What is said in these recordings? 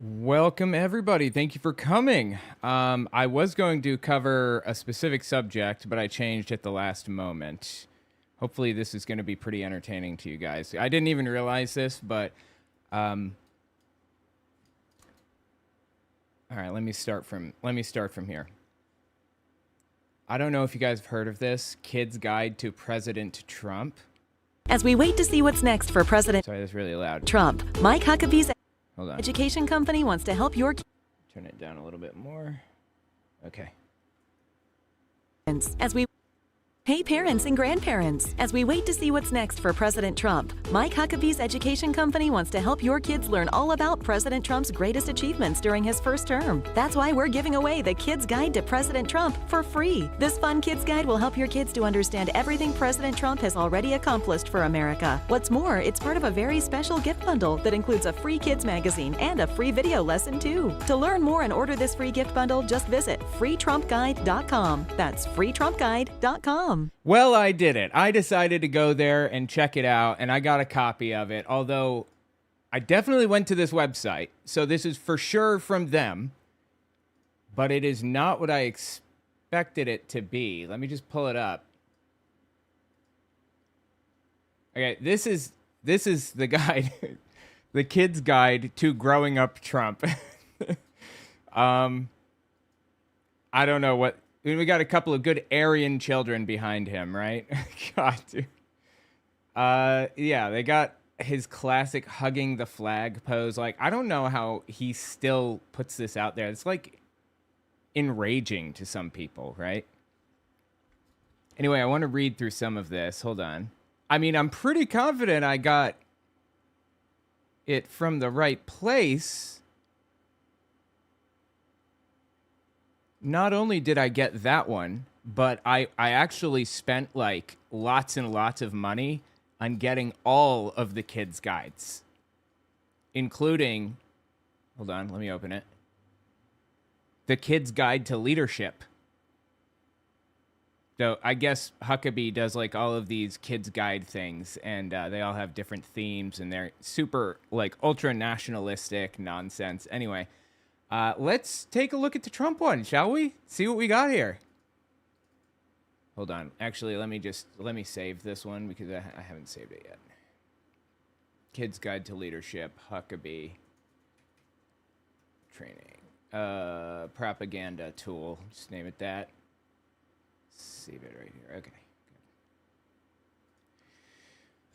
Welcome, everybody. Thank you for coming. I was going to cover a specific subject, but I changed at the last moment. Hopefully, this is going to be pretty entertaining to you guys. I didn't even realize this, but all right. Let me start from here. I don't know if you guys have heard of this Kid's Guide to President Trump. As we wait to see what's next for President Sorry, that's really loud. Trump, Mike Huckabee's Hold on. education company wants to help your Turn it down a little bit more. Okay. kids. Hey parents and grandparents, as we wait to see what's next for President Trump, Mike Huckabee's education company wants to help your kids learn all about President Trump's greatest achievements during his first term. That's why we're giving away the Kid's Guide to President Trump for free. This fun Kid's Guide will help your kids to understand everything President Trump has already accomplished for America. What's more, it's part of a very special gift bundle that includes a free kids magazine and a free video lesson too. To learn more and order this free gift bundle, just visit freetrumpguide.com. That's freetrumpguide.com. Well, I did it. I decided to go there and check it out, and I got a copy of it, although I definitely went to this website, so this is for sure from them, but it is not what I expected it to be. Let me just pull it up. Okay, this is the guide, the Kid's Guide to Growing Up Trump. I don't know what... We got a couple of good Aryan children behind him, right? God, dude. Yeah, they got his classic hugging the flag pose. Like, I don't know how he still puts this out there. It's like enraging to some people, right? Anyway, I want to read through some of this. Hold on. I mean, I'm pretty confident I got it from the right place. Not only did I get that one, but I actually spent like lots and lots of money on getting all of the kids' guides, including, hold on, let me open it. The Kid's Guide to Leadership. So I guess Huckabee does like all of these kids' guide things, and they all have different themes, and they're super like ultra nationalistic nonsense. Anyway. Let's take a look at the Trump one, shall we? See what we got here. Hold on. Actually, let me save this one because I haven't saved it yet. Kid's Guide to Leadership, Huckabee. Training. Propaganda tool. Just name it that. Save it right here. Okay.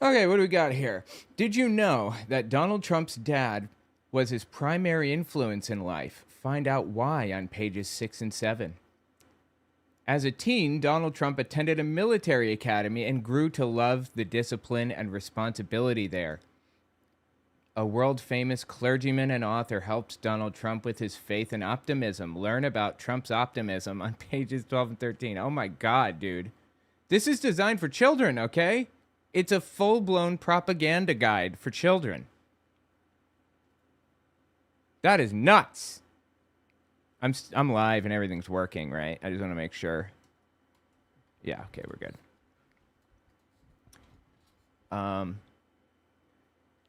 Okay, what do we got here? Did you know that Donald Trump's dad was his primary influence in life? Find out why on pages 6 and 7. As a teen, Donald Trump attended a military academy and grew to love the discipline and responsibility there. A world-famous clergyman and author helped Donald Trump with his faith and optimism. Learn about Trump's optimism on pages 12 and 13. Oh my God, dude. This is designed for children, okay? It's a full-blown propaganda guide for children. That is nuts. I'm live and everything's working, right? I just want to make sure. Yeah, okay, we're good.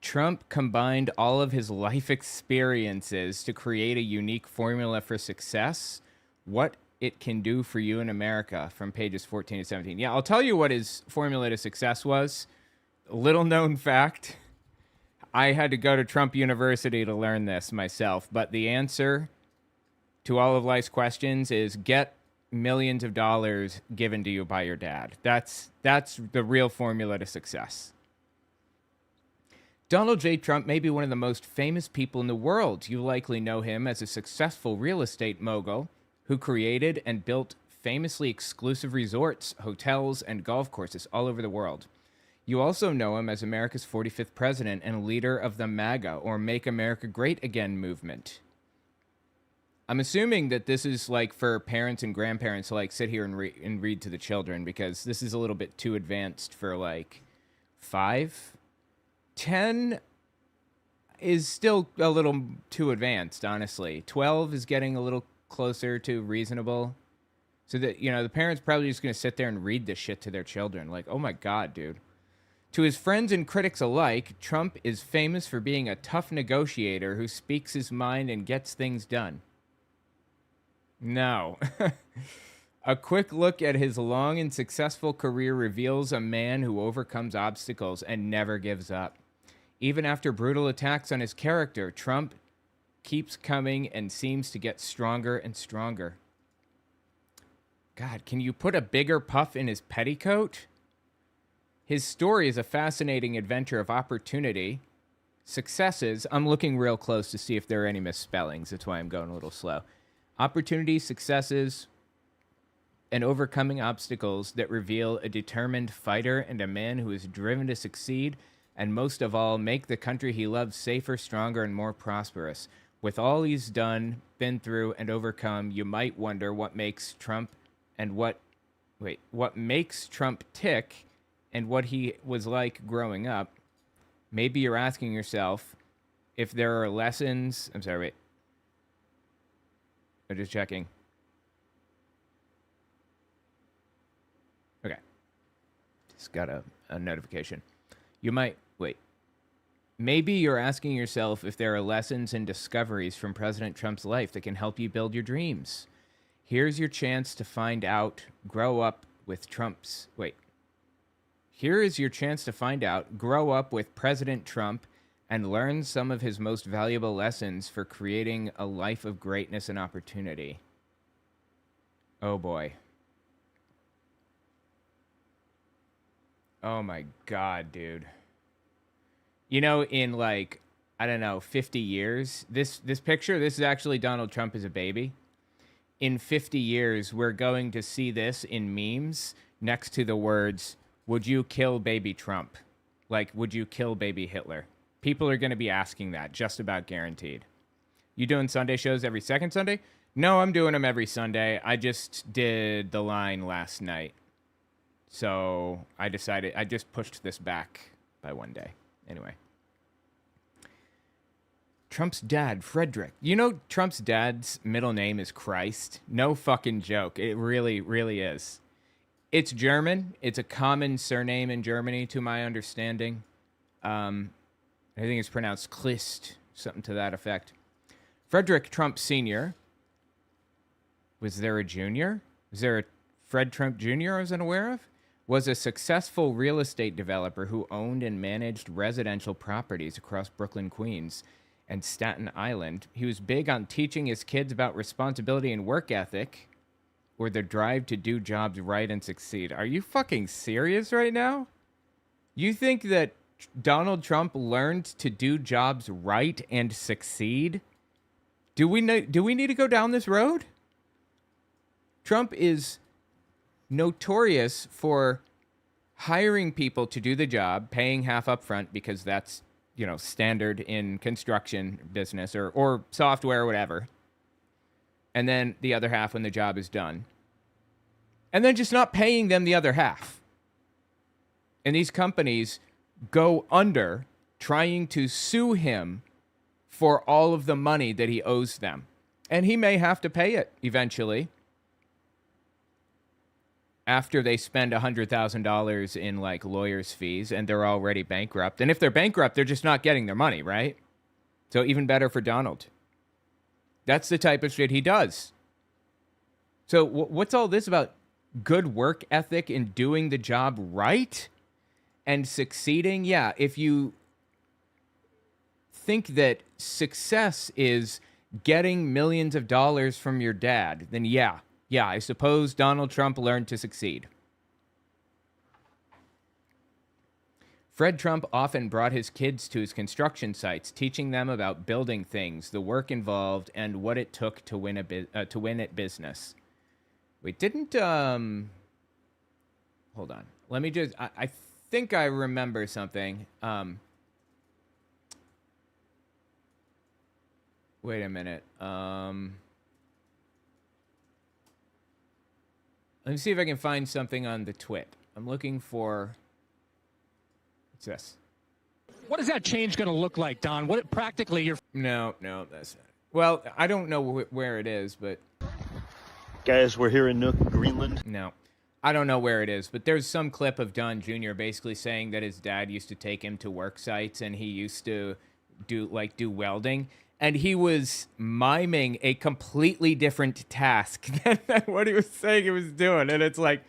Trump combined all of his life experiences to create a unique formula for success. What it can do for you in America, from pages 14 to 17. Yeah, I'll tell you what his formula to success was. A little known fact. I had to go to Trump University to learn this myself, but the answer to all of life's questions is get millions of dollars given to you by your dad. That's the real formula to success. Donald J. Trump may be one of the most famous people in the world. You likely know him as a successful real estate mogul who created and built famously exclusive resorts, hotels, and golf courses all over the world. You also know him as America's 45th president and leader of the MAGA, or Make America Great Again movement. I'm assuming that this is like for parents and grandparents to like sit here and read to the children, because this is a little bit too advanced for like 5. 10 is still a little too advanced, honestly. 12 is getting a little closer to reasonable. So that, you know, the parents probably just going to sit there and read this shit to their children. Like, oh my God, dude. To his friends and critics alike, Trump is famous for being a tough negotiator who speaks his mind and gets things done. No. A quick look at his long and successful career reveals a man who overcomes obstacles and never gives up. Even after brutal attacks on his character, Trump keeps coming and seems to get stronger and stronger. God, can you put a bigger puff in his petticoat? His story is a fascinating adventure of opportunity, successes. I'm looking real close to see if there are any misspellings. That's why I'm going a little slow. Opportunity, successes, and overcoming obstacles that reveal a determined fighter and a man who is driven to succeed and, most of all, make the country he loves safer, stronger, and more prosperous. With all he's done, been through, and overcome, you might wonder what makes Trump tick and what he was like growing up. Maybe you're asking yourself if there are lessons. I'm sorry, wait. I'm just checking. Okay. Just got a notification. You might, wait. Maybe you're asking yourself if there are lessons and discoveries from President Trump's life that can help you build your dreams. Here's your chance to find out, grow up with President Trump and learn some of his most valuable lessons for creating a life of greatness and opportunity. Oh boy. Oh my God, dude. You know, in like, I don't know, 50 years, this picture, this is actually Donald Trump as a baby. In 50 years, we're going to see this in memes next to the words, "Would you kill baby Trump?" Like, would you kill baby Hitler? People are going to be asking that, just about guaranteed. You doing Sunday shows every second Sunday? No, I'm doing them every Sunday. I just did the line last night. So I decided, I just pushed this back by one day. Anyway. Trump's dad, Frederick. You know Trump's dad's middle name is Christ? No fucking joke. It really, really is. It's German. It's a common surname in Germany, to my understanding. I think it's pronounced Christ, something to that effect. Frederick Trump Sr. Was there a junior? Was there a Fred Trump Jr. I was unaware of? Was a successful real estate developer who owned and managed residential properties across Brooklyn, Queens, and Staten Island. He was big on teaching his kids about responsibility and work ethic, or the drive to do jobs right and succeed. Are you fucking serious right now? You think that Donald Trump learned to do jobs right and succeed? Do we need to go down this road? Trump is notorious for hiring people to do the job, paying half up front because that's, you know, standard in construction business or software or whatever. And then the other half when the job is done. And then just not paying them the other half. And these companies go under trying to sue him for all of the money that he owes them. And he may have to pay it eventually after they spend $100,000 in like lawyers' fees and they're already bankrupt. And if they're bankrupt, they're just not getting their money, right? So even better for Donald. That's the type of shit he does. So what's all this about good work ethic and doing the job right and succeeding? Yeah, if you think that success is getting millions of dollars from your dad, then yeah, I suppose Donald Trump learned to succeed. Fred Trump often brought his kids to his construction sites, teaching them about building things, the work involved, and what it took to win at business. Wait, didn't hold on. Let me just I think I remember something. Wait a minute. Let me see if I can find something on the twit. I'm looking for... What's this? What is that change going to look like, Don? What practically you're... No, that's not it. Well, I don't know where it is, but... Guys, we're here in Nook, Greenland. No. I don't know where it is, but there's some clip of Don Jr. basically saying that his dad used to take him to work sites and he used to do welding, and he was miming a completely different task than what he was saying he was doing. And it's like,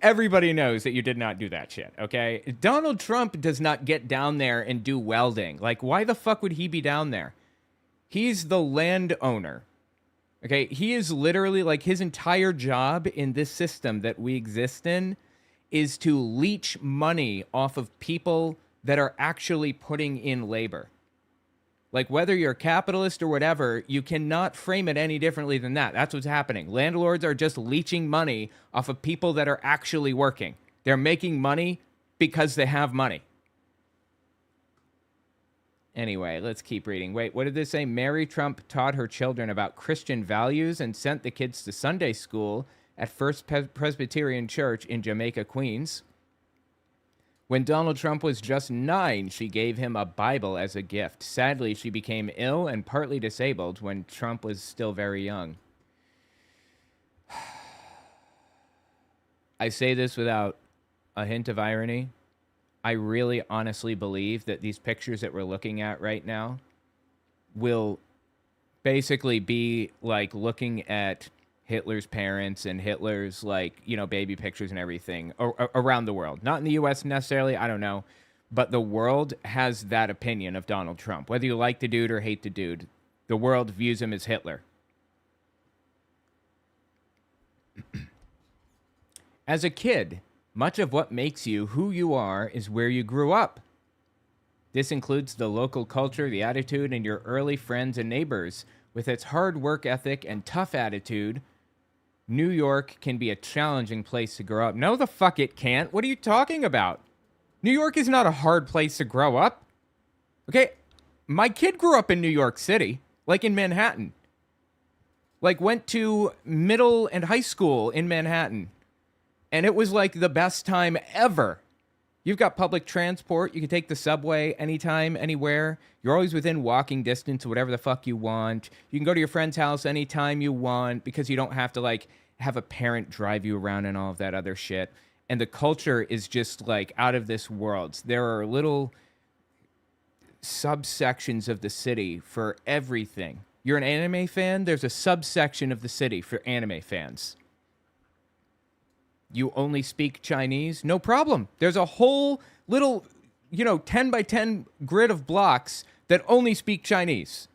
everybody knows that you did not do that shit, okay? Donald Trump does not get down there and do welding. Like, why the fuck would he be down there? He's the landowner. Okay, he is literally, like, his entire job in this system that we exist in is to leech money off of people that are actually putting in labor. Like, whether you're a capitalist or whatever, you cannot frame it any differently than that. That's what's happening. Landlords are just leeching money off of people that are actually working. They're making money because they have money. Anyway, let's keep reading. Wait, what did this say? Mary Trump taught her children about Christian values and sent the kids to Sunday school at First Presbyterian Church in Jamaica, Queens. When Donald Trump was just 9, she gave him a Bible as a gift. Sadly, she became ill and partly disabled when Trump was still very young. I say this without a hint of irony. I really honestly believe that these pictures that we're looking at right now will basically be like looking at Hitler's parents and Hitler's, like, you know, baby pictures and everything around the world. Not in the U.S. necessarily, I don't know. But the world has that opinion of Donald Trump. Whether you like the dude or hate the dude, the world views him as Hitler. As a kid, much of what makes you who you are is where you grew up. This includes the local culture, the attitude, and your early friends and neighbors. With its hard work ethic and tough attitude, New York can be a challenging place to grow up. No, the fuck it can't. What are you talking about? New York is not a hard place to grow up. Okay, my kid grew up in New York City, like in Manhattan. Like, went to middle and high school in Manhattan. And it was like the best time ever. You've got public transport. You can take the subway anytime, anywhere. You're always within walking distance, whatever the fuck you want. You can go to your friend's house anytime you want because you don't have to, like, have a parent drive you around and all of that other shit. And the culture is just, like, out of this world. There are little subsections of the city for everything. You're an anime fan? There's a subsection of the city for anime fans. You only speak Chinese? No problem. There's a whole little, 10 by 10 grid of blocks that only speak Chinese.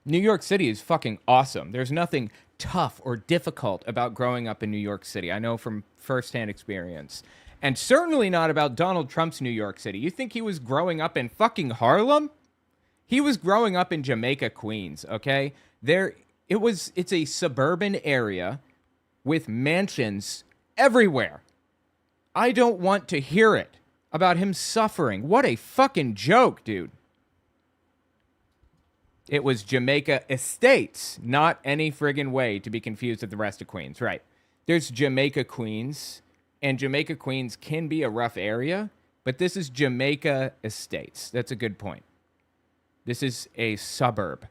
New York City is fucking awesome. There's nothing tough or difficult about growing up in New York City. I know from firsthand experience. And certainly not about Donald Trump's New York City. You think he was growing up in fucking Harlem? He was growing up in Jamaica, Queens, okay? It's a suburban area with mansions everywhere. I don't want to hear it about him suffering. What a fucking joke, dude. It was Jamaica Estates, not any friggin' way to be confused with the rest of Queens. Right. There's Jamaica, Queens, and Jamaica, Queens can be a rough area, but this is Jamaica Estates. That's a good point. This is a suburb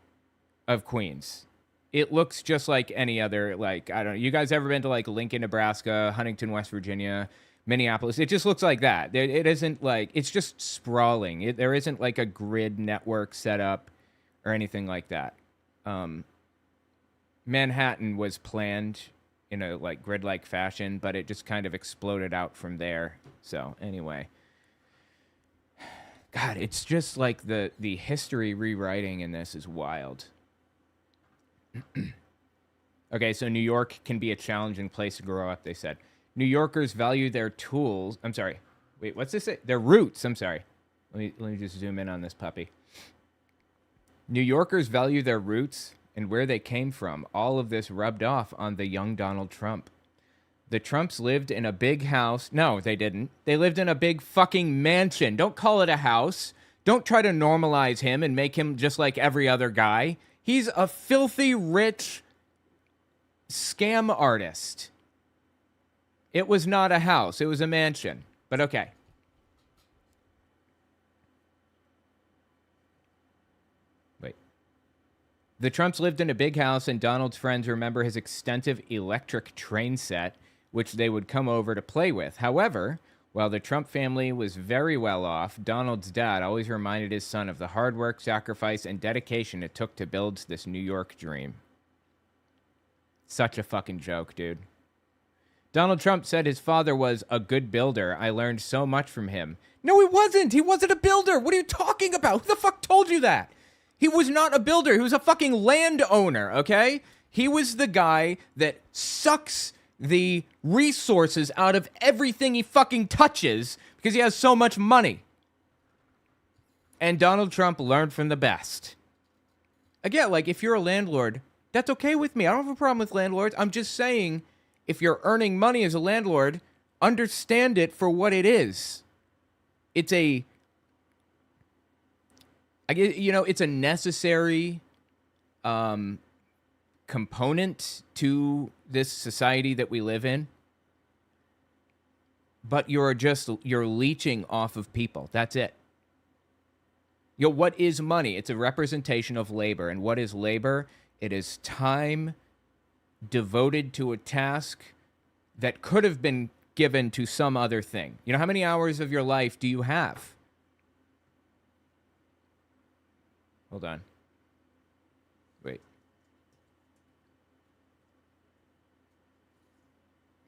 of Queens. It looks just like any other, like, I don't know. You guys ever been to, like, Lincoln, Nebraska, Huntington, West Virginia, Minneapolis? It just looks like that. It isn't like, it's just sprawling. There isn't, like, a grid network set up or anything like that. Manhattan was planned in a, like, grid-like fashion, but it just kind of exploded out from there. So, anyway. God, it's just like the history rewriting in this is wild. Okay, so New York can be a challenging place to grow up, they said. New Yorkers value their tools. I'm sorry. Wait, what's this? Their roots. I'm sorry. Let me just zoom in on this puppy. New Yorkers value their roots and where they came from. All of this rubbed off on the young Donald Trump. The Trumps lived in a big house. No, they didn't. They lived in a big fucking mansion. Don't call it a house. Don't try to normalize him and make him just like every other guy. He's a filthy, rich scam artist. It was not a house. It was a mansion. But okay. Wait. The Trumps lived in a big house, and Donald's friends remember his extensive electric train set, which they would come over to play with. However, while the Trump family was very well off, Donald's dad always reminded his son of the hard work, sacrifice, and dedication it took to build this New York dream. Such a fucking joke, dude. Donald Trump said his father was a good builder. I learned so much from him. No, he wasn't. He wasn't a builder. What are you talking about? Who the fuck told you that? He was not a builder. He was a fucking landowner, okay? He was the guy that sucks the resources out of everything he fucking touches because he has so much money. And Donald Trump learned from the best. Again, like, if you're a landlord, that's okay with me. I don't have a problem with landlords. I'm just saying, if you're earning money as a landlord, understand it for what it is. It's a, it's a necessary component to this society that we live in. But you're leeching off of people. That's it. What is money? It's a representation of labor. And what is labor? It is time devoted to a task that could have been given to some other thing. You know, how many hours of your life do you have? Hold on. Wait.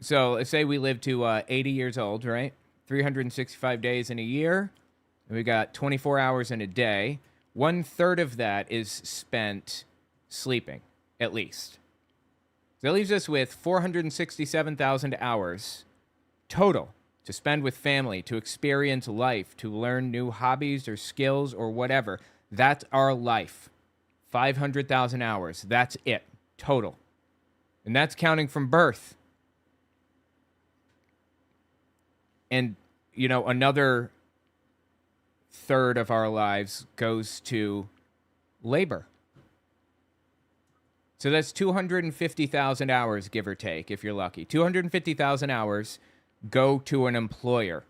So let's say we live to 80 years old, right? 365 days in a year. And we got 24 hours in a day. 1/3 of that is spent sleeping, at least. So that leaves us with 467,000 hours total to spend with family, to experience life, to learn new hobbies or skills or whatever. That's our life. 500,000 hours. That's it. Total. And that's counting from birth. And, another third of our lives goes to labor. So that's 250,000 hours, give or take, if you're lucky. 250,000 hours go to an employer.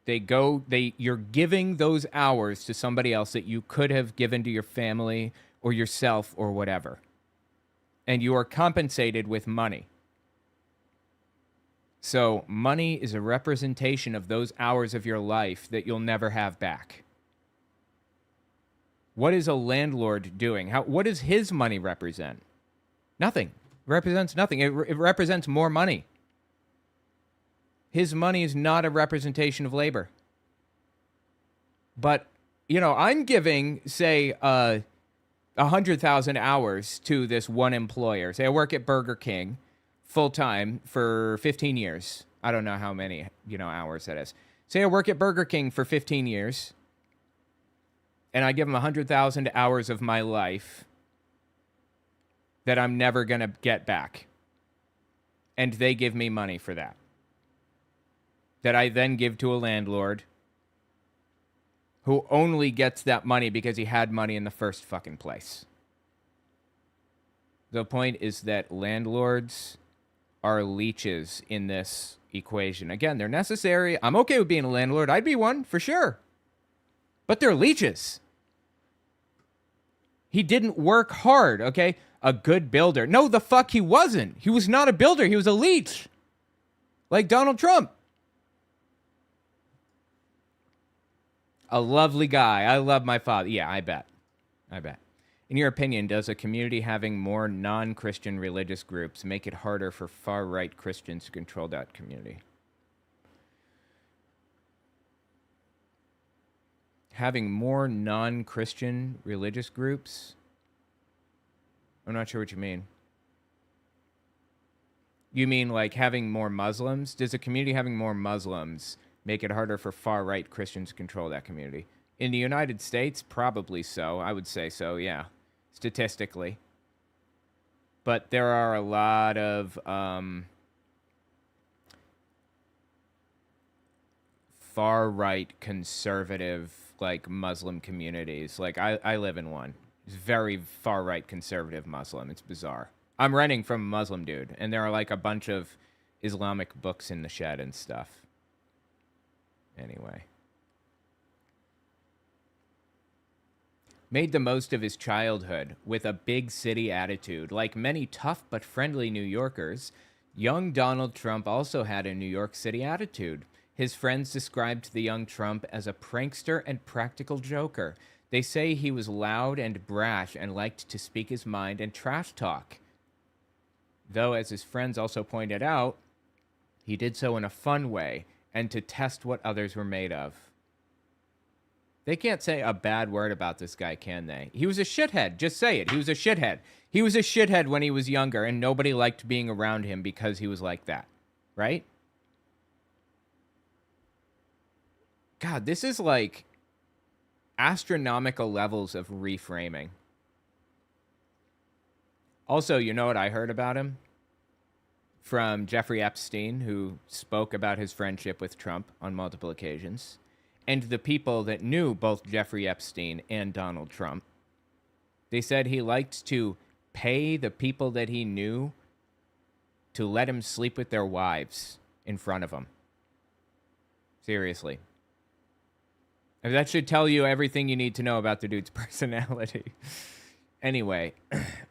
You're giving those hours to somebody else that you could have given to your family or yourself or whatever. And you are compensated with money. So money is a representation of those hours of your life that you'll never have back. What is a landlord doing? What does his money represent? Nothing. It represents nothing. It represents more money. His money is not a representation of labor. But, I'm giving, say, 100,000 hours to this one employer. Say I work at Burger King full-time for 15 years. I don't know how many, hours that is. Say I work at Burger King for 15 years, and I give them 100,000 hours of my life that I'm never going to get back. And they give me money for that. That I then give to a landlord who only gets that money because he had money in the first fucking place. The point is that landlords are leeches in this equation. Again, they're necessary. I'm okay with being a landlord. I'd be one, for sure. But they're leeches. He didn't work hard, okay? A good builder. No, the fuck he wasn't. He was not a builder. He was a leech. Like Donald Trump. A lovely guy. I love my father. Yeah, I bet. In your opinion, does a community having more non-Christian religious groups make it harder for far-right Christians to control that community? Having more non-Christian religious groups? I'm not sure what you mean. You mean like having more Muslims? Does a community having more Muslims make it harder for far-right Christians to control that community? In the United States, probably so. I would say so, yeah. Statistically. But there are a lot of far-right conservative, like, Muslim communities. Like, I live in one. It's very far-right conservative Muslim. It's bizarre. I'm renting from a Muslim dude, and there are, like, a bunch of Islamic books in the shed and stuff. Anyway. made the most of his childhood with a big city attitude. Like many tough but friendly New Yorkers, young Donald Trump also had a New York City attitude. His friends described the young Trump as a prankster and practical joker. They say he was loud and brash and liked to speak his mind and trash talk. Though, as his friends also pointed out, he did so in a fun way and to test what others were made of. They can't say a bad word about this guy, can they? He was a shithead. Just say it. He was a shithead. He was a shithead when he was younger, and nobody liked being around him because he was like that. Right? God, this is like astronomical levels of reframing. Also, you know what I heard about him? From Jeffrey Epstein, who spoke about his friendship with Trump on multiple occasions, and the people that knew both Jeffrey Epstein and Donald Trump. They said he liked to pay the people that he knew to let him sleep with their wives in front of him. Seriously. That should tell you everything you need to know about the dude's personality. Anyway,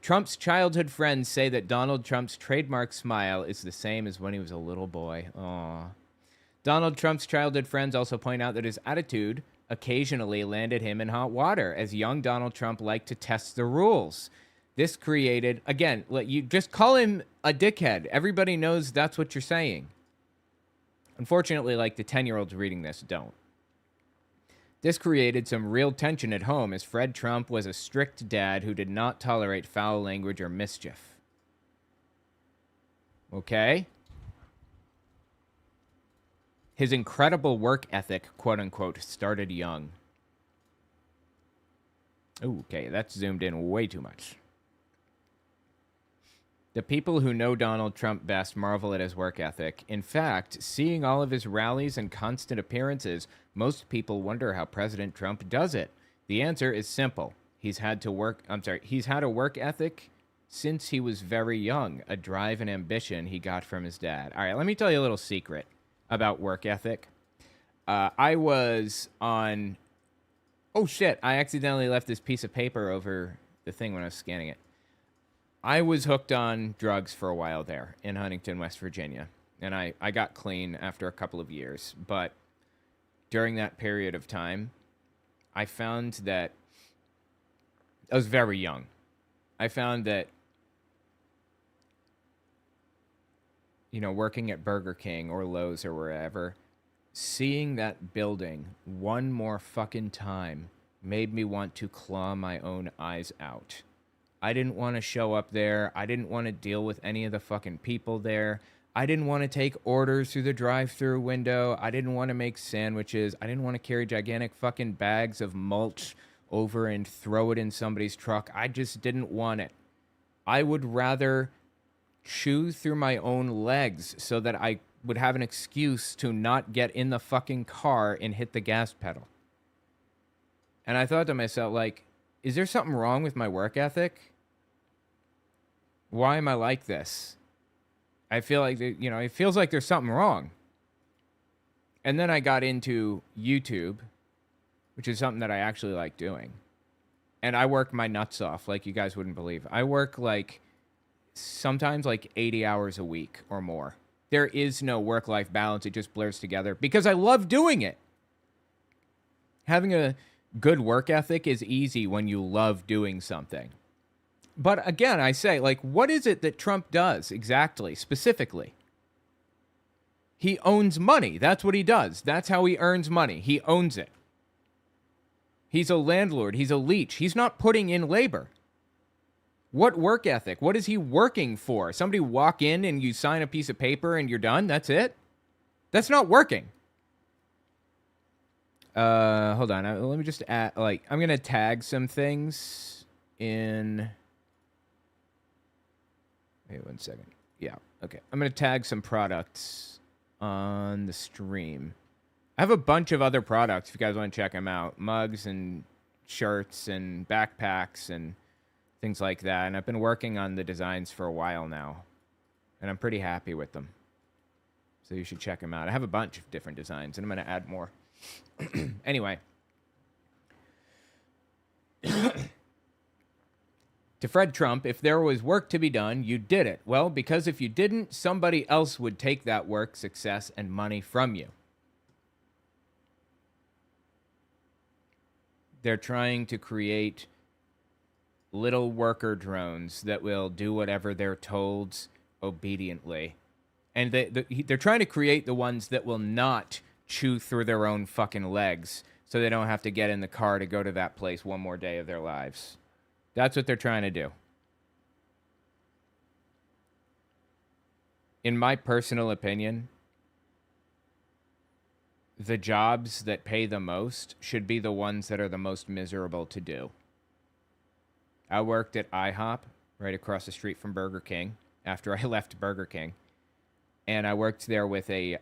Trump's childhood friends say that Donald Trump's trademark smile is the same as when he was a little boy. Aww. Donald Trump's childhood friends also point out that his attitude occasionally landed him in hot water, as young Donald Trump liked to test the rules. This created, again, you just call him a dickhead. Everybody knows that's what you're saying. Unfortunately, like the 10-year-olds reading this don't. This created some real tension at home, as Fred Trump was a strict dad who did not tolerate foul language or mischief. Okay? His incredible work ethic, quote-unquote, started young. Ooh, okay, that's zoomed in way too much. The people who know Donald Trump best marvel at his work ethic. In fact, seeing all of his rallies and constant appearances, most people wonder how President Trump does it. The answer is simple. He's had a work ethic since he was very young, a drive and ambition he got from his dad. All right, let me tell you a little secret about work ethic. I was on... Oh, shit, I accidentally left this piece of paper over the thing when I was scanning it. I was hooked on drugs for a while there in Huntington, West Virginia. And I got clean after a couple of years. But during that period of time, I found that... I was very young. I found that, you know, working at Burger King or Lowe's or wherever, seeing that building one more fucking time made me want to claw my own eyes out. I didn't want to show up there. I didn't want to deal with any of the fucking people there. I didn't want to take orders through the drive-thru window. I didn't want to make sandwiches. I didn't want to carry gigantic fucking bags of mulch over and throw it in somebody's truck. I just didn't want it. I would rather chew through my own legs so that I would have an excuse to not get in the fucking car and hit the gas pedal. And I thought to myself, like, is there something wrong with my work ethic? Why am I like this? I feel like, you know, it feels like there's something wrong. And then I got into YouTube, which is something that I actually like doing. And I work my nuts off like you guys wouldn't believe. I work like sometimes like 80 hours a week or more. There is no work-life balance. It just blurs together because I love doing it. Having a good work ethic is easy when you love doing something. But again, I say, like, what is it that Trump does exactly, specifically? He owns money. That's what he does. That's how he earns money. He owns it. He's a landlord. He's a leech. He's not putting in labor. What work ethic? What is he working for? Somebody walk in and you sign a piece of paper and you're done? That's it? That's not working. Hold on. Let me just add, like, I'm going to tag some things in... Wait 1 second. Yeah, okay. I'm going to tag some products on the stream. I have a bunch of other products if you guys want to check them out. Mugs and shirts and backpacks and things like that. And I've been working on the designs for a while now. And I'm pretty happy with them. So you should check them out. I have a bunch of different designs and I'm going to add more. Anyway. To Fred Trump, if there was work to be done, you did it. Well, because if you didn't, somebody else would take that work, success, and money from you. They're trying to create little worker drones that will do whatever they're told obediently. And they're trying to create the ones that will not chew through their own fucking legs so they don't have to get in the car to go to that place one more day of their lives. That's what they're trying to do. In my personal opinion, the jobs that pay the most should be the ones that are the most miserable to do. I worked at IHOP right across the street from Burger King after I left Burger King. And I worked there with a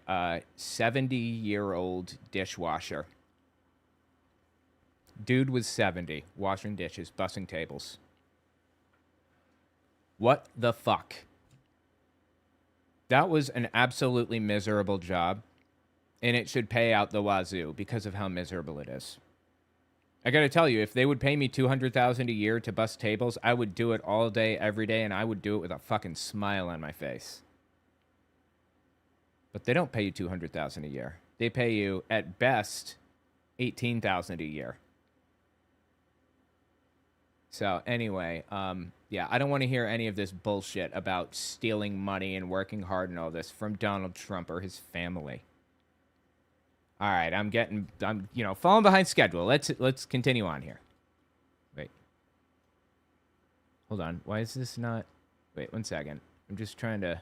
70-year-old dishwasher. Dude was 70, washing dishes, bussing tables. What the fuck? That was an absolutely miserable job, and it should pay out the wazoo because of how miserable it is. I gotta tell you, if they would pay me $200,000 a year to bus tables, I would do it all day, every day, and I would do it with a fucking smile on my face. But they don't pay you $200,000 a year. They pay you at best $18,000 a year. So anyway, yeah, I don't want to hear any of this bullshit about stealing money and working hard and all this from Donald Trump or his family. All right, I'm falling behind schedule. Let's continue on here. Wait. Hold on. Why is this not? Wait, 1 second. I'm just trying to.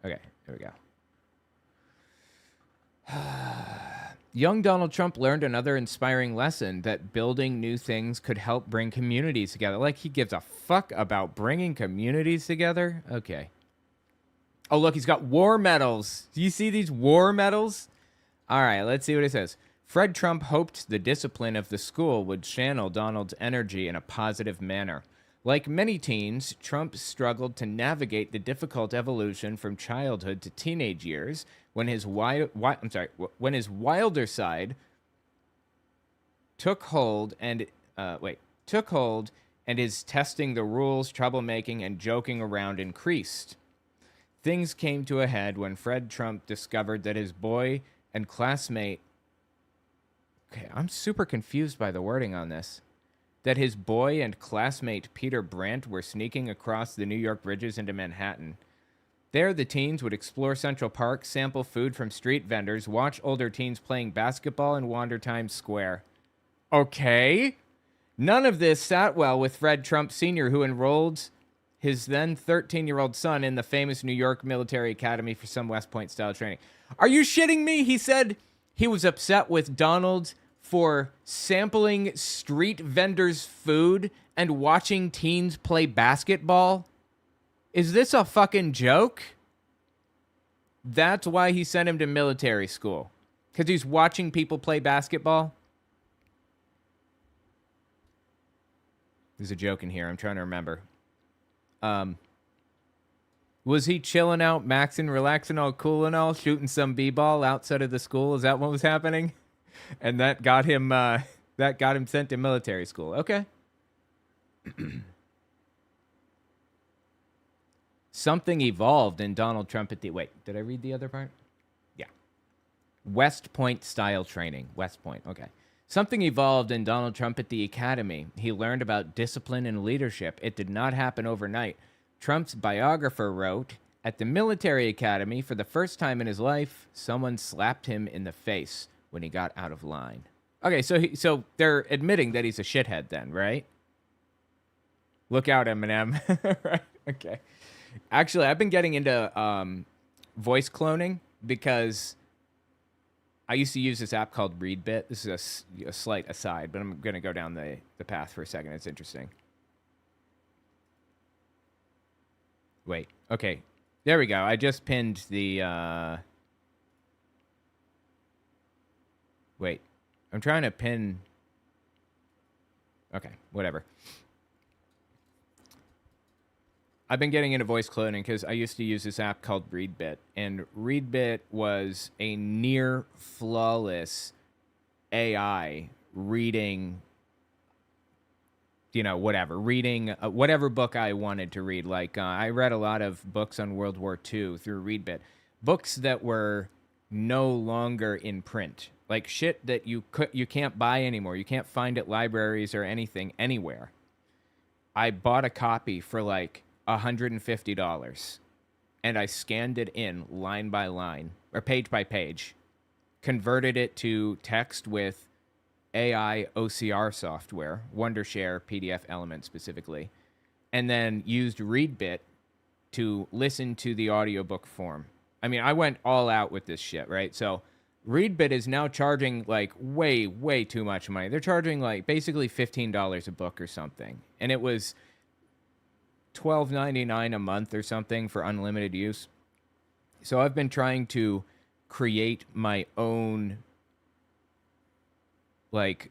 Okay, there we go. Young Donald Trump learned another inspiring lesson that building new things could help bring communities together. Like he gives a fuck about bringing communities together? Okay. Oh, look, he's got war medals. Do you see these war medals? All right, let's see what it says. Fred Trump hoped the discipline of the school would channel Donald's energy in a positive manner. Like many teens, Trump struggled to navigate the difficult evolution from childhood to teenage years when his wilder side took hold and his testing the rules, troublemaking, and joking around increased. Things came to a head when Fred Trump discovered that his boy and classmate. Okay, I'm super confused by the wording on this. That his boy and classmate Peter Brandt were sneaking across the New York bridges into Manhattan. There, the teens would explore Central Park, sample food from street vendors, watch older teens playing basketball, and wander Times Square. Okay. None of this sat well with Fred Trump Sr., who enrolled his then 13-year-old son in the famous New York Military Academy for some West Point-style training. Are you shitting me? He said he was upset with Donald for sampling street vendors' food and watching teens play basketball? Is this a fucking joke? That's why he sent him to military school. Because he's watching people play basketball? There's a joke in here. I'm trying to remember. Was he chilling out, maxing, relaxing, all cool and all, shooting some b-ball outside of the school? Is that what was happening? And that got him sent to military school. Okay. Something evolved in Donald Trump at the... Wait, did I read the other part? Yeah. West Point style training. West Point, okay. Something evolved in Donald Trump at the academy. He learned about discipline and leadership. It did not happen overnight. Trump's biographer wrote, at the military academy, for the first time in his life, someone slapped him in the face when he got out of line. Okay, so they're admitting that he's a shithead then, right? Look out, Eminem. Right? Okay. Actually, I've been getting into voice cloning because I used to use this app called Readbit. This is a slight aside, but I'm going to go down the path for a second. It's interesting. Wait. Okay. There we go. I just pinned the... Wait. I'm trying to pin... Okay. Whatever. I've been getting into voice cloning because I used to use this app called Readbit, and Readbit was a near flawless AI reading whatever, reading whatever book I wanted to read. Like I read a lot of books on World War II through Readbit, books that were no longer in print, like shit that you can't buy anymore. You can't find at libraries or anything anywhere. I bought a copy for like $150, and I scanned it in line by line or page by page, converted it to text with AI OCR software, Wondershare PDF Element specifically, and then used Readbit to listen to the audiobook form. I mean, I went all out with this shit, right? So Readbit is now charging like way, way too much money. They're charging like basically $15 a book or something. And it was $12.99 a month or something for unlimited use. So I've been trying to create my own like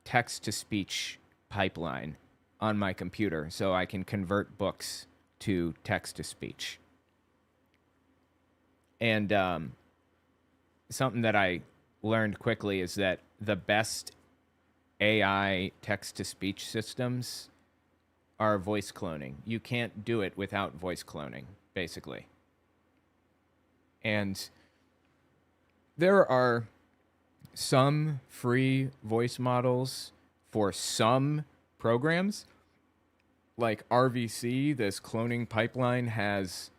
text-to-speech pipeline on my computer so I can convert books to text-to-speech. And something that I learned quickly is that the best AI text-to-speech systems are voice cloning. You can't do it without voice cloning, basically. And there are some free voice models for some programs. Like RVC, this cloning pipeline has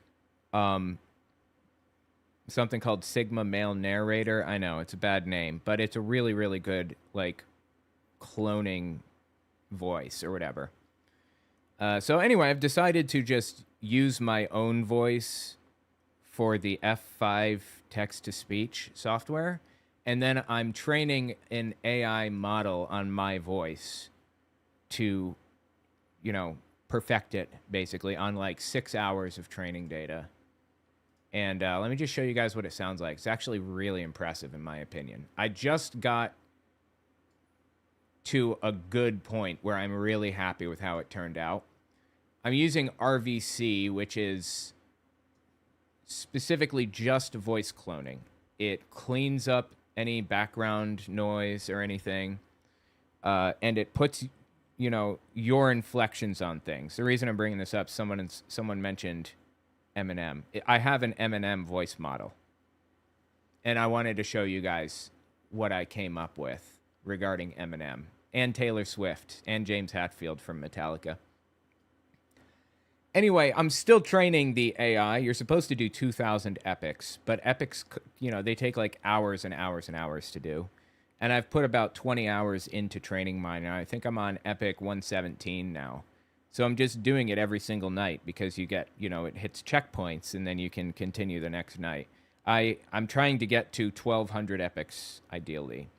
something called Sigma Male Narrator. I know, it's a bad name, but it's a really, really good, like, cloning voice or whatever. So anyway, I've decided to just use my own voice for the F5 text-to-speech software, and then I'm training an AI model on my voice to, perfect it, basically, on like 6 hours of training data. And let me just show you guys what it sounds like. It's actually really impressive, in my opinion. I just got to a good point where I'm really happy with how it turned out. I'm using RVC, which is specifically just voice cloning. It cleans up any background noise or anything, and it puts, your inflections on things. The reason I'm bringing this up, someone mentioned Eminem. I have an Eminem voice model, and I wanted to show you guys what I came up with regarding Eminem and Taylor Swift and James Hetfield from Metallica. Anyway, I'm still training the AI. You're supposed to do 2,000 epics, but epics, they take like hours and hours and hours to do. And I've put about 20 hours into training mine, and I think I'm on epic 117 now. So I'm just doing it every single night because you get, it hits checkpoints, and then you can continue the next night. I'm trying to get to 1,200 epics, ideally.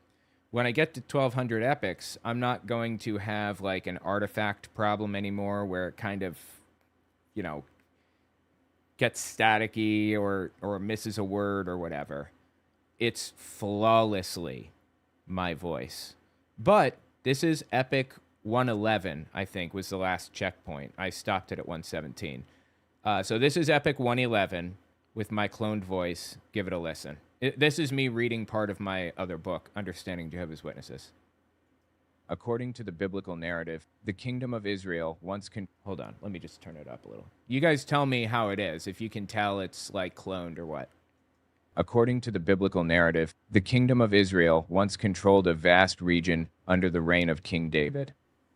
When I get to 1,200 epics, I'm not going to have like an artifact problem anymore where it kind of, gets staticky or misses a word or whatever. It's flawlessly my voice. But this is epic 111, I think, was the last checkpoint. I stopped it at 117. So this is epic 111 with my cloned voice. Give it a listen. This is me reading part of my other book, Understanding Jehovah's Witnesses. According to the biblical narrative, the kingdom of Israel once Hold on, let me just turn it up a little. You guys tell me how it is, if you can tell it's like cloned or what. According to the biblical narrative, the kingdom of Israel once controlled a vast region under the reign of King David.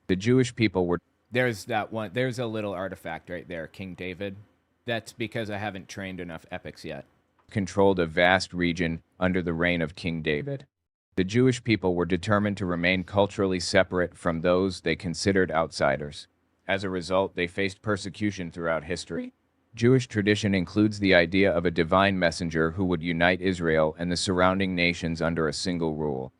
The Jewish people were... There's that one. There's a little artifact right there, King David. That's because I haven't trained enough epics yet. Controlled a vast region under the reign of King David. The Jewish people were determined to remain culturally separate from those they considered outsiders. As a result, they faced persecution throughout history. Jewish tradition includes the idea of a divine messenger who would unite Israel and the surrounding nations under a single rule.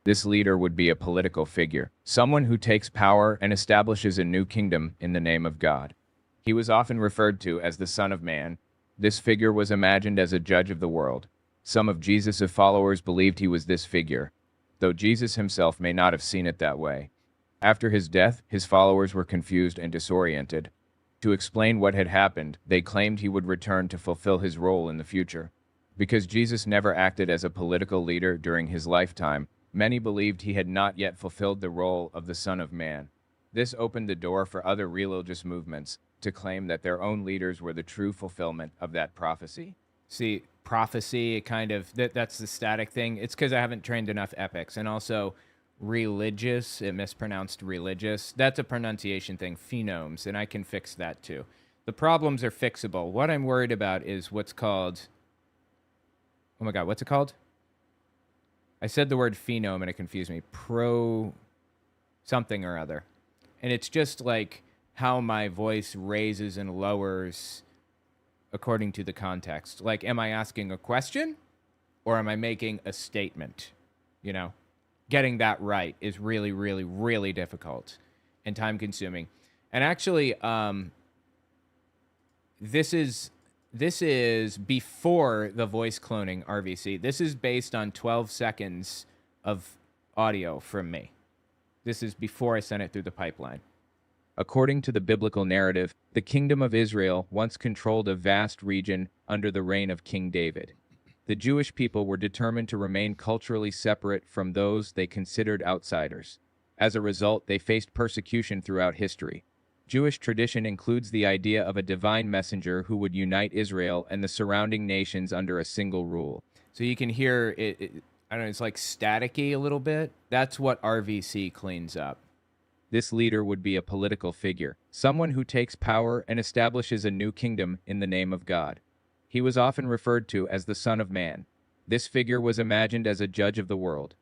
This leader would be a political figure, someone who takes power and establishes a new kingdom in the name of God. He was often referred to as the Son of Man. This figure was imagined as a judge of the world. Some of Jesus' followers believed he was this figure, though Jesus himself may not have seen it that way. After his death, his followers were confused and disoriented. To explain what had happened, they claimed he would return to fulfill his role in the future. Because Jesus never acted as a political leader during his lifetime, many believed he had not yet fulfilled the role of the Son of Man. This opened the door for other religious movements to claim that their own leaders were the true fulfillment of that prophecy. See, prophecy, that's the static thing. It's because I haven't trained enough epics. And also, religious, it mispronounced religious. That's a pronunciation thing, phenomes, and I can fix that too. The problems are fixable. What I'm worried about is what's called, oh my God, what's it called? I said the word phenome and it confused me. Pro something or other. And it's just like how my voice raises and lowers according to the context. Like, am I asking a question or am I making a statement? You know, getting that right is really, really, really difficult and time consuming. And actually, this is before the voice cloning RVC. This is based on 12 seconds of audio from me. This is before I sent it through the pipeline. According to the biblical narrative, the kingdom of Israel once controlled a vast region under the reign of King David. The Jewish people were determined to remain culturally separate from those they considered outsiders. As a result, they faced persecution throughout history. Jewish tradition includes the idea of a divine messenger who would unite Israel and the surrounding nations under a single rule. So you can hear it I don't know, it's like staticky a little bit. That's what RVC cleans up. This leader would be a political figure, someone who takes power and establishes a new kingdom in the name of God. He was often referred to as the Son of Man. This figure was imagined as a judge of the world.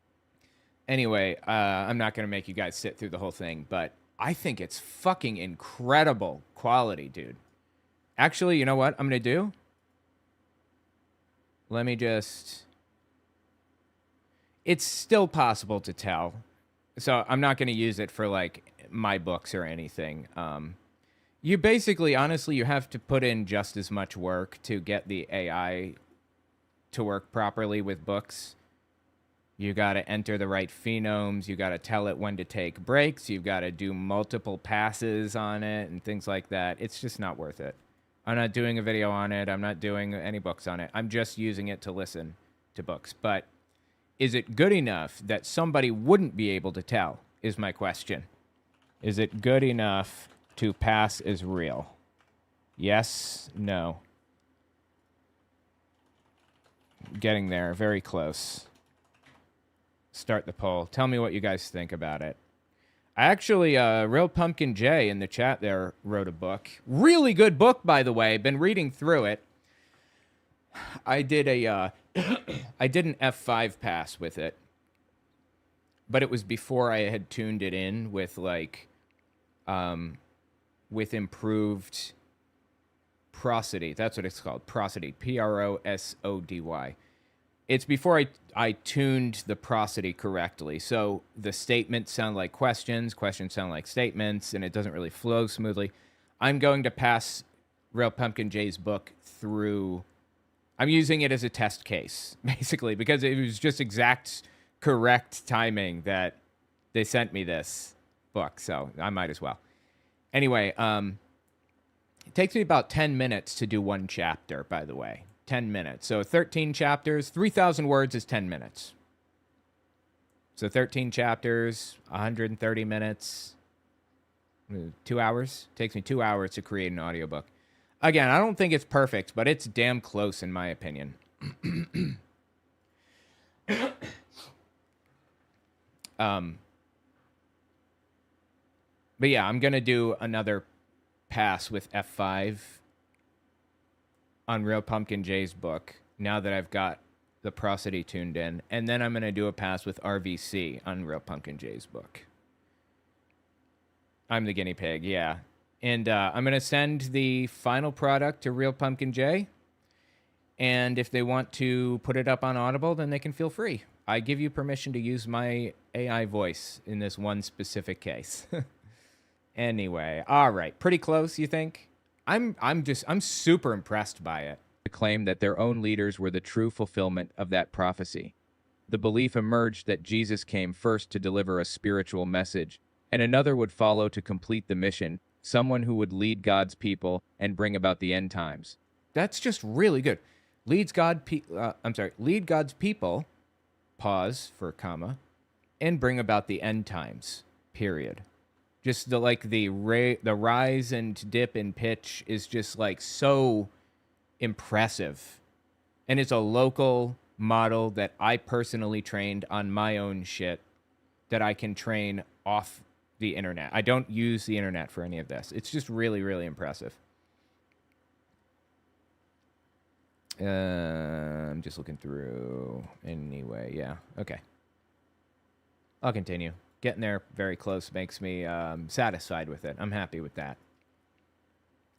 Anyway, I'm not going to make you guys sit through the whole thing, but I think it's fucking incredible quality, dude. Actually, you know what I'm going to do? Let me just... It's still possible to tell. So I'm not going to use it for, like, my books or anything. You basically, honestly, you have to put in just as much work to get the AI to work properly with books. You got to enter the right phenomes. You got to tell it when to take breaks. You've got to do multiple passes on it and things like that. It's just not worth it. I'm not doing a video on it. I'm not doing any books on it. I'm just using it to listen to books. But is it good enough that somebody wouldn't be able to tell, is my question. Is it good enough to pass as real? Yes, no. Getting there, very close. Start the poll. Tell me what you guys think about it. I actually, Real Pumpkin J in the chat there wrote a book. Really good book, by the way. Been reading through it. I did an F5 pass with it, but it was before I had tuned it in with with improved prosody. That's what it's called, prosody, Prosody. It's before I tuned the prosody correctly. So the statements sound like questions sound like statements, and it doesn't really flow smoothly. I'm going to pass Real Pumpkin J's book through. I'm using it as a test case, basically, because it was just exact correct timing that they sent me this book, so I might as well. Anyway, it takes me about 10 minutes to do one chapter, by the way. 10 minutes. So 13 chapters, 3,000 words is 10 minutes. So 13 chapters, 130 minutes, 2 hours. Takes me 2 hours to create an audiobook. Again, I don't think it's perfect, but it's damn close in my opinion. But yeah, I'm going to do another pass with F5 on Real Pumpkin J's book now that I've got the prosody tuned in. And then I'm going to do a pass with RVC on Real Pumpkin J's book. I'm the guinea pig, yeah. And I'm going to send the final product to Real Pumpkin J. And if they want to put it up on Audible, then they can feel free. I give you permission to use my AI voice in this one specific case. Anyway, all right. Pretty close, you think? I'm super impressed by it. To claim that their own leaders were the true fulfillment of that prophecy. The belief emerged that Jesus came first to deliver a spiritual message, and another would follow to complete the mission, someone who would lead God's people and bring about the end times. That's just really good. Lead God's people, pause for a comma, and bring about the end times, period. Just the rise and dip in pitch is just like so impressive. And it's a local model that I personally trained on my own shit that I can train off the internet. I don't use the internet for any of this. It's just really, really impressive. I'm just looking through. Anyway, yeah. Okay. I'll continue. Getting there very close makes me satisfied with it. I'm happy with that.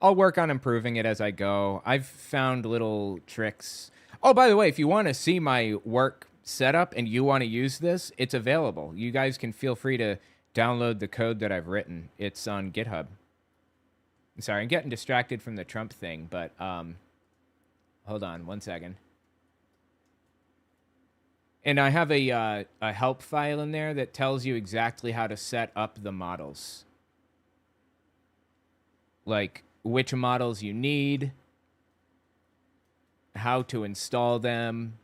I'll work on improving it as I go. I've found little tricks. Oh, by the way, if you want to see my work setup and you want to use this, it's available. You guys can feel free to download the code that I've written. It's on GitHub. Sorry, I'm getting distracted from the Trump thing, but hold on one second. And I have a help file in there that tells you exactly how to set up the models. Like which models you need, how to install them,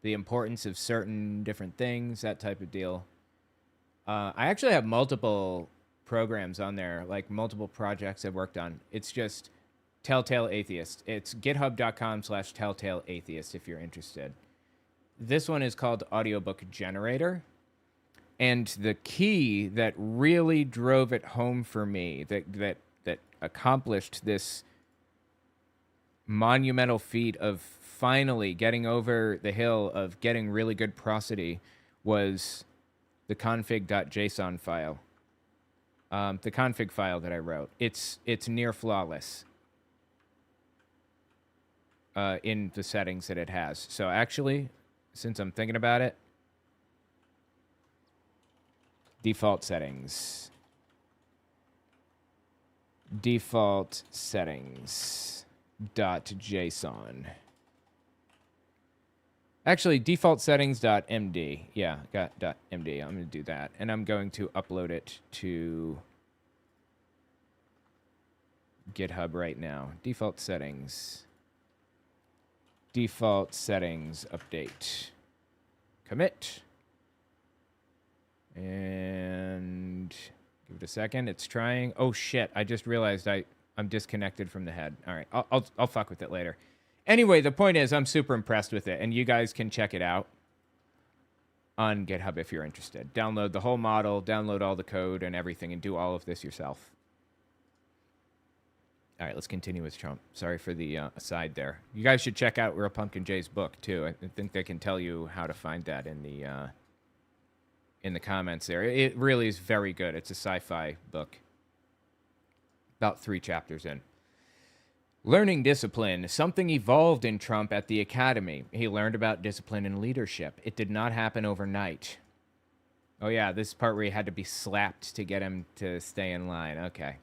the importance of certain different things, that type of deal. I actually have multiple programs on there, like multiple projects I've worked on. It's just Telltale Atheist. It's github.com/Telltale Atheist if you're interested. This one is called Audiobook Generator. And the key that really drove it home for me, that accomplished this monumental feat of finally getting over the hill of getting really good prosody, was the config.json file. The config file that I wrote. It's near flawless in the settings that it has. So actually, since I'm thinking about it, default settings. Default settings .json. Actually, default settings.md. Yeah, got .md. I'm going to do that. And I'm going to upload it to GitHub right now. Default settings. Default settings update. Commit. And give it a second. It's trying. Oh shit! I just realized I'm disconnected from the head. All right, I'll fuck with it later. Anyway, the point is I'm super impressed with it, and you guys can check it out on GitHub if you're interested. Download the whole model, download all the code and everything, and do all of this yourself. All right, let's continue with Trump. Sorry for the aside there. You guys should check out Real Pumpkin Jay's book too. I think they can tell you how to find that in the comments there. It really is very good. It's a sci-fi book. About 3 chapters in. Learning discipline. Something evolved in Trump at the academy. He learned about discipline and leadership. It did not happen overnight. Oh yeah, this part where he had to be slapped to get him to stay in line. Okay.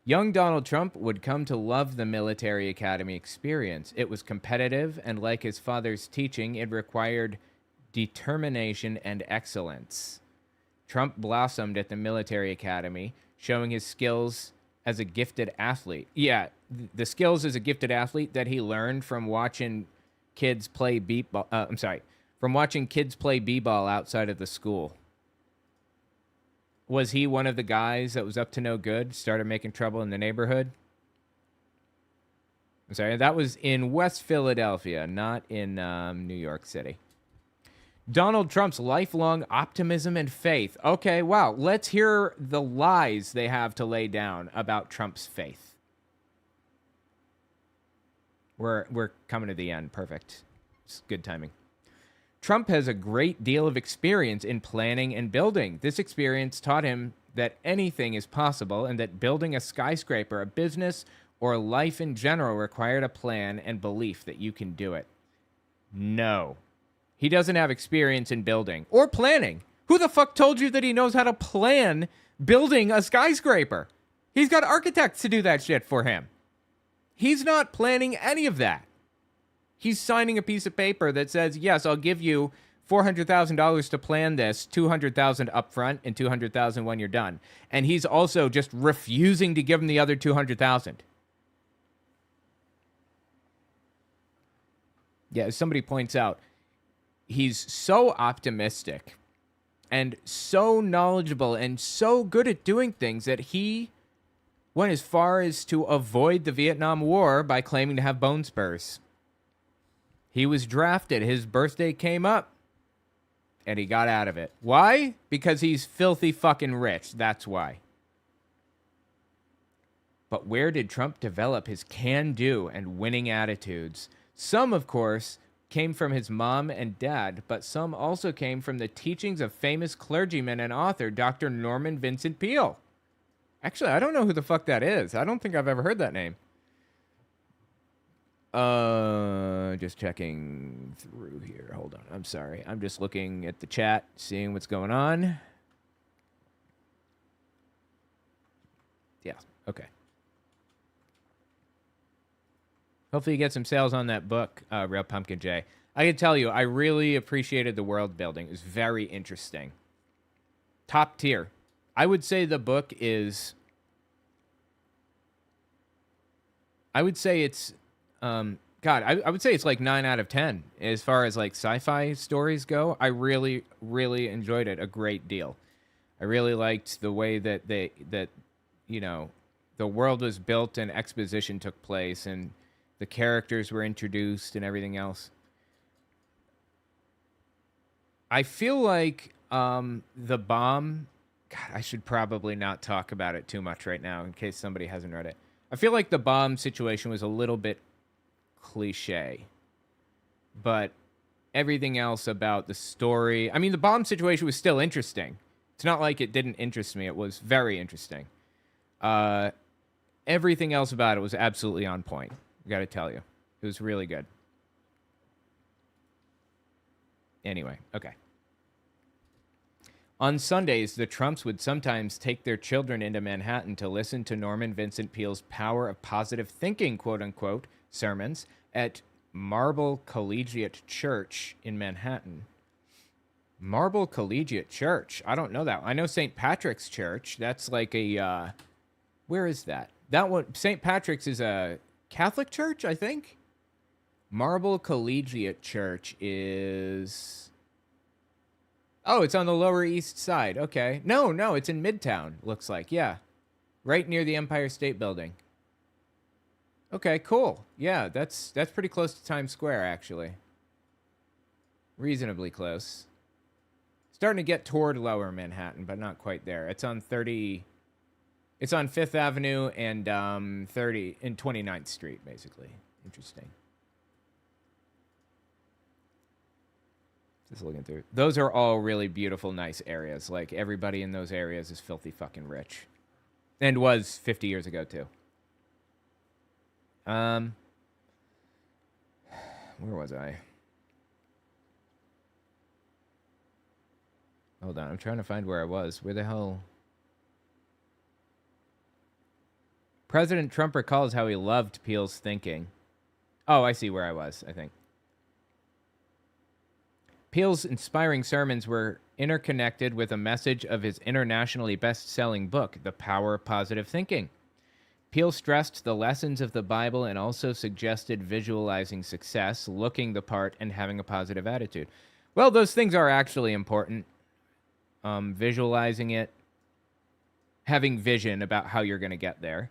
Young Donald Trump would come to love the military academy experience. It was competitive, and like his father's teaching, it required determination and excellence. Trump blossomed at the military academy, showing his skills as a gifted athlete. Yeah, the skills as a gifted athlete that he learned from watching kids play from watching kids play b-ball outside of the school. Was he one of the guys that was up to no good, started making trouble in the neighborhood? I'm sorry, that was in West Philadelphia, not in New York City. Donald Trump's lifelong optimism and faith. Okay, wow. Let's hear the lies they have to lay down about Trump's faith. We're coming to the end. Perfect. It's good timing. Trump has a great deal of experience in planning and building. This experience taught him that anything is possible and that building a skyscraper, a business, or life in general required a plan and belief that you can do it. No. He doesn't have experience in building or planning. Who the fuck told you that he knows how to plan building a skyscraper? He's got architects to do that shit for him. He's not planning any of that. He's signing a piece of paper that says, yes, I'll give you $400,000 to plan this, $200,000 up front and $200,000 when you're done. And he's also just refusing to give him the other $200,000. Yeah, as somebody points out, he's so optimistic and so knowledgeable and so good at doing things that he went as far as to avoid the Vietnam War by claiming to have bone spurs. He was drafted. His birthday came up, and he got out of it. Why? Because he's filthy fucking rich. That's why. But where did Trump develop his can-do and winning attitudes? Some, of course, came from his mom and dad, but some also came from the teachings of famous clergyman and author Dr. Norman Vincent Peale. Actually, I don't know who the fuck that is. I don't think I've ever heard that name. Just checking through here. Hold on. I'm sorry. I'm just looking at the chat, seeing what's going on. Yeah, okay. Hopefully you get some sales on that book, Real Pumpkin J. I can tell you, I really appreciated the world building. It was very interesting. Top tier. I would say the book is... I would say it's... I would say it's like 9 out of 10 as far as like sci-fi stories go. I really, really enjoyed it a great deal. I really liked the way that the world was built and exposition took place and the characters were introduced and everything else. I feel like the bomb... God, I should probably not talk about it too much right now in case somebody hasn't read it. I feel like the bomb situation was a little bit cliche, but everything else about the story... I mean, the bomb situation was still interesting. It's not like it didn't interest me. It was very interesting. Everything else about it was absolutely on point. I got to tell you. It was really good. Anyway, okay. On Sundays, the Trumps would sometimes take their children into Manhattan to listen to Norman Vincent Peale's Power of Positive Thinking, quote-unquote, sermons at Marble Collegiate Church in Manhattan. Marble Collegiate Church. I don't know that. I know St. Patrick's Church. That's like a... where is that? That one... St. Patrick's is a Catholic church, I think? Marble Collegiate Church is... Oh, it's on the Lower East Side. Okay. No, it's in Midtown, looks like. Yeah. Right near the Empire State Building. Okay, cool. Yeah, that's pretty close to Times Square, actually. Reasonably close. Starting to get toward Lower Manhattan, but not quite there. It's on 30... It's on 5th Avenue and 29th Street, basically. Interesting. Just looking through. Those are all really beautiful, nice areas. Like, everybody in those areas is filthy fucking rich. And was 50 years ago, too. Where was I? Hold on, I'm trying to find where I was. Where the hell... President Trump recalls how he loved Peale's thinking. Oh, I see where I was, I think. Peale's inspiring sermons were interconnected with a message of his internationally best-selling book, The Power of Positive Thinking. Peale stressed the lessons of the Bible and also suggested visualizing success, looking the part, and having a positive attitude. Well, those things are actually important. Visualizing it, having vision about how you're going to get there.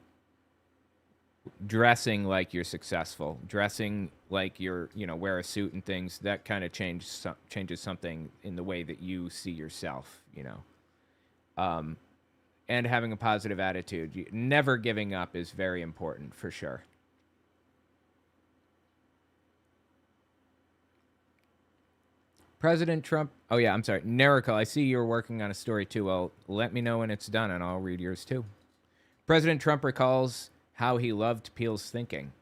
Dressing like you're successful, dressing like you're, wear a suit and things, that kind of changes something in the way that you see yourself, and having a positive attitude. Never giving up is very important, for sure. President Trump, oh yeah, I'm sorry, Nerical, I see you're working on a story too. Well, let me know when it's done and I'll read yours too. President Trump recalls how he loved Peale's thinking.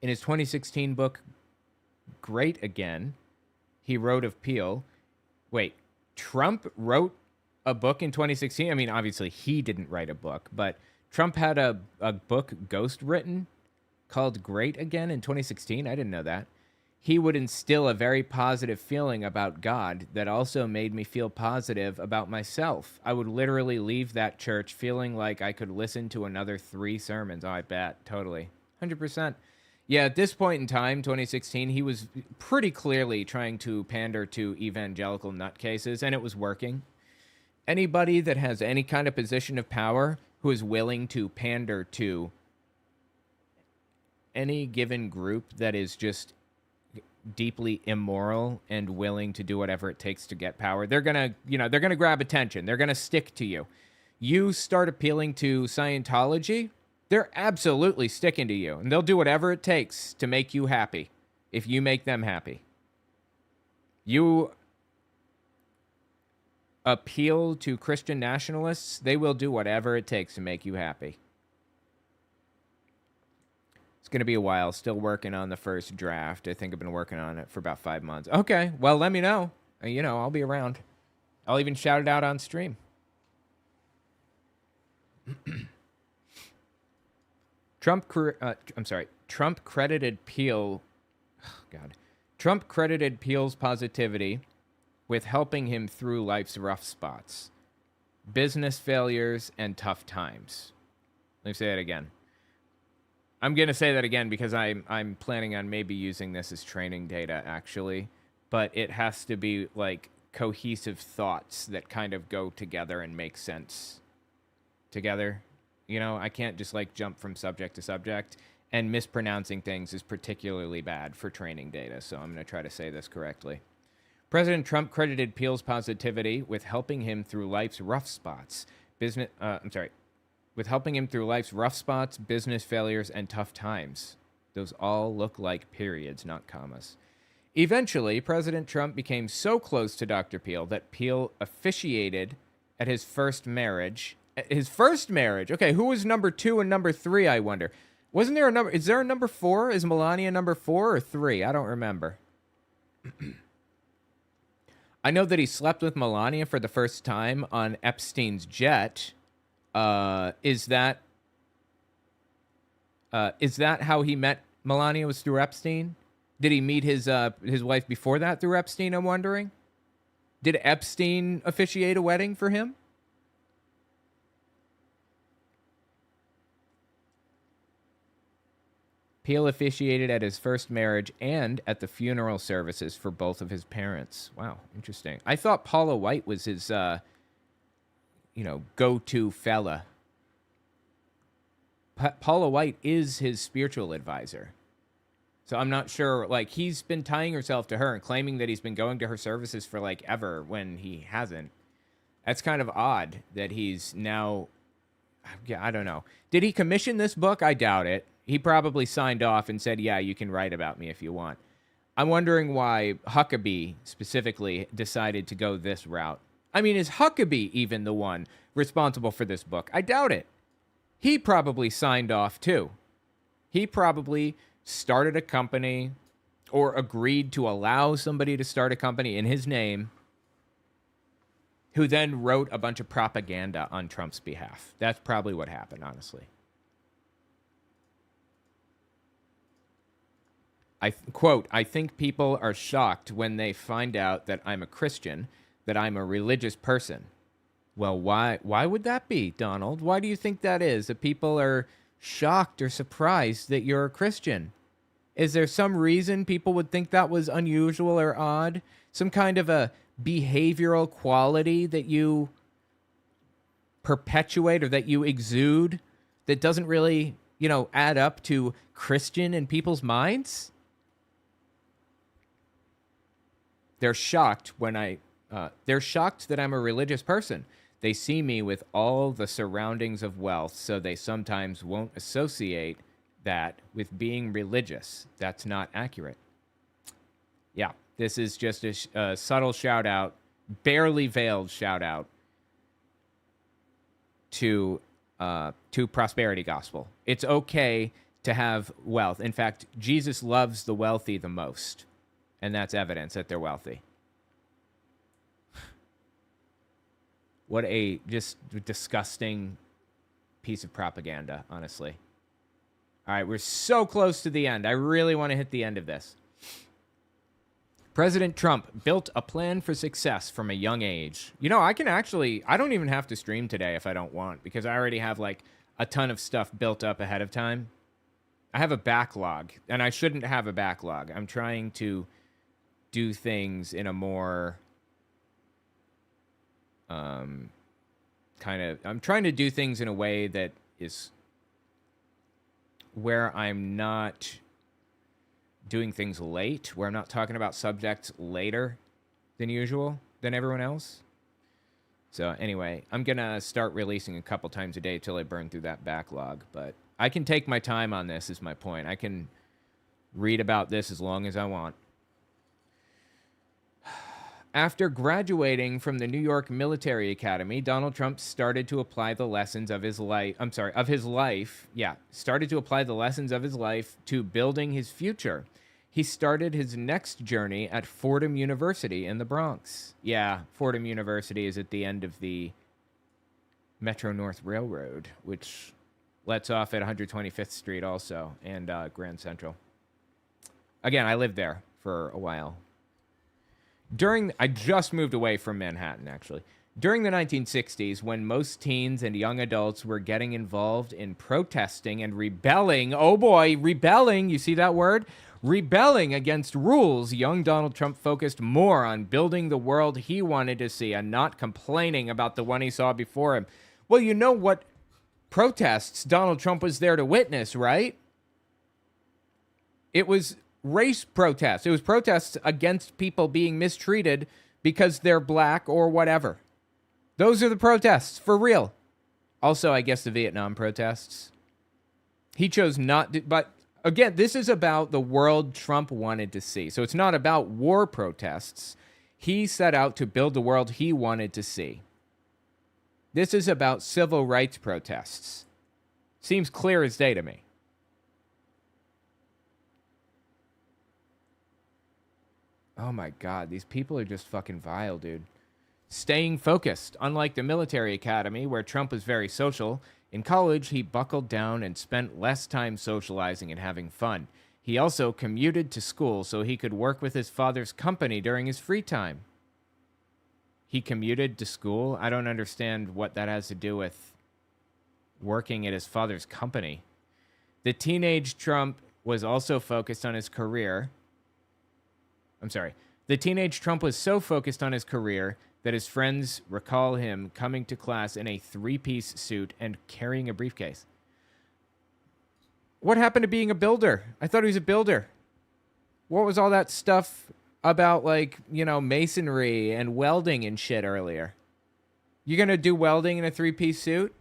In his 2016 book, Great Again, he wrote of Peale. Wait, Trump wrote a book in 2016? I mean, obviously he didn't write a book, but Trump had a book ghost written called Great Again in 2016? I didn't know that. He would instill a very positive feeling about God that also made me feel positive about myself. I would literally leave that church feeling like I could listen to another 3 sermons. Oh, I bet. Totally. 100%. Yeah, at this point in time, 2016, he was pretty clearly trying to pander to evangelical nutcases, and it was working. Anybody that has any kind of position of power who is willing to pander to any given group that is just deeply immoral and willing to do whatever it takes to get power, they're gonna grab attention. They're gonna stick to you. You start appealing to Scientology, they're absolutely sticking to you, and they'll do whatever it takes to make you happy if you make them happy. You appeal to Christian nationalists, they will do whatever it takes to make you happy. It's going to be a while. Still working on the first draft. I think I've been working on it for about 5 months. Okay, well, let me know. I'll be around. I'll even shout it out on stream. Trump credited Peel's positivity with helping him through life's rough spots, business failures, and tough times. Let me say that again. I'm going to say that again because I'm planning on maybe using this as training data, actually. But it has to be like cohesive thoughts that kind of go together and make sense together. I can't just like jump from subject to subject, and mispronouncing things is particularly bad for training data. So I'm going to try to say this correctly. President Trump credited Peel's positivity with helping him through life's rough spots, business failures, and tough times. Those all look like periods, not commas. Eventually, President Trump became so close to Dr. Peel that Peel officiated at his first marriage. His first marriage? Okay, who was number 2 and number 3, I wonder? Wasn't there a number? Is there a number 4? Is Melania number 4 or 3? I don't remember. I know that he slept with Melania for the first time on Epstein's jet. Is that how he met Melania, was through Epstein? Did he meet his wife before that through Epstein, I'm wondering? Did Epstein officiate a wedding for him? Peel officiated at his first marriage and at the funeral services for both of his parents. Wow, interesting. I thought Paula White was his, go-to fella. Paula White is his spiritual advisor. So I'm not sure, like, he's been tying himself to her and claiming that he's been going to her services for, like, ever when he hasn't. That's kind of odd that he's now, I don't know. Did he commission this book? I doubt it. He probably signed off and said, yeah, you can write about me if you want. I'm wondering why Huckabee specifically decided to go this route. I mean, is Huckabee even the one responsible for this book? I doubt it. He probably signed off too. He probably started a company or agreed to allow somebody to start a company in his name who then wrote a bunch of propaganda on Trump's behalf. That's probably what happened, honestly. Quote, I think people are shocked when they find out that I'm a Christian, that I'm a religious person. Well, why would that be, Donald? Why do you think that is? That people are shocked or surprised that you're a Christian? Is there some reason people would think that was unusual or odd? Some kind of a behavioral quality that you perpetuate or that you exude that doesn't really, add up to Christian in people's minds? They're shocked they're shocked that I'm a religious person. They see me with all the surroundings of wealth, so they sometimes won't associate that with being religious. That's not accurate. Yeah, this is just a subtle shout out, barely veiled shout out to prosperity gospel. It's okay to have wealth. In fact, Jesus loves the wealthy the most. And that's evidence that they're wealthy. What a just disgusting piece of propaganda, honestly. All right, we're so close to the end. I really want to hit the end of this. President Trump built a plan for success from a young age. I don't even have to stream today if I don't want, because I already have like a ton of stuff built up ahead of time. I have a backlog, and I shouldn't have a backlog. I'm trying to do things in a more I'm trying to do things in a way that is where I'm not doing things late, where I'm not talking about subjects later than usual, than everyone else. So anyway, I'm going to start releasing a couple times a day till I burn through that backlog. But I can take my time on this, is my point. I can read about this as long as I want. After graduating from the New York Military Academy, Donald Trump started to apply the lessons of his life. Started to apply the lessons of his life to building his future. He started his next journey at Fordham University in the Bronx. Yeah, Fordham University is at the end of the Metro North Railroad, which lets off at 125th Street also, and Grand Central. Again, I lived there for a while. I just moved away from Manhattan, actually. During the 1960s, when most teens and young adults were getting involved in protesting and rebelling, oh boy, rebelling, you see that word? Rebelling against rules, young Donald Trump focused more on building the world he wanted to see and not complaining about the one he saw before him. Well, you know what protests Donald Trump was there to witness, right? It was race protests. It was protests against people being mistreated because they're black or whatever. Those are the protests, for real. Also, I guess the Vietnam protests. He chose not to, but again, this is about the world Trump wanted to see. So it's not about war protests. He set out to build the world he wanted to see. This is about civil rights protests. Seems clear as day to me. Oh my God, these people are just fucking vile, dude. Staying focused. Unlike the military academy, where Trump was very social, in college he buckled down and spent less time socializing and having fun. He also commuted to school so he could work with his father's company during his free time. He commuted to school? I don't understand what that has to do with working at his father's company. The teenage Trump was also focused on his career. The teenage Trump was so focused on his career that his friends recall him coming to class in a three-piece suit and carrying a briefcase. What happened to being a builder? I thought he was a builder. What was all that stuff about, like, you know, masonry and welding and shit earlier? You gonna do welding in a three-piece suit?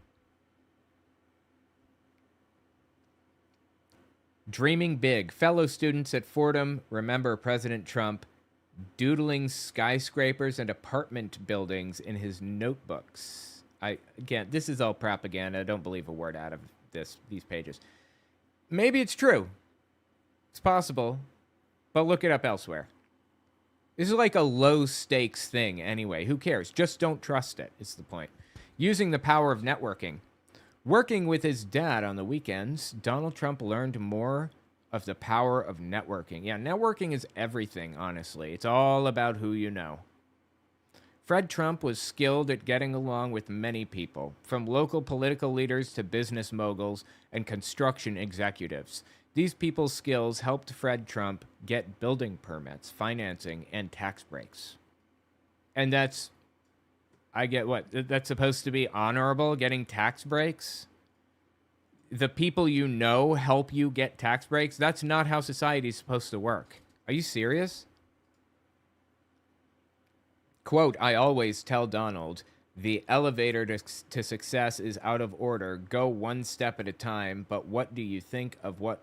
Dreaming big. Fellow students at Fordham remember President Trump doodling skyscrapers and apartment buildings in his notebooks. Again, this is all propaganda. I don't believe a word out of these pages. Maybe it's true. It's possible. But look it up elsewhere. This is like a low-stakes thing anyway. Who cares? Just don't trust it, is the point. Using the power of networking. Working with his dad on the weekends, Donald Trump learned more of the power of networking. Yeah, networking is everything, honestly. It's all about who you know. Fred Trump was skilled at getting along with many people, from local political leaders to business moguls and construction executives. These people's skills helped Fred Trump get building permits, financing, and tax breaks. And that's supposed to be honorable, getting tax breaks? The people you know help you get tax breaks? That's not how society is supposed to work. Are you serious? Quote, I always tell Donald, the elevator to success is out of order. Go one step at a time. But what do you think of what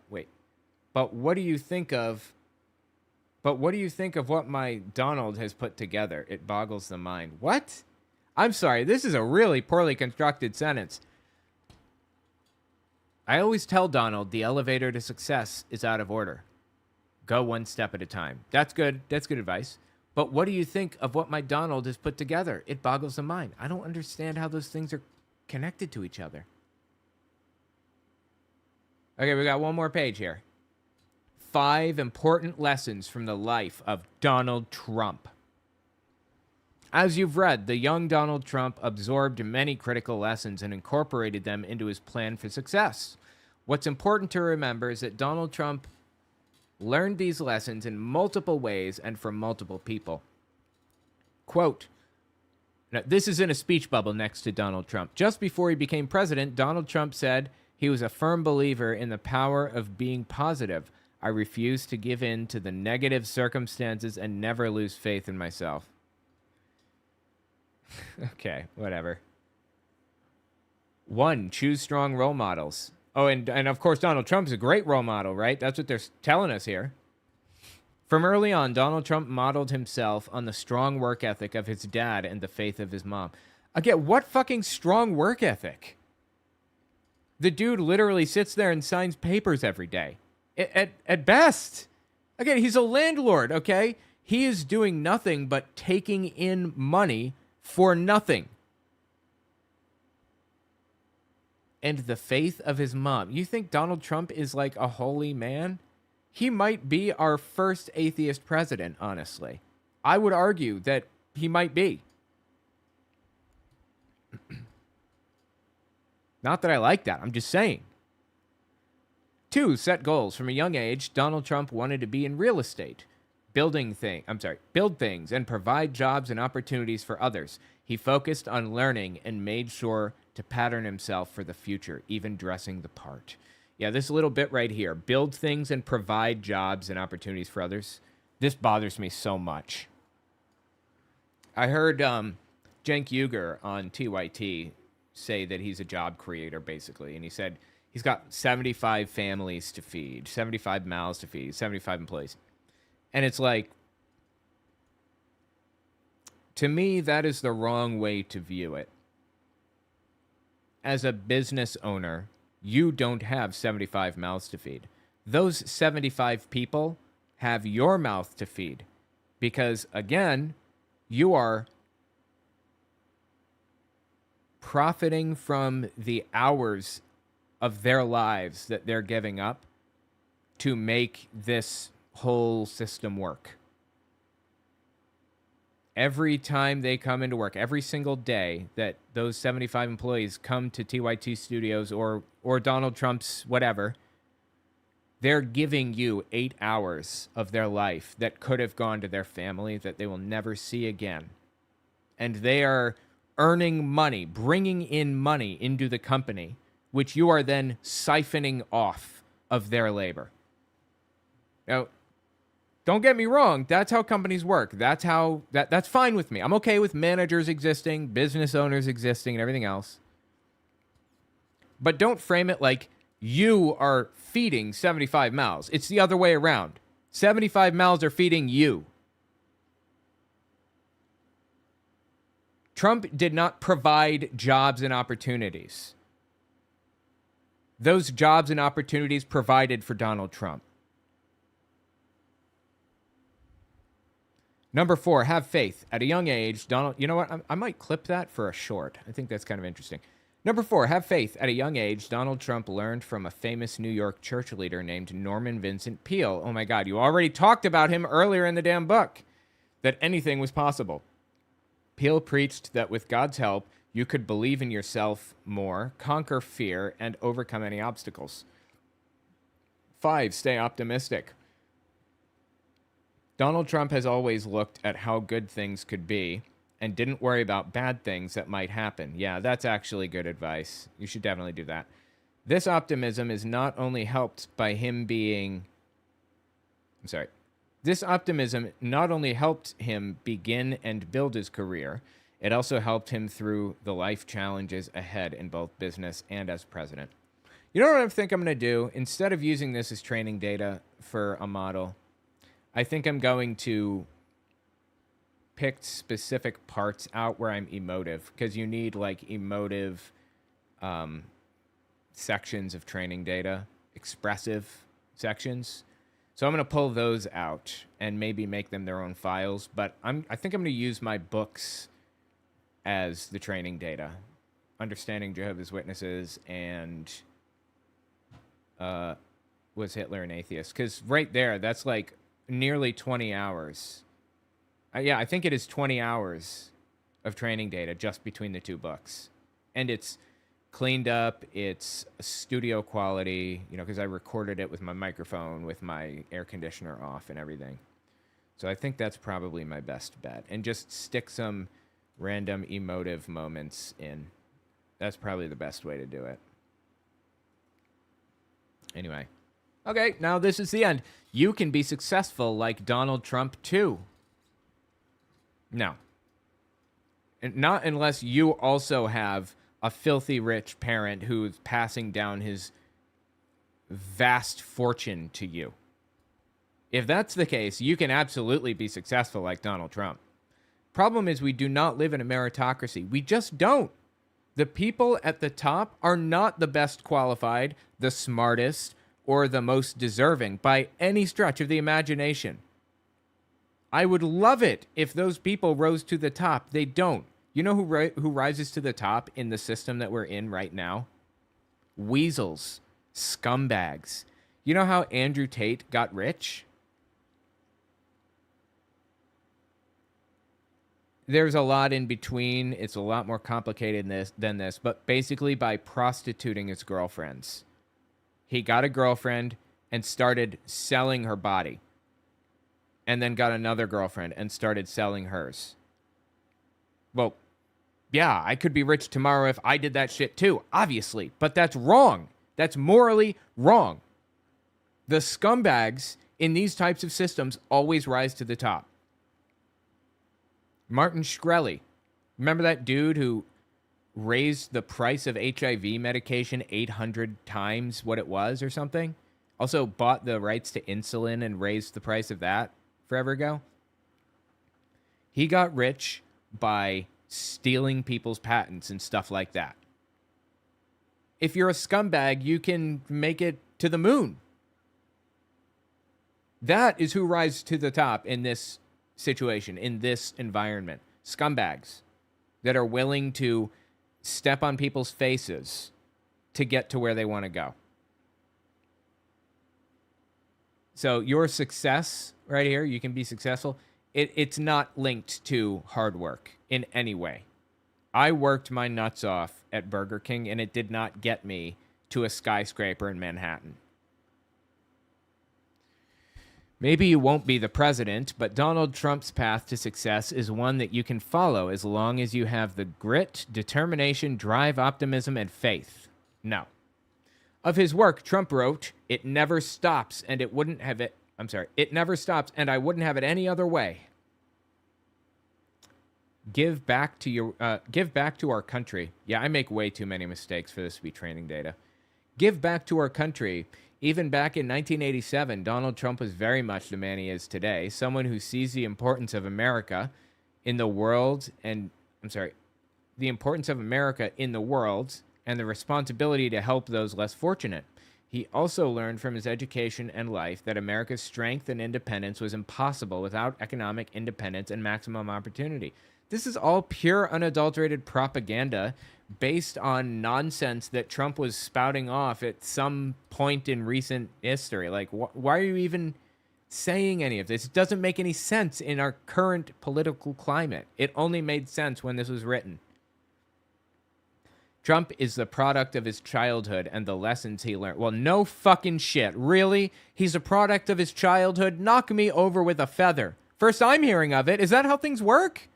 my Donald has put together? It boggles the mind. What? I'm sorry, this is a really poorly constructed sentence. I always tell Donald the elevator to success is out of order. Go one step at a time. That's good. That's good advice. But what do you think of what my Donald has put together? It boggles the mind. I don't understand how those things are connected to each other. Okay, we got one more page here. 5 important lessons from the life of Donald Trump. As you've read, the young Donald Trump absorbed many critical lessons and incorporated them into his plan for success. What's important to remember is that Donald Trump learned these lessons in multiple ways and from multiple people. Quote, now, this is in a speech bubble next to Donald Trump. Just before he became president, Donald Trump said he was a firm believer in the power of being positive. I refuse to give in to the negative circumstances and never lose faith in myself. Okay, whatever. 1, choose strong role models. Oh, and of course, Donald Trump's a great role model, right? That's what they're telling us here. From early on, Donald Trump modeled himself on the strong work ethic of his dad and the faith of his mom. Again, what fucking strong work ethic? The dude literally sits there and signs papers every day. At best. Again, he's a landlord, okay? He is doing nothing but taking in money for nothing. And the faith of his mom. You think Donald Trump is like a holy man? He might be our first atheist president, honestly. I would argue that he might be. Not that I like that. I'm just saying. 2, set goals. From a young age, Donald Trump wanted to be in real estate. Build things and provide jobs and opportunities for others. He focused on learning and made sure to pattern himself for the future, even dressing the part. Yeah, this little bit right here. Build things and provide jobs and opportunities for others. This bothers me so much. I heard Cenk Uygur on TYT say that he's a job creator, basically. And he said he's got 75 families to feed, 75 mouths to feed, 75 employees. And it's like, to me, that is the wrong way to view it. As a business owner, you don't have 75 mouths to feed. Those 75 people have your mouth to feed. Because, again, you are profiting from the hours of their lives that they're giving up to make this whole system work. Every time they come into work, every single day that those 75 employees come to TYT Studios or Donald Trump's whatever, they're giving you 8 hours of their life that could have gone to their family that they will never see again. And they are earning money, bringing in money into the company, which you are then siphoning off of their labor. Now, don't get me wrong, that's how companies work. That's fine with me. I'm okay with managers existing, business owners existing, and everything else. But don't frame it like you are feeding 75 mouths. It's the other way around. 75 mouths are feeding you. Trump did not provide jobs and opportunities. Those jobs and opportunities provided for Donald Trump. Number 4, have faith. At a young age, Donald... You know what? I might clip that for a short. I think that's kind of interesting. Number 4, have faith. At a young age, Donald Trump learned from a famous New York church leader named Norman Vincent Peale. Oh my God, you already talked about him earlier in the damn book. That anything was possible. Peale preached that with God's help, you could believe in yourself more, conquer fear, and overcome any obstacles. 5, stay optimistic. Donald Trump has always looked at how good things could be and didn't worry about bad things that might happen. Yeah, that's actually good advice. You should definitely do that. This optimism is not only helped by him being... This optimism not only helped him begin and build his career, it also helped him through the life challenges ahead in both business and as president. You know what I think I'm going to do? Instead of using this as training data for a model, I think I'm going to pick specific parts out where I'm emotive, because you need like emotive sections of training data, expressive sections. So I'm going to pull those out and maybe make them their own files. But I think I'm going to use my books as the training data. Understanding Jehovah's Witnesses and Was Hitler an Atheist? Because right there, that's like nearly 20 hours. Yeah, I think it is 20 hours of training data just between the two books. And it's cleaned up. It's studio quality, you know, because I recorded it with my microphone, with my air conditioner off and everything. So I think that's probably my best bet. And just stick some random emotive moments in. That's probably the best way to do it. Anyway. Okay, now this is the end. You can be successful like Donald Trump too. No. And not unless you also have a filthy rich parent who's passing down his vast fortune to you. If that's the case, you can absolutely be successful like Donald Trump. Problem is, we do not live in a meritocracy. We just don't. The people at the top are not the best qualified, the smartest, or the most deserving by any stretch of the imagination. I would love it if those people rose to the top. They don't. You know who rises to the top in the system that we're in right now? Weasels. Scumbags. You know how Andrew Tate got rich? There's a lot in between. It's a lot more complicated than this, but basically by prostituting his girlfriends. He got a girlfriend and started selling her body. And then got another girlfriend and started selling hers. Well, yeah, I could be rich tomorrow if I did that shit too, obviously. But that's wrong. That's morally wrong. The scumbags in these types of systems always rise to the top. Martin Shkreli. Remember that dude who raised the price of HIV medication 800 times what it was or something? Also bought the rights to insulin and raised the price of that forever ago? He got rich by stealing people's patents and stuff like that. If you're a scumbag, you can make it to the moon. That is who rises to the top in this situation, in this environment. Scumbags that are willing to step on people's faces to get to where they want to go. So your success right here, you can be successful. It's not linked to hard work in any way. I worked my nuts off at Burger King, and it did not get me to a skyscraper in Manhattan. Maybe you won't be the president, but Donald Trump's path to success is one that you can follow as long as you have the grit, determination, drive, optimism, and faith. No. Of his work, Trump wrote, "It never stops, and it wouldn't have it." It never stops, and I wouldn't have it any other way. Give back to our country. Yeah, I make way too many mistakes for this to be training data. Give back to our country. Even back in 1987, Donald Trump was very much the man he is today, someone who sees the importance of America in the world the importance of America in the world and the responsibility to help those less fortunate. He also learned from his education and life that America's strength and independence was impossible without economic independence and maximum opportunity. This is all pure, unadulterated propaganda based on nonsense that Trump was spouting off at some point in recent history. Like, why are you even saying any of this? It doesn't make any sense in our current political climate. It only made sense when this was written. Trump is the product of his childhood and the lessons he learned. Well, no fucking shit. Really? He's a product of his childhood? Knock me over with a feather. First I'm hearing of it. Is that how things work?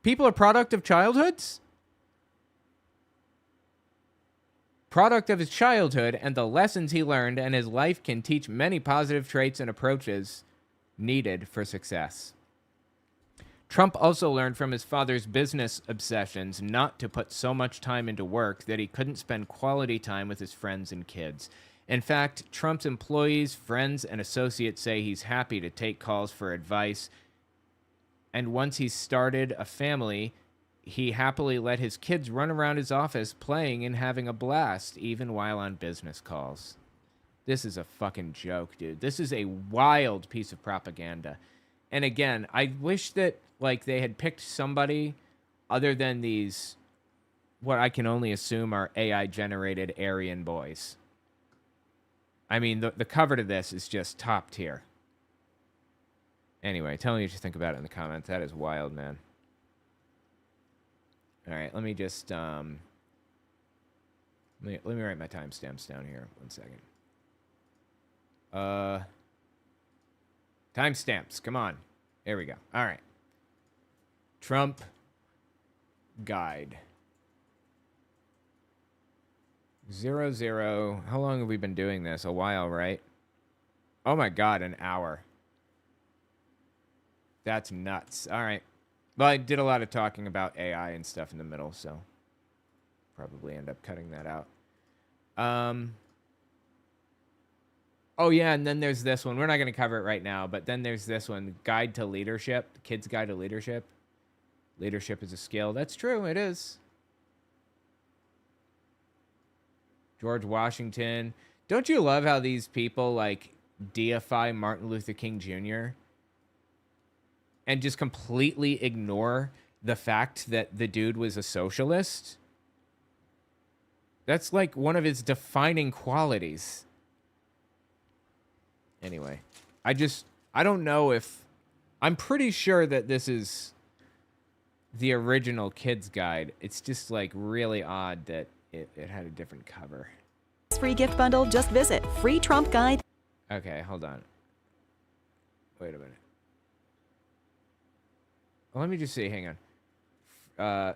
People are product of childhoods? Product of his childhood and the lessons he learned, and his life can teach many positive traits and approaches needed for success. Trump also learned from his father's business obsessions not to put so much time into work that he couldn't spend quality time with his friends and kids. In fact, Trump's employees, friends, and associates say he's happy to take calls for advice. And once he started a family, he happily let his kids run around his office playing and having a blast, even while on business calls. This is a fucking joke, dude. This is a wild piece of propaganda. And again, I wish that they had picked somebody other than these, what I can only assume are AI-generated Aryan boys. I mean, the cover to this is just top tier. Anyway, tell me what you think about it in the comments. That is wild, man. All right, let me just Let me write my timestamps down here. 1 second. Timestamps. Come on. There we go. All right. Trump guide. 00. How long have we been doing this? A while, right? Oh my God, an hour. That's nuts. All right. Well, I did a lot of talking about AI and stuff in the middle, so probably end up cutting that out. Oh, yeah, and then there's this one. We're not going to cover it right now, but then there's this one, Guide to Leadership, Kids Guide to Leadership. Leadership is a skill. That's true, it is. George Washington. Don't you love how these people, like, deify Martin Luther King Jr. and just completely ignore the fact that the dude was a socialist? That's, like, one of his defining qualities. Anyway, I don't know if... I'm pretty sure that this is the original Kids Guide. It's just, like, really odd that it had a different cover. Free gift bundle, just visit freetrumpguide. Okay, hold on. Wait a minute. Well, let me just see. Hang on.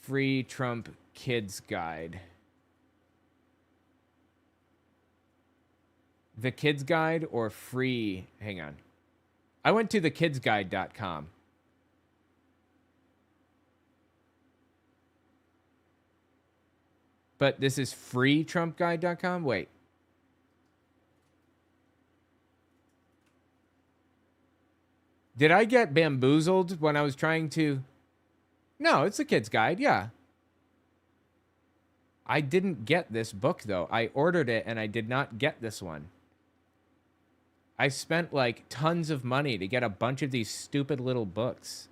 Free Trump Kids Guide. The Kids Guide or free... Hang on. I went to thekidsguide.com. But this is freetrumpguide.com? Wait. Did I get bamboozled when I was trying to... No, it's a Kids Guide, yeah. I didn't get this book, though. I ordered it, and I did not get this one. I spent, like, tons of money to get a bunch of these stupid little books.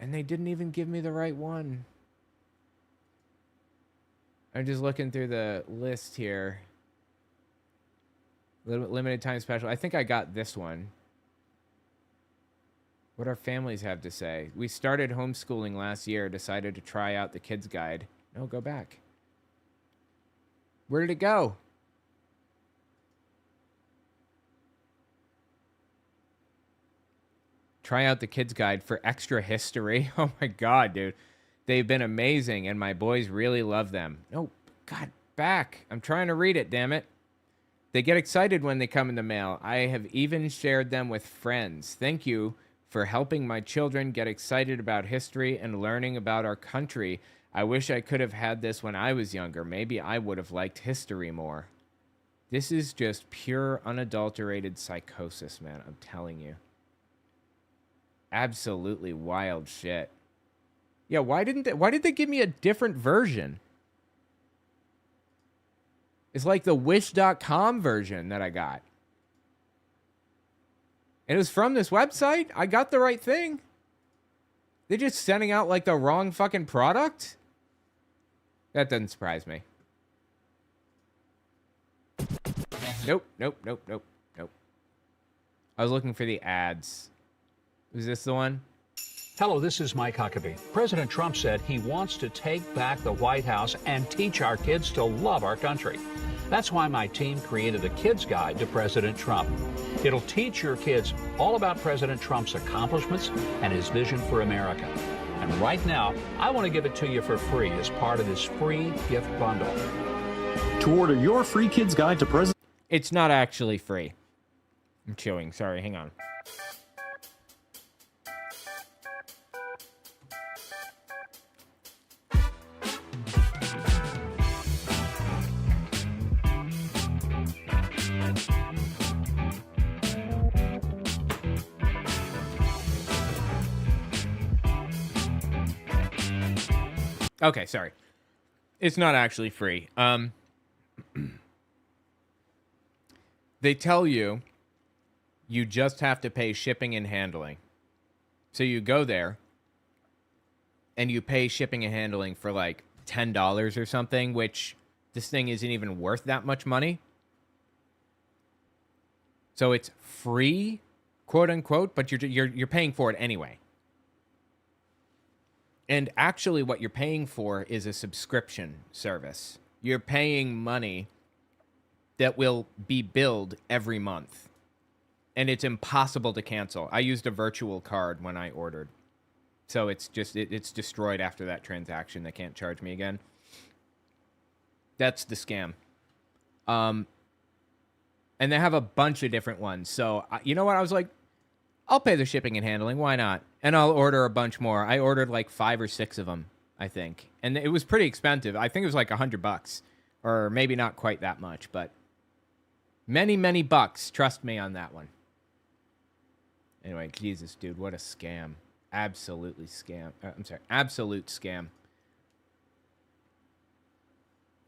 And they didn't even give me the right one. I'm just looking through the list here. Limited time special. I think I got this one. What our families have to say. We started homeschooling last year, decided to try out the Kids Guide. No, go back. Where did it go? Try out the Kids Guide for extra history. Oh my God, dude. They've been amazing, and my boys really love them. No, God, back. I'm trying to read it, damn it. They get excited when they come in the mail. I have even shared them with friends. Thank you for helping my children get excited about history and learning about our country. I wish I could have had this when I was younger. Maybe I would have liked history more. This is just pure, unadulterated psychosis, man. I'm telling you. Absolutely wild shit. Yeah, why did they give me a different version? It's like the wish.com version that I got. And it was from this website. I got the right thing. They're just sending out like the wrong fucking product? That doesn't surprise me. Nope. I was looking for the ads. Was this the one? Hello, this is Mike Huckabee. President Trump said he wants to take back the White House and teach our kids to love our country. That's why my team created a Kids Guide to President Trump. It'll teach your kids all about President Trump's accomplishments and his vision for America. And right now, I want to give it to you for free as part of this free gift bundle. To order your free Kids Guide to President... It's not actually free. I'm chewing. Sorry, hang on. Okay, sorry. It's not actually free. They tell you you just have to pay shipping and handling. So you go there and you pay shipping and handling for like $10 or something, which this thing isn't even worth that much money. So it's free, quote unquote, but you're paying for it anyway. And actually what you're paying for is a subscription service. You're paying money that will be billed every month. And it's impossible to cancel. I used a virtual card when I ordered. So it's just, it's destroyed after that transaction. They can't charge me again. That's the scam. And they have a bunch of different ones. So, you know what? I was like, I'll pay the shipping and handling. Why not? And I'll order a bunch more. I ordered like 5 or 6 of them, I think. And it was pretty expensive. I think it was like $100. Or maybe not quite that much, but many, many bucks. Trust me on that one. Anyway, Jesus, dude, what a scam. Absolutely scam. I'm sorry, absolute scam.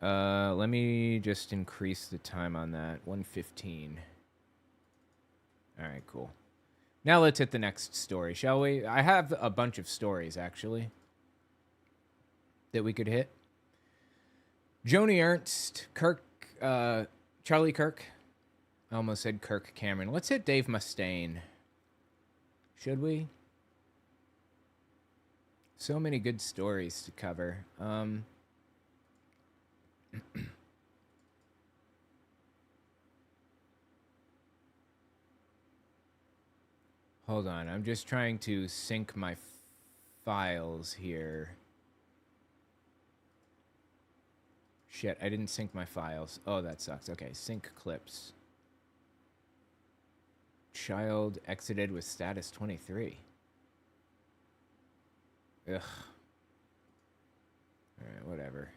Let me just increase the time on that. 1:15. All right, cool. Now let's hit the next story, shall we? I have a bunch of stories, actually, that we could hit. Joni Ernst, Charlie Kirk. I almost said Kirk Cameron. Let's hit Dave Mustaine. Should we? So many good stories to cover. Hold on, I'm just trying to sync my files here. Shit, I didn't sync my files. Oh, that sucks. Okay, sync clips. Child exited with status 23. Ugh. Alright, whatever.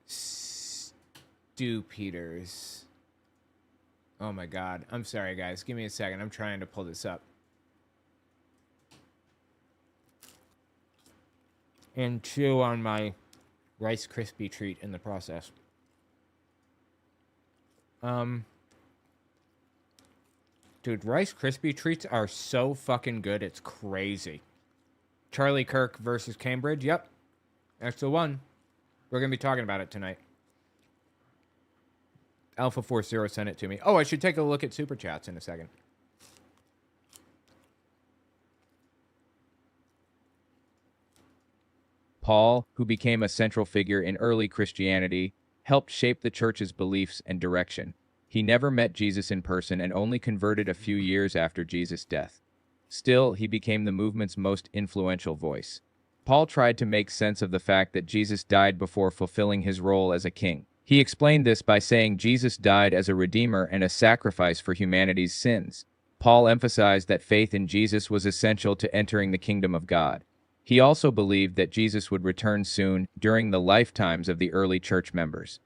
Stu Peters. Oh my god. I'm sorry, guys. Give me a second. I'm trying to pull this up. And chew on my Rice Krispie treat in the process. Dude, Rice Krispie treats are so fucking good. It's crazy. Charlie Kirk versus Cambridge. Yep. That's the one. We're going to be talking about it tonight. Alpha 40 sent it to me. Oh, I should take a look at Super Chats in a second. Paul, who became a central figure in early Christianity, helped shape the church's beliefs and direction. He never met Jesus in person and only converted a few years after Jesus' death. Still, he became the movement's most influential voice. Paul tried to make sense of the fact that Jesus died before fulfilling his role as a king. He explained this by saying Jesus died as a redeemer and a sacrifice for humanity's sins. Paul emphasized that faith in Jesus was essential to entering the kingdom of God. He also believed that Jesus would return soon during the lifetimes of the early church members.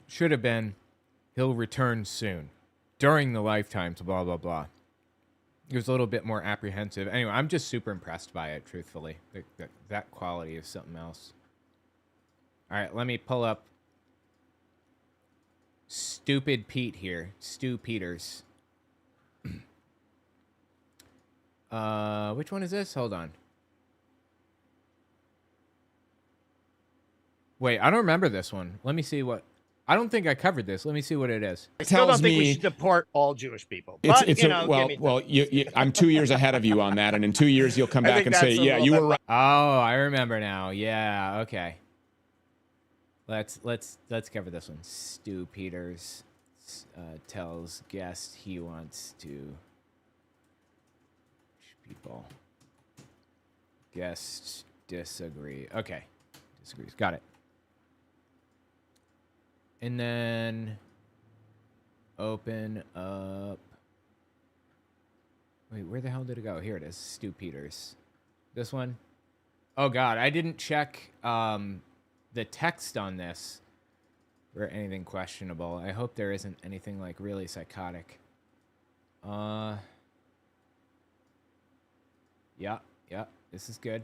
Should have been, he'll return soon. During the lifetimes, blah, blah, blah. It was a little bit more apprehensive. Anyway, I'm just super impressed by it, truthfully. That quality is something else. All right, let me pull up Stupid Pete here. Stu Peters. Which one is this? Hold on. Wait, I don't remember this one. Let me see what... I don't think I covered this. Let me see what it is. I still don't think we should deport all Jewish people. But, I'm 2 years ahead of you on that, and in 2 years you'll come back and say, yeah, you were right. Oh, I remember now. Yeah, okay. Let's cover this one. Stu Peters tells guest he wants to people. Guests disagree. Okay. Disagrees. Got it. And then open up. Wait, where the hell did it go? Here it is. Stu Peters. This one. Oh, God. I didn't check the text on this for anything questionable. I hope there isn't anything like really psychotic. Yeah. This is good.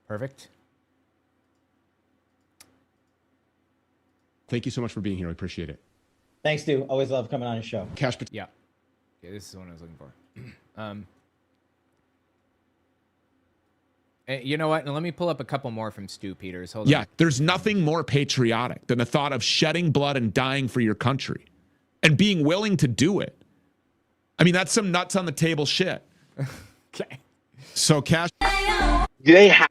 Perfect. Thank you so much for being here. I appreciate it. Thanks, Stu. Always love coming on your show. Cash. Yeah. Okay, this is the one I was looking for. You know what? Now let me pull up a couple more from Stu Peters. Hold on. There's nothing more patriotic than the thought of shedding blood and dying for your country and being willing to do it. I mean, that's some nuts on the table shit. Okay. So cash. Do they have?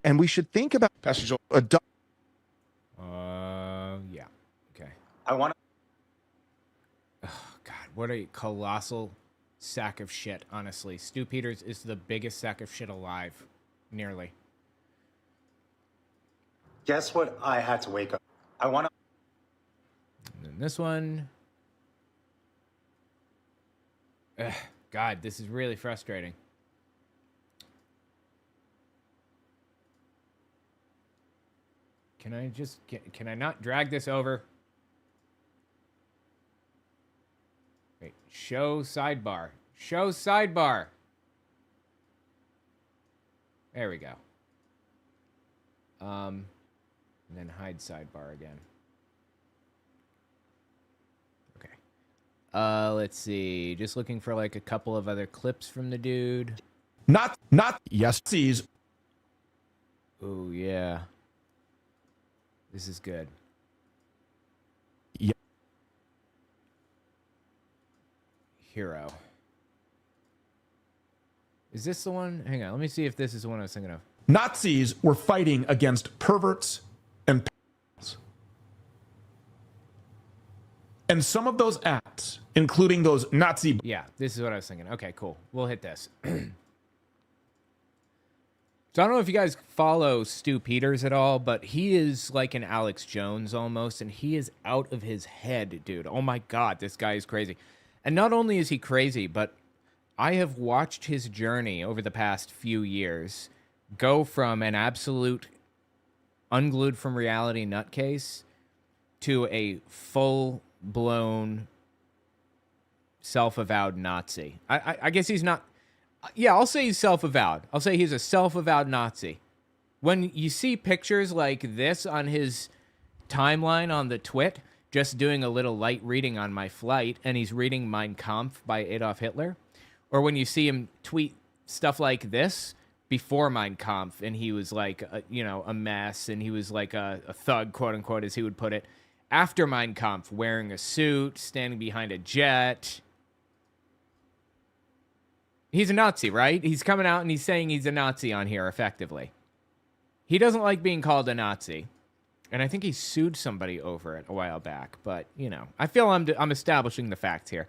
And we should think about Pastor adult. Yeah. Okay. I want Oh, God, what a colossal sack of shit, honestly. Stu Peters is the biggest sack of shit alive. Nearly. Guess what? I had to wake up. I want to. And then this one. Ugh, God, this is really frustrating. Can I not drag this over? Wait, show sidebar. Show sidebar. There we go. And then hide sidebar again. Okay. Let's see. Just looking for like a couple of other clips from the dude. Not yes. Sees. Oh yeah. This is good. Yeah. Hero. Is this the one? Hang on. Let me see if this is the one I was thinking of. Nazis were fighting against perverts and pedophiles. And some of those acts, including those Nazi. Yeah, this is what I was thinking. Okay, cool. We'll hit this. So I don't know if you guys follow Stu Peters at all, but he is like an Alex Jones almost, and he is out of his head, dude. Oh my God, this guy is crazy. And not only is he crazy, but I have watched his journey over the past few years go from an absolute unglued from reality nutcase to a full-blown self-avowed Nazi. I guess he's not... Yeah, I'll say he's self-avowed. I'll say he's a self-avowed Nazi. When you see pictures like this on his timeline on the twit, just doing a little light reading on my flight, and he's reading Mein Kampf by Adolf Hitler, or when you see him tweet stuff like this before Mein Kampf, and he was like, a mess, and he was like a thug, quote-unquote, as he would put it, after Mein Kampf, wearing a suit, standing behind a jet... He's a Nazi, right? He's coming out and he's saying he's a Nazi on here, effectively. He doesn't like being called a Nazi. And I think he sued somebody over it a while back. But, I feel I'm establishing the facts here.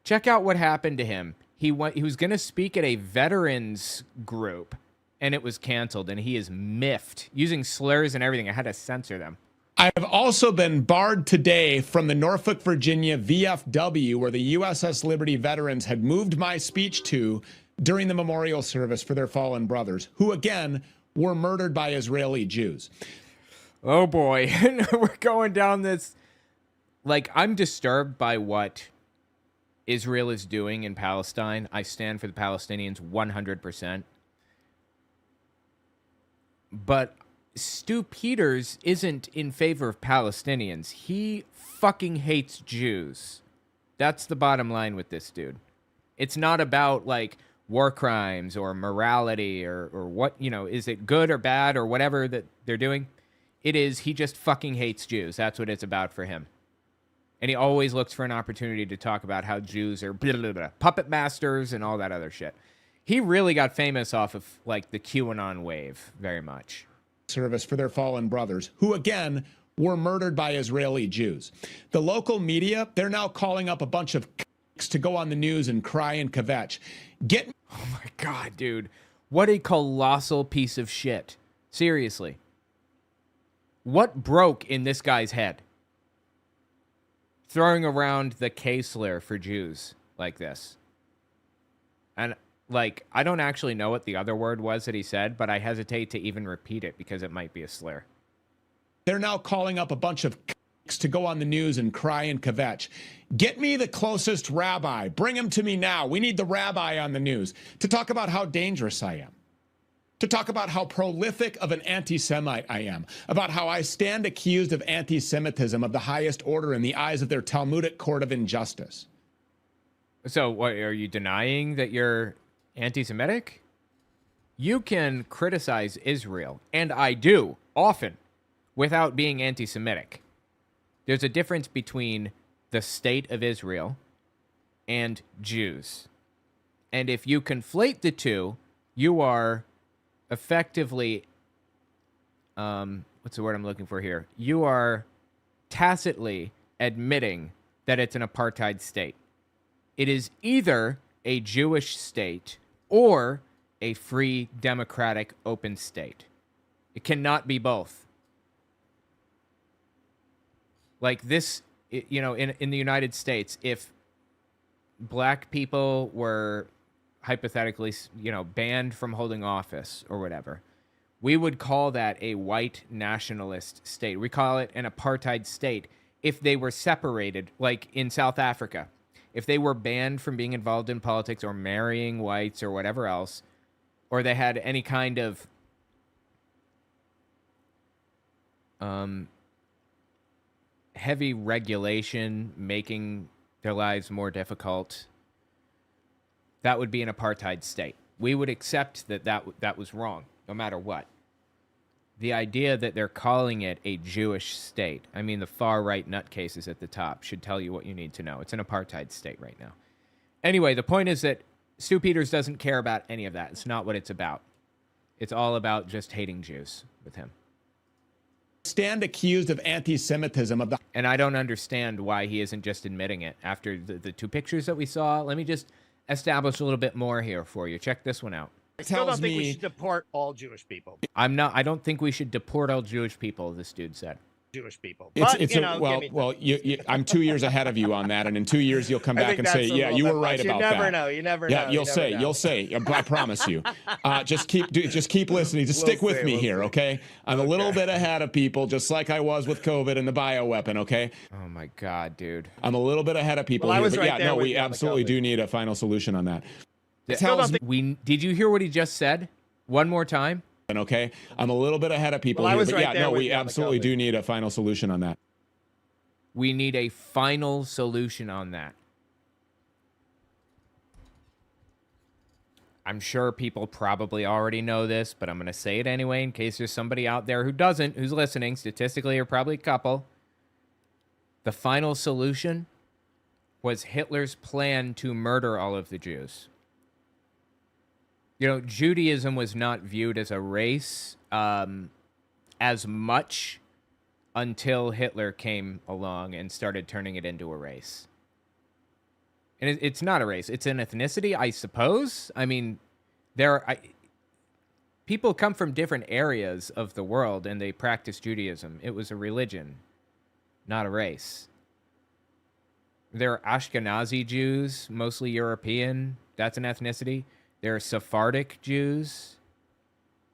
Check out what happened to him. He was going to speak at a veterans group, and it was canceled. And he is miffed, using slurs and everything. I had to censor them. I have also been barred today from the Norfolk, Virginia VFW, where the USS Liberty veterans had moved my speech to during the memorial service for their fallen brothers, who again were murdered by Israeli Jews. Oh boy, we're going down this. Like, I'm disturbed by what Israel is doing in Palestine. I stand for the Palestinians 100%. But Stu Peters isn't in favor of Palestinians. He fucking hates Jews. That's the bottom line with this dude. It's not about, like, war crimes or morality or what, is it good or bad or whatever that they're doing. It is, he just fucking hates Jews. That's what it's about for him. And he always looks for an opportunity to talk about how Jews are blah, blah, blah, puppet masters and all that other shit. He really got famous off of, like, the QAnon wave very much. Service for their fallen brothers, who again were murdered by Israeli Jews. The local media, they're now calling up a bunch of to go on the news and cry and kvetch. Oh my God, dude. What a colossal piece of shit. Seriously. What broke in this guy's head? Throwing around the K-slur for Jews like this. And like, I don't actually know what the other word was that he said, but I hesitate to even repeat it because it might be a slur. They're now calling up a bunch of to go on the news and cry and kvetch. Get me the closest rabbi. Bring him to me now. We need the rabbi on the news to talk about how dangerous I am, to talk about how prolific of an anti-Semite I am, about how I stand accused of anti-Semitism of the highest order in the eyes of their Talmudic court of injustice. So what, are you denying that you're anti-Semitic? You can criticize Israel, and I do, often, without being anti-Semitic. There's a difference between the state of Israel and Jews. And if you conflate the two, you are effectively, what's the word I'm looking for here? You are tacitly admitting that it's an apartheid state. It is either a Jewish state or a free, democratic, open state. It cannot be both. Like this, you know, in the United States, if black people were hypothetically, you know, banned from holding office or whatever, we would call that a white nationalist state. We call it an apartheid state if they were separated, like in South Africa. If they were banned from being involved in politics or marrying whites or whatever else, or they had any kind of heavy regulation making their lives more difficult, that would be an apartheid state. We would accept that was wrong, no matter what. The idea that they're calling it a Jewish state, I mean, the far-right nutcases at the top should tell you what you need to know. It's an apartheid state right now. Anyway, the point is that Stu Peters doesn't care about any of that. It's not what it's about. It's all about just hating Jews with him. Stand accused of anti-Semitism of the... And I don't understand why he isn't just admitting it after the two pictures that we saw. Let me just establish a little bit more here for you. Check this one out. I still don't think we should deport all Jewish people. I don't think we should deport all Jewish people, this dude said. Jewish people. But, I'm 2 years ahead of you on that, and in 2 years you'll come back and say, yeah, you were right about that. You never know. You never know. Yeah, you'll say. I promise you. Just keep listening. Just stick with me here, okay? I'm a little bit ahead of people, just like I was with COVID and the bioweapon, okay? Oh my God, dude. I'm a little bit ahead of people here, but yeah, no, we absolutely do need a final solution on that. Did you hear what he just said? One more time. Okay, I'm a little bit ahead of people here, but yeah, no, we absolutely do need a final solution on that. We need a final solution on that. I'm sure people probably already know this, but I'm going to say it anyway in case there's somebody out there who doesn't, who's listening. Statistically, or probably a couple. The final solution was Hitler's plan to murder all of the Jews. You know, Judaism was not viewed as a race as much until Hitler came along and started turning it into a race. And it's not a race. It's an ethnicity, I suppose. I mean, people come from different areas of the world and they practice Judaism. It was a religion, not a race. There are Ashkenazi Jews, mostly European. That's an ethnicity. There are Sephardic Jews,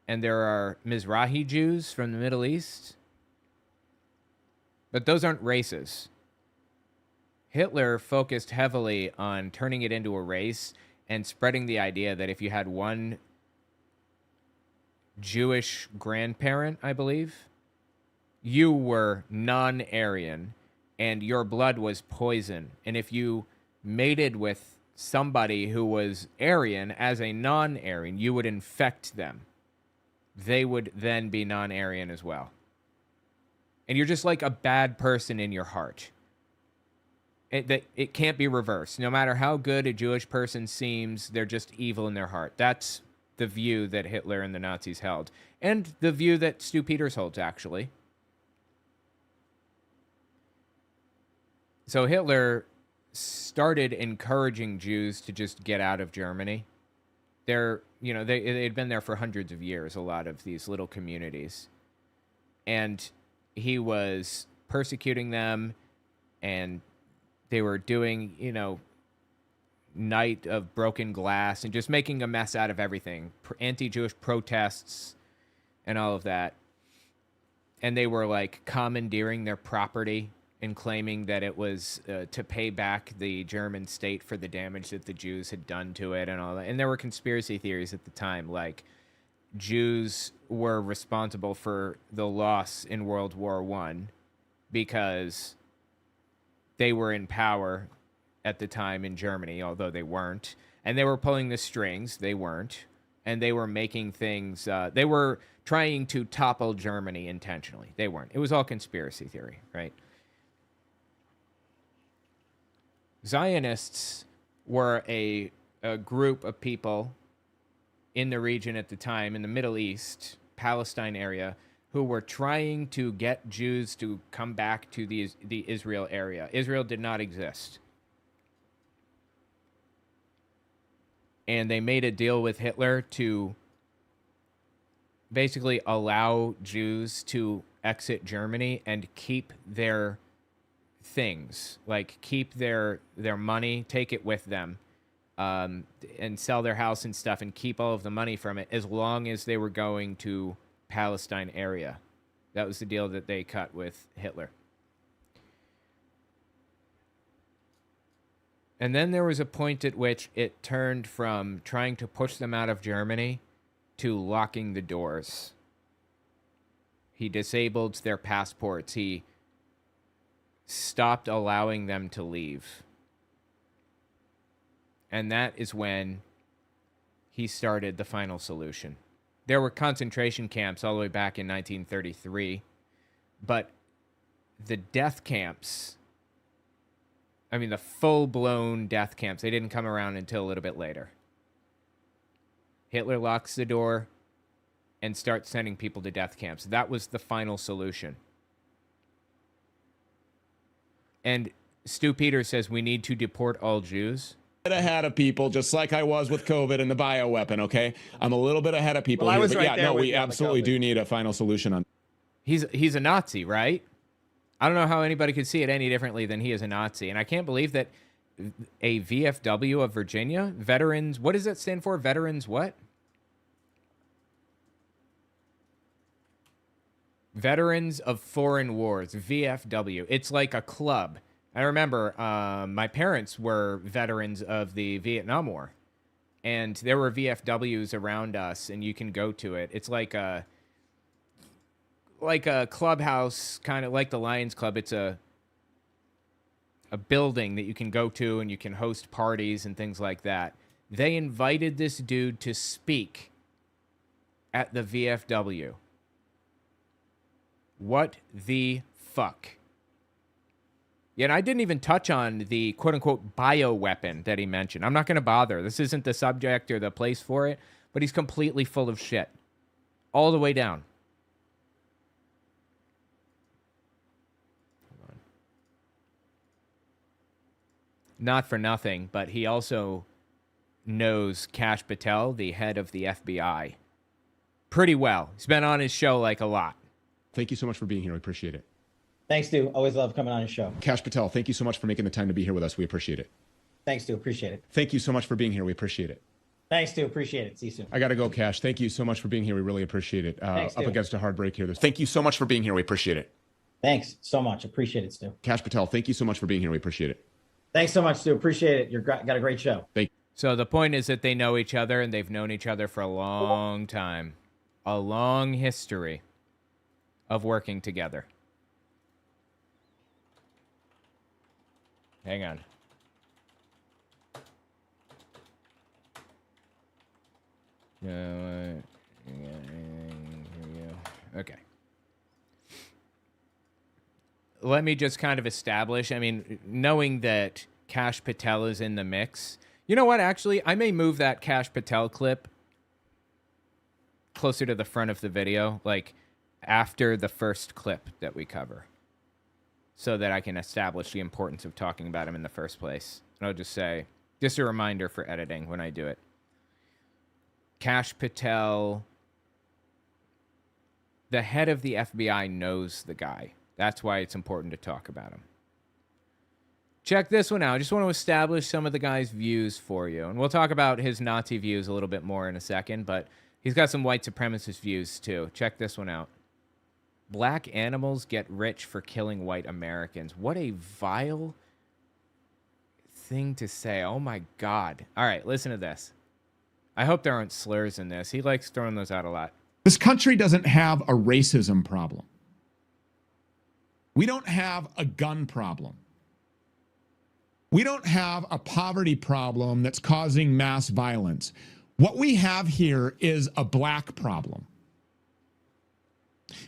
and there are Mizrahi Jews from the Middle East. But those aren't races. Hitler focused heavily on turning it into a race and spreading the idea that if you had one Jewish grandparent, I believe, you were non-Aryan, and your blood was poison. And if you mated with somebody who was Aryan as a non-Aryan, you would infect them. They would then be non-Aryan as well. And you're just like a bad person in your heart. It can't be reversed. No matter how good a Jewish person seems, they're just evil in their heart. That's the view that Hitler and the Nazis held. And the view that Stu Peters holds, actually. So Hitler started encouraging Jews to just get out of Germany. They'd been there for hundreds of years, a lot of these little communities. And he was persecuting them, and they were doing, night of broken glass and just making a mess out of everything. Anti-Jewish protests and all of that. And they were like commandeering their property and claiming that it was to pay back the German state for the damage that the Jews had done to it and all that. And there were conspiracy theories at the time, like Jews were responsible for the loss in World War I because they were in power at the time in Germany, although they weren't. And they were pulling the strings. They weren't. And they were making things... they were trying to topple Germany intentionally. They weren't. It was all conspiracy theory, right? Zionists were a group of people in the region at the time, in the Middle East, Palestine area, who were trying to get Jews to come back to the Israel area. Israel did not exist. And they made a deal with Hitler to basically allow Jews to exit Germany and keep their things, like keep their money, take it with them, and sell their house and stuff and keep all of the money from it as long as they were going to Palestine area. That was the deal that they cut with Hitler. And then there was a point at which it turned from trying to push them out of Germany to locking the doors. He disabled their passports. He stopped allowing them to leave. And that is when he started the final solution. There were concentration camps all the way back in 1933, but the death camps, I mean, the full-blown death camps, they didn't come around until a little bit later. Hitler locks the door and starts sending people to death camps. That was the final solution. And Stu Peters says we need to deport all Jews. Ahead of people, just like I was with COVID and the bioweapon, okay? I'm a little bit ahead of people here, but yeah, no, we absolutely do need a final solution on. He's a Nazi, right? I don't know how anybody could see it any differently than he is a Nazi. And I can't believe that a VFW of Virginia, veterans, what does that stand for? Veterans what? Veterans of Foreign Wars, VFW. It's like a club. I remember my parents were veterans of the Vietnam War, and there were VFWs around us, and you can go to it. It's like a clubhouse, kind of like the Lions Club. It's a building that you can go to, and you can host parties and things like that. They invited this dude to speak at the VFW. What the fuck? Yeah, and I didn't even touch on the quote-unquote bioweapon that he mentioned. I'm not going to bother. This isn't the subject or the place for it, but he's completely full of shit. All the way down. Hold on. Not for nothing, but he also knows Kash Patel, the head of the FBI, pretty well. He's been on his show like a lot. Thank you so much for being here. We appreciate it. Thanks, Stu. Always love coming on your show. Kash Patel, thank you so much for making the time to be here with us. We appreciate it. Thanks, Stu. Appreciate it. Thank you so much for being here. We appreciate it. Thanks, Stu. Appreciate it. See you soon. I got to go, Kash. Thank you so much for being here. We really appreciate it. Thanks, up Stu. against a hard break here. Thank you so much for being here. We appreciate it. Thanks so much. Appreciate it, Stu. Kash Patel, thank you so much for being here. We appreciate it. Thanks so much, Stu. Appreciate it. You've got a great show. Thank you. So the point is that they know each other, and they've known each other for a long time. A long history of working together. Hang on. Okay. Let me just kind of establish, I mean, knowing that Kash Patel is in the mix. You know what, actually? I may move that Kash Patel clip closer to the front of the video, like after the first clip that we cover, so that I can establish the importance of talking about him in the first place. And I'll just say, just a reminder for editing when I do it. Kash Patel, the head of the FBI, knows the guy. That's why it's important to talk about him. Check this one out. I just want to establish some of the guy's views for you. And we'll talk about his Nazi views a little bit more in a second, but he's got some white supremacist views too. Check this one out. Black animals get rich for killing white Americans. What a vile thing to say. Oh my God. All right, listen to this. I hope there aren't slurs in this. He likes throwing those out a lot. This country doesn't have a racism problem. We don't have a gun problem. We don't have a poverty problem that's causing mass violence. What we have here is a black problem.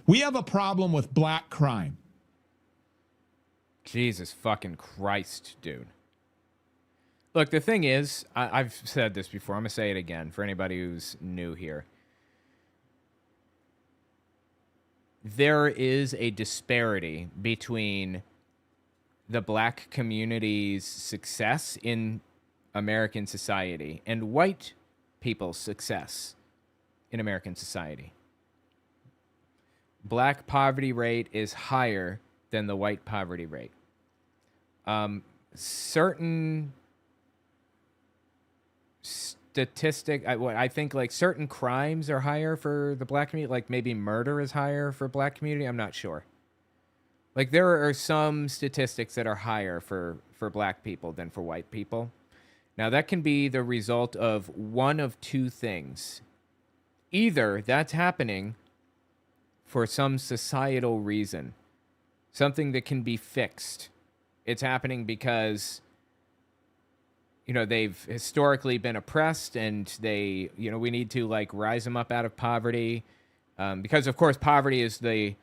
We have a problem with black crime. Jesus fucking Christ, dude. Look, the thing is, I've said this before. I'm going to say it again for anybody who's new here. There is a disparity between the black community's success in American society and white people's success in American society. Black poverty rate is higher than the white poverty rate. Certain statistic, I think like certain crimes are higher for the black community, like maybe murder is higher for black community. I'm not sure. Like there are some statistics that are higher for black people than for white people. Now that can be the result of one of two things. Either that's happening for some societal reason, something that can be fixed. It's happening because, you know, they've historically been oppressed and they, you know, we need to like rise them up out of poverty. Because of course poverty is the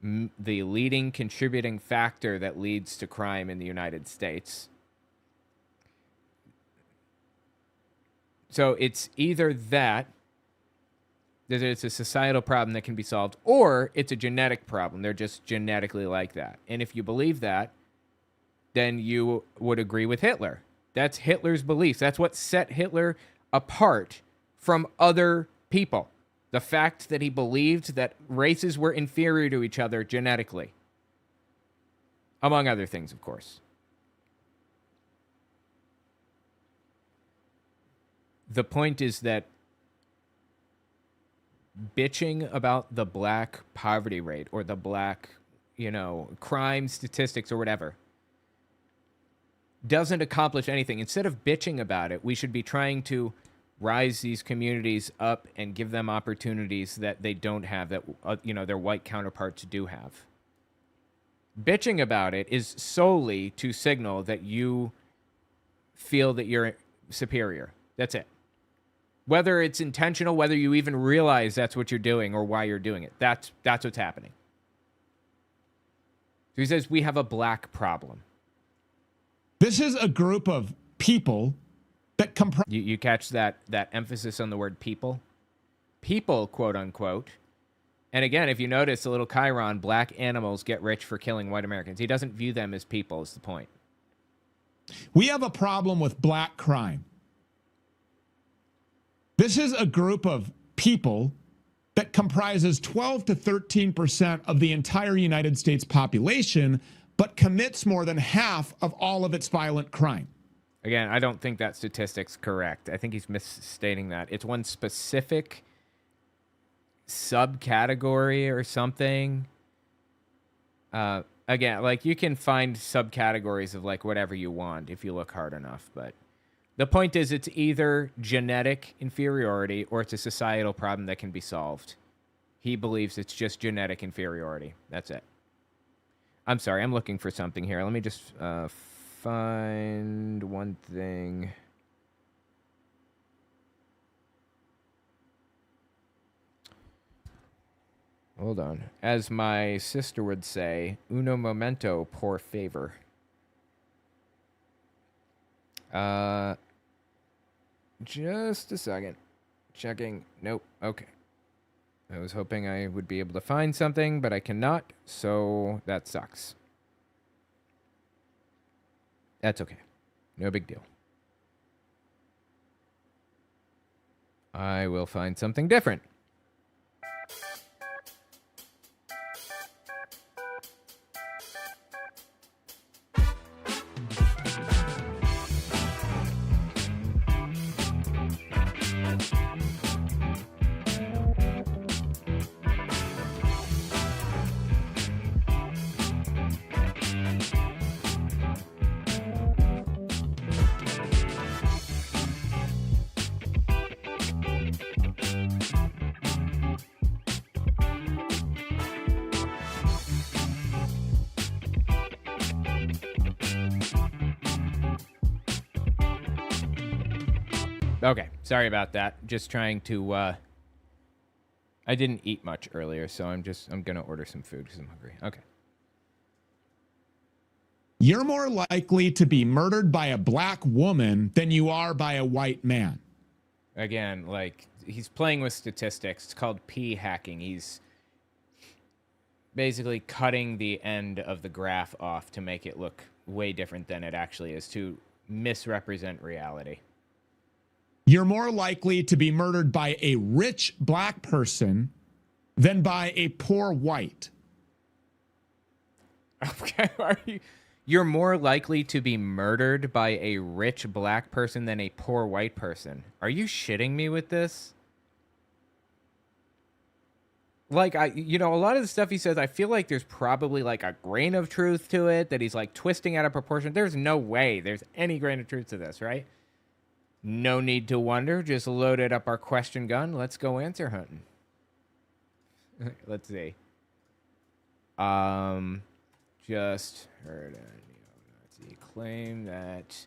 leading contributing factor that leads to crime in the United States. So it's either that it's a societal problem that can be solved, or it's a genetic problem. They're just genetically like that. And if you believe that, then you would agree with Hitler. That's Hitler's beliefs. That's what set Hitler apart from other people. The fact that he believed that races were inferior to each other genetically. Among other things, of course. The point is that bitching about the black poverty rate or the black, you know, crime statistics or whatever doesn't accomplish anything. Instead of bitching about it, we should be trying to rise these communities up and give them opportunities that they don't have, that, you know, their white counterparts do have. Bitching about it is solely to signal that you feel that you're superior. That's it. Whether it's intentional, whether you even realize that's what you're doing or why you're doing it. That's what's happening. So he says we have a black problem. This is a group of people that comprise... You catch that emphasis on the word people? People, quote unquote. And again, if you notice a little chyron, black animals get rich for killing white Americans. He doesn't view them as people, is the point. We have a problem with black crime. This is a group of people that comprises 12 to 13% of the entire United States population, but commits more than half of all of its violent crime. Again, I don't think that statistic's correct. I think he's misstating that. It's one specific subcategory or something. Again, like you can find subcategories of like whatever you want if you look hard enough, but the point is it's either genetic inferiority or it's a societal problem that can be solved. He believes it's just genetic inferiority. That's it. I'm sorry, I'm looking for something here. Let me just find one thing. Hold on. As my sister would say, uno momento, por favor. Just a second. Checking. Nope. Okay. I was hoping I would be able to find something, but I cannot, so that sucks. That's okay. No big deal. I will find something different. Okay, sorry about that. Just trying to, I didn't eat much earlier, so I'm gonna order some food because I'm hungry. Okay. You're more likely to be murdered by a black woman than you are by a white man. Again, like, he's playing with statistics. It's called P hacking. He's basically cutting the end of the graph off to make it look way different than it actually is, to misrepresent reality. You're more likely to be murdered by a rich black person than by a poor white. Okay, you're more likely to be murdered by a rich black person than a poor white person. Are you shitting me with this? Like, a lot of the stuff he says, I feel like there's probably like a grain of truth to it, that he's like twisting out of proportion. There's no way there's any grain of truth to this, right? No need to wonder. Just loaded up our question gun. Let's go answer hunting. Let's see. Just heard a neo-Nazi claim that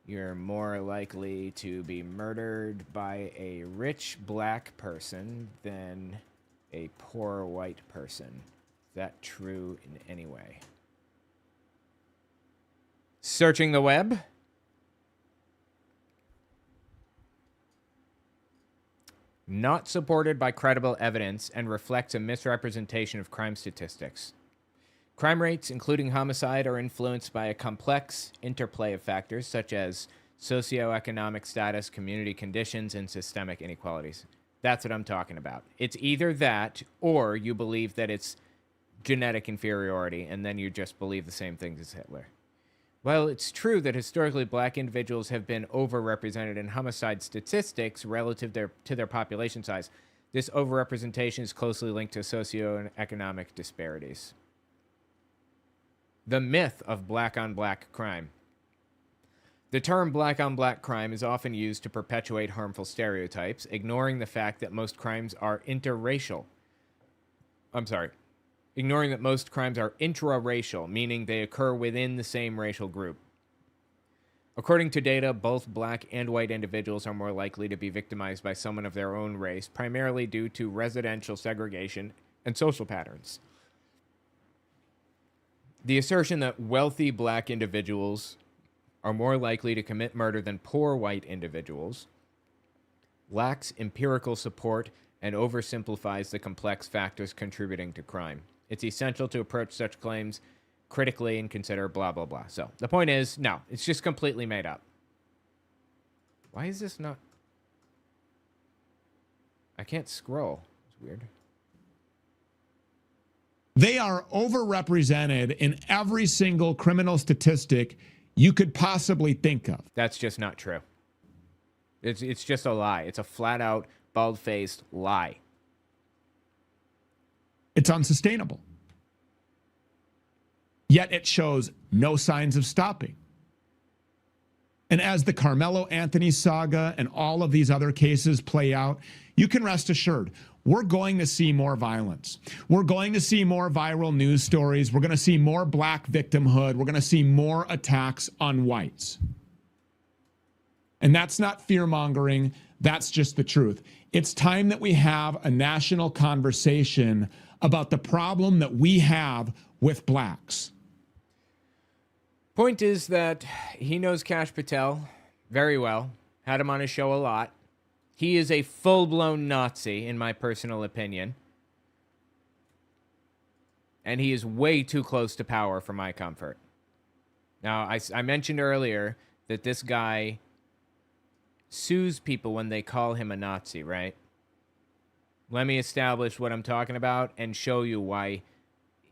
you're more likely to be murdered by a rich black person than a poor white person. Is that true in any way? Searching the web. Not supported by credible evidence and reflects a misrepresentation of crime statistics. Crime rates, including homicide, are influenced by a complex interplay of factors such as socioeconomic status, community conditions, and systemic inequalities. That's what I'm talking about. It's either that, or you believe that it's genetic inferiority, and then you just believe the same things as Hitler. While it's true that historically black individuals have been overrepresented in homicide statistics relative to their population size, this overrepresentation is closely linked to socioeconomic disparities. The myth of black-on-black crime. The term black-on-black crime is often used to perpetuate harmful stereotypes, ignoring the fact that most crimes are intraracial, meaning they occur within the same racial group. According to data, both black and white individuals are more likely to be victimized by someone of their own race, primarily due to residential segregation and social patterns. The assertion that wealthy black individuals are more likely to commit murder than poor white individuals lacks empirical support and oversimplifies the complex factors contributing to crime. It's essential to approach such claims critically and consider blah, blah, blah. So the point is, no, it's just completely made up. Why is this not? I can't scroll. It's weird. They are overrepresented in every single criminal statistic you could possibly think of. That's just not true. It's just a lie. It's a flat-out, bald-faced lie. It's unsustainable. Yet it shows no signs of stopping. And as the Carmelo Anthony saga and all of these other cases play out, you can rest assured we're going to see more violence. We're going to see more viral news stories. We're going to see more black victimhood. We're going to see more attacks on whites. And that's not fear-mongering. That's just the truth. It's time that we have a national conversation about the problem that we have with blacks. Point is that he knows Kash Patel very well. Had him on his show a lot. He is a full-blown Nazi, in my personal opinion. And he is way too close to power for my comfort. Now, I mentioned earlier that this guy sues people when they call him a Nazi, right? Let me establish what I'm talking about and show you why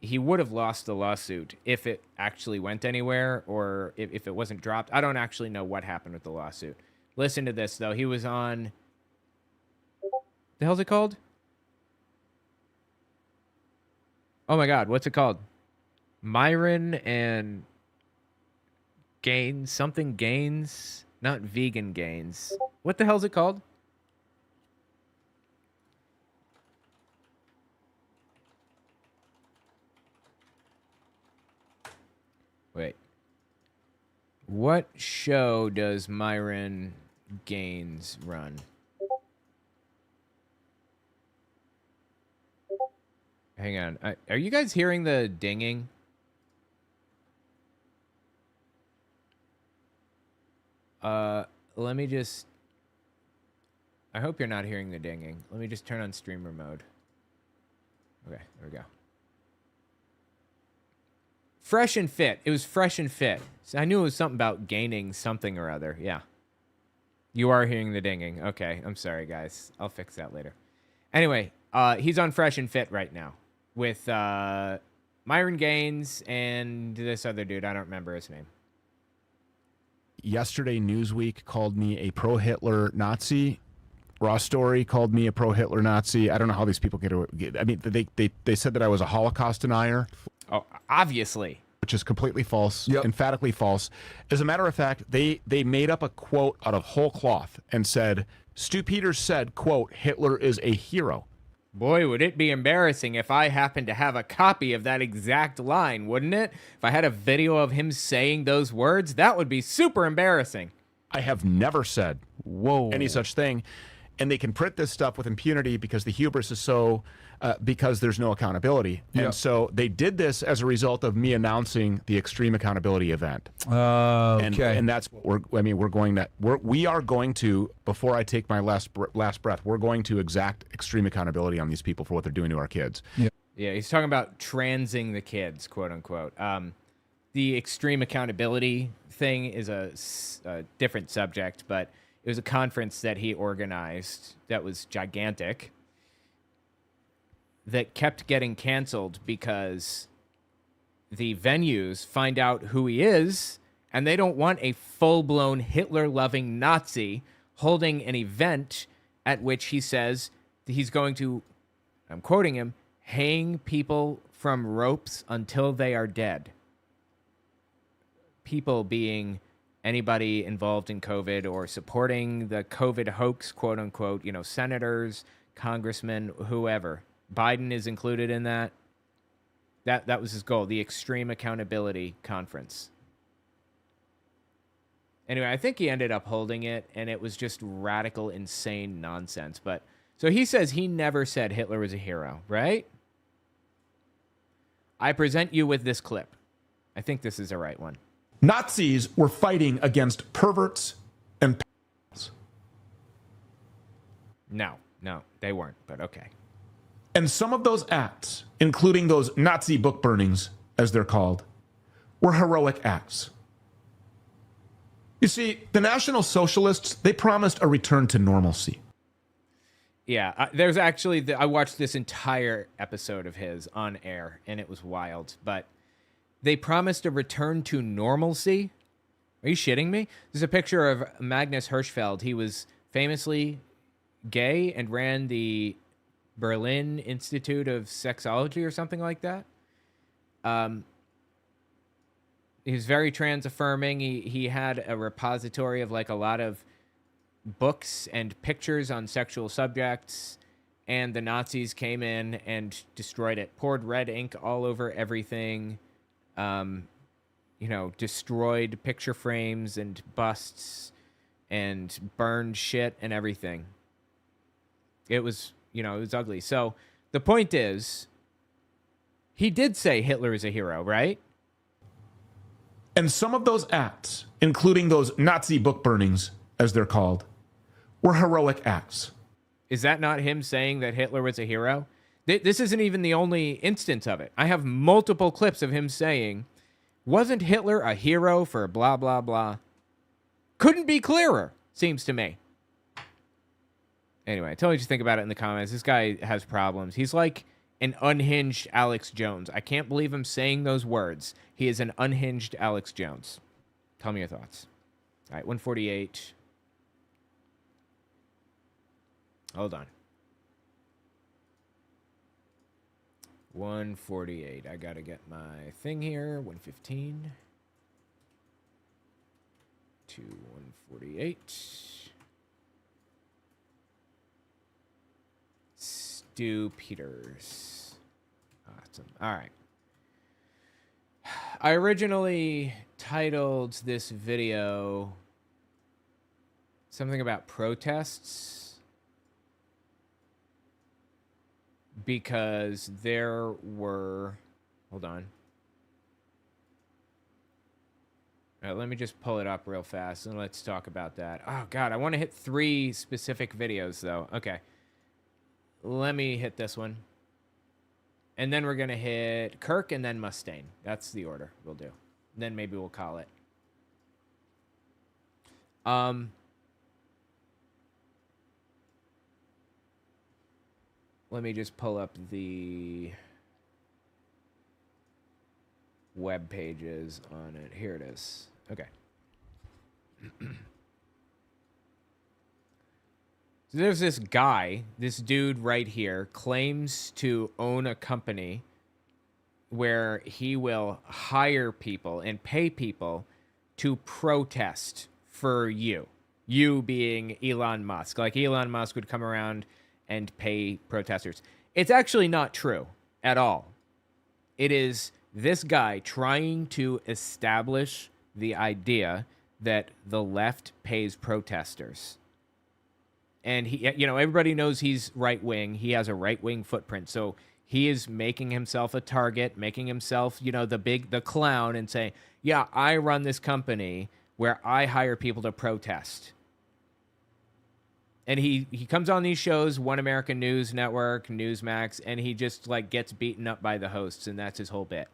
he would have lost the lawsuit if it actually went anywhere or if it wasn't dropped. I don't actually know what happened with the lawsuit. Listen to this, though. He was on... The hell's it called? Oh my God, what's it called? Myron and Gaines, something Gaines, not Vegan Gaines. What the hell's it called? Wait. What show does Myron Gaines run? Hang on. Are you guys hearing the dinging? let me just... I hope you're not hearing the dinging. Let me just turn on streamer mode. Okay, there we go. Fresh and fit. It was fresh and fit. So I knew it was something about gaining something or other. Yeah. You are hearing the dinging. Okay, I'm sorry, guys. I'll fix that later. Anyway, he's on Fresh and Fit right now with Myron Gaines and this other dude. I don't remember his name. Yesterday, Newsweek called me a pro-Hitler Nazi. Raw Story called me a pro-Hitler Nazi. I don't know how these people get away. I mean, they said that I was a Holocaust denier. Oh, obviously. Which is completely false, emphatically false. As a matter of fact, they made up a quote out of whole cloth and said, Stu Peters said, quote, Hitler is a hero. Boy, would it be embarrassing if I happened to have a copy of that exact line, wouldn't it? If I had a video of him saying those words, that would be super embarrassing. I have never said any such thing. And they can print this stuff with impunity because the hubris is so, because there's no accountability. Yep. And so they did this as a result of me announcing the Extreme Accountability event. Okay. And that's what we are going to, before I take my last breath, we're going to exact extreme accountability on these people for what they're doing to our kids. Yeah, he's talking about transing the kids, quote unquote. The extreme accountability thing is a different subject, but it was a conference that he organized that was gigantic that kept getting canceled because the venues find out who he is and they don't want a full-blown Hitler-loving Nazi holding an event at which he says he's going to, I'm quoting him, hang people from ropes until they are dead. People being anybody involved in COVID or supporting the COVID hoax, quote unquote, senators, congressmen, whoever. Biden is included in that. That was his goal, the Extreme Accountability Conference. Anyway, I think he ended up holding it, and it was just radical, insane nonsense. But so he says he never said Hitler was a hero, right? I present you with this clip. I think this is the right one. Nazis were fighting against perverts and pedophiles. No, they weren't, but okay. And some of those acts, including those Nazi book burnings, as they're called, were heroic acts. You see, the National Socialists, they promised a return to normalcy. Yeah, there's actually, I watched this entire episode of his on air, and it was wild, but they promised a return to normalcy? Are you shitting me? There's a picture of Magnus Hirschfeld. He was famously gay and ran the Berlin Institute of Sexology or something like that. He was very trans-affirming. He had a repository of like a lot of books and pictures on sexual subjects, and the Nazis came in and destroyed it. Poured red ink all over everything. Destroyed picture frames and busts and burned shit and everything. It was, it was ugly. So the point is, he did say Hitler is a hero, right? And some of those acts, including those Nazi book burnings, as they're called, were heroic acts. Is that not him saying that Hitler was a hero? This isn't even the only instance of it. I have multiple clips of him saying, wasn't Hitler a hero for blah, blah, blah? Couldn't be clearer, seems to me. Anyway, tell me what you think about it in the comments. This guy has problems. He's like an unhinged Alex Jones. I can't believe him saying those words. He is an unhinged Alex Jones. Tell me your thoughts. All right, 148. Hold on. 148. I gotta get my thing here. 115 to 148. Stu Peters. Awesome. All right. I originally titled this video something about protests, because there were, hold on. All right, let me just pull it up real fast and let's talk about that. Oh, God, I want to hit 3 specific videos, though. Okay. Let me hit this one. And then we're going to hit Kirk and then Mustaine. That's the order we'll do. And then maybe we'll call it. Let me just pull up the web pages on it. Here it is. Okay. So there's this guy, this dude right here, claims to own a company where he will hire people and pay people to protest for you. You being Elon Musk. Like Elon Musk would come around and pay protesters. It's actually not true at all. It is this guy trying to establish the idea that the left pays protesters. And he, you know, everybody knows he's right wing. He has a right wing footprint. So he is making himself a target, making himself, you know, the clown and say, yeah, I run this company where I hire people to protest. And he comes on these shows, One American News Network, Newsmax, and he just like gets beaten up by the hosts, and that's his whole bit.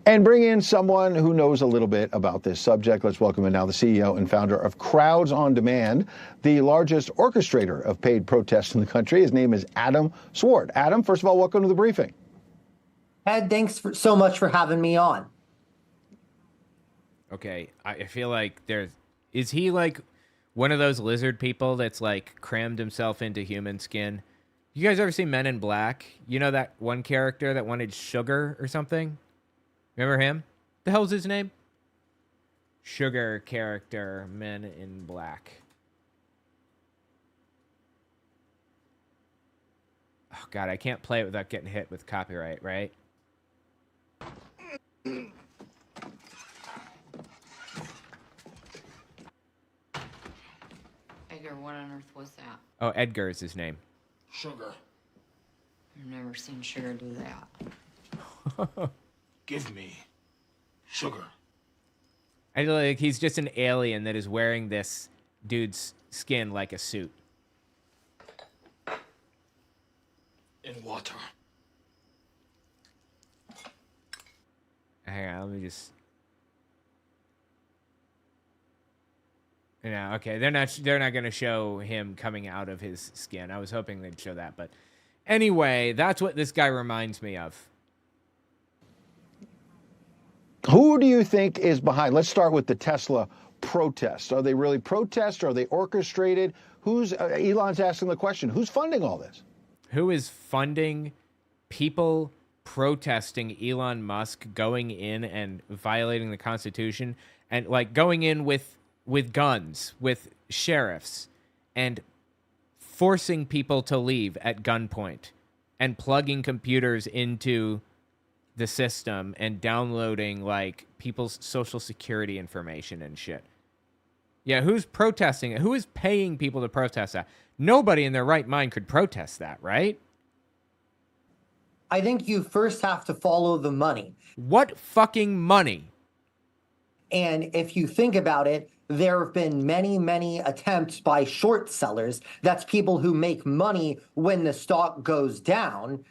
And bring in someone who knows a little bit about this subject. Let's welcome in now the CEO and founder of Crowds on Demand, the largest orchestrator of paid protests in the country. His name is Adam Swart. Adam, first of all, welcome to the briefing. Ed, thanks so much for having me on. Okay, I feel like is he like one of those lizard people that's like crammed himself into human skin? You guys ever seen Men in Black? You know that one character that wanted sugar or something? Remember him? The hell's his name? Sugar character, Men in Black. Oh, God, I can't play it without getting hit with copyright, right? Edgar, what on earth was that? Oh, Edgar is his name. Sugar. I've never seen Sugar do that. Give me sugar. I feel like he's just an alien that is wearing this dude's skin like a suit. In water. Hang on, let me just... Yeah, okay, they're not going to show him coming out of his skin. I was hoping they'd show that, but anyway, that's what this guy reminds me of. Who do you think is behind? Let's start with the Tesla protests. Are they really protests? Are they orchestrated? Elon's asking the question, who's funding all this? Who is funding people protesting Elon Musk going in and violating the Constitution and like going in with guns, with sheriffs, and forcing people to leave at gunpoint and plugging computers into the system and downloading like people's social security information and shit. Yeah, who's protesting it? Who is paying people to protest that? Nobody in their right mind could protest that, right? I think you first have to follow the money. What fucking money? And if you think about it, there have been many, many attempts by short sellers, that's people who make money when the stock goes down,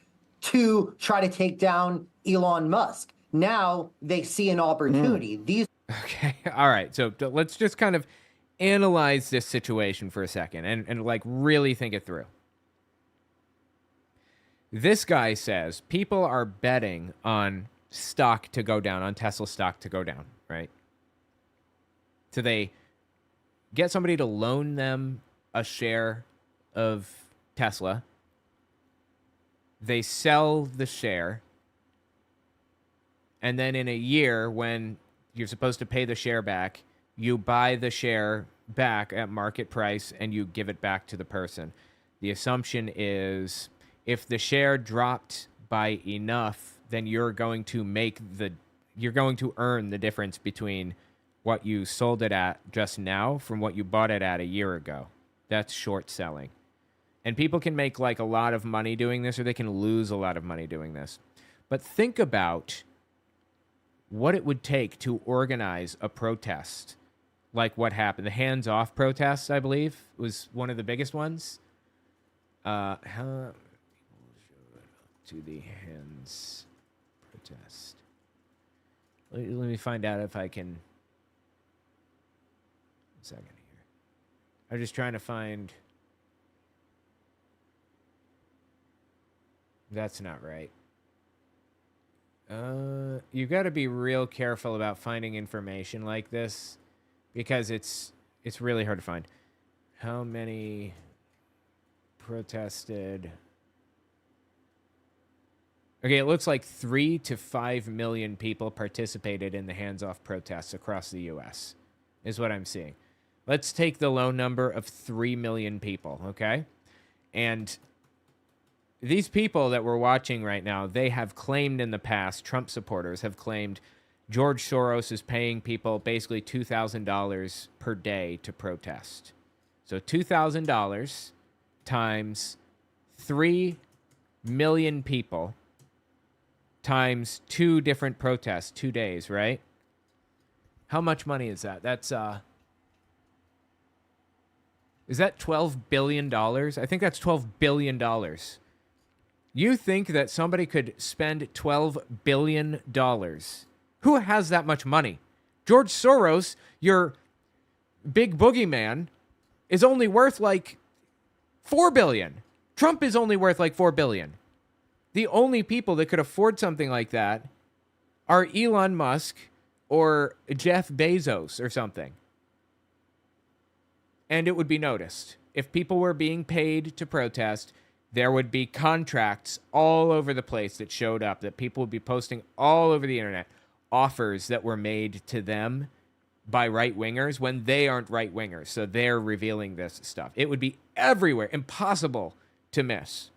to try to take down Elon Musk. Now they see an opportunity. Okay, all right. So let's just kind of analyze this situation for a second and like really think it through. This guy says people are betting on stock to go down, on Tesla stock to go down, right? So they get somebody to loan them a share of Tesla. They sell the share. And then in a year, when you're supposed to pay the share back, you buy the share back at market price and you give it back to the person. The assumption is if the share dropped by enough, then you're going to earn the difference between what you sold it at just now from what you bought it at a year ago. That's short selling. And people can make like a lot of money doing this, or they can lose a lot of money doing this. But think about what it would take to organize a protest like what happened. The hands-off protests, I believe, was one of the biggest ones. How people showed up to the hands protest. Let me find out if I can. 1 second here. I'm just trying to find. That's not right. You got to be real careful about finding information like this because it's really hard to find. How many protested? Okay, it looks like 3 to 5 million people participated in the hands-off protests across the U.S., is what I'm seeing. Let's take the low number of 3 million people, okay? And these people that we're watching right now, they have claimed in the past, Trump supporters have claimed George Soros is paying people basically $2,000 per day to protest. So $2,000 times 3 million people times 2 different protests, 2 days, right? How much money is that? That's, is that $12 billion? I think that's $12 billion. You think that somebody could spend $12 billion? Who has that much money? George Soros, your big boogeyman, is only worth like $4 billion. Trump is only worth like $4 billion. The only people that could afford something like that are Elon Musk or Jeff Bezos or something. And it would be noticed. If people were being paid to protest, there would be contracts all over the place that showed up, that people would be posting all over the internet, offers that were made to them by right-wingers when they aren't right-wingers. So they're revealing this stuff. It would be everywhere, impossible to miss.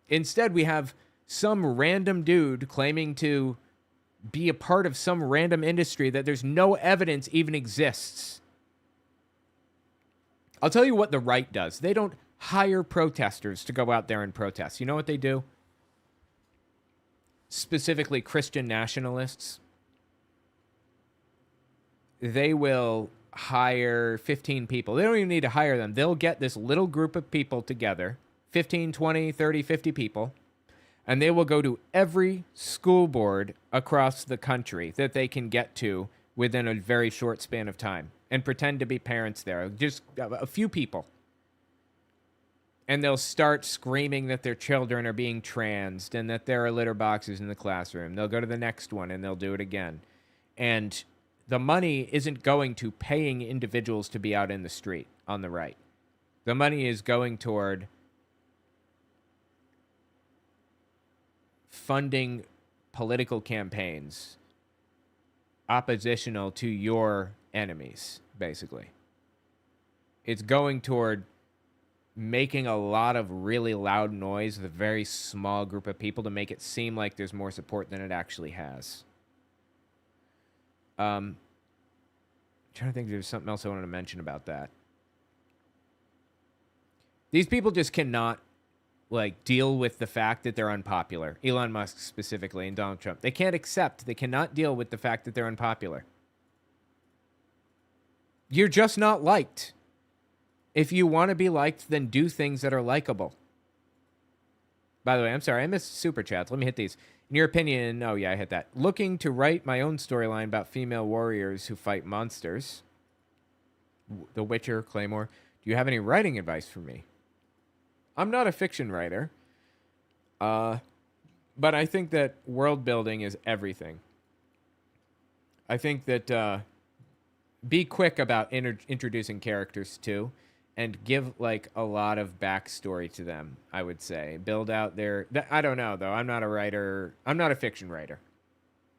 Instead, we have some random dude claiming to be a part of some random industry that there's no evidence even exists. I'll tell you what the right does. They don't hire protesters to go out there and protest. You know what they do? Specifically Christian nationalists. They will hire 15 people. They don't even need to hire them. They'll get this little group of people together, 15, 20, 30, 50 people, and they will go to every school board across the country that they can get to within a very short span of time and pretend to be parents there. Just a few people. And they'll start screaming that their children are being transed and that there are litter boxes in the classroom. They'll go to the next one and they'll do it again. And the money isn't going to paying individuals to be out in the street on the right. The money is going toward funding political campaigns oppositional to your enemies, basically. It's going toward making a lot of really loud noise with a very small group of people to make it seem like there's more support than it actually has. I'm trying to think if there's something else I wanted to mention about that. These people just cannot deal with the fact that they're unpopular. Elon Musk specifically and Donald Trump. They cannot deal with the fact that they're unpopular. You're just not liked. If you want to be liked, then do things that are likable. By the way, I'm sorry, I missed super chats. Let me hit these. In your opinion, oh yeah, I hit that. Looking to write my own storyline about female warriors who fight monsters. The Witcher, Claymore. Do you have any writing advice for me? I'm not a fiction writer. But I think that world building is everything. I think that be quick about introducing characters too. And give a lot of backstory to them, I would say. Build out their... I don't know, though. I'm not a writer. I'm not a fiction writer.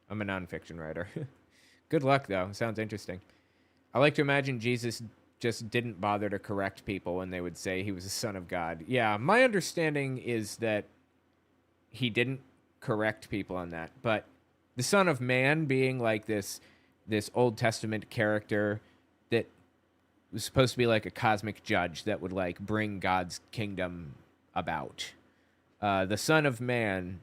I'm a nonfiction writer. Good luck, though. Sounds interesting. I like to imagine Jesus just didn't bother to correct people when they would say he was the Son of God. Yeah, my understanding is that he didn't correct people on that. But the Son of Man being this Old Testament character that was supposed to be a cosmic judge that would bring God's kingdom about. The Son of Man,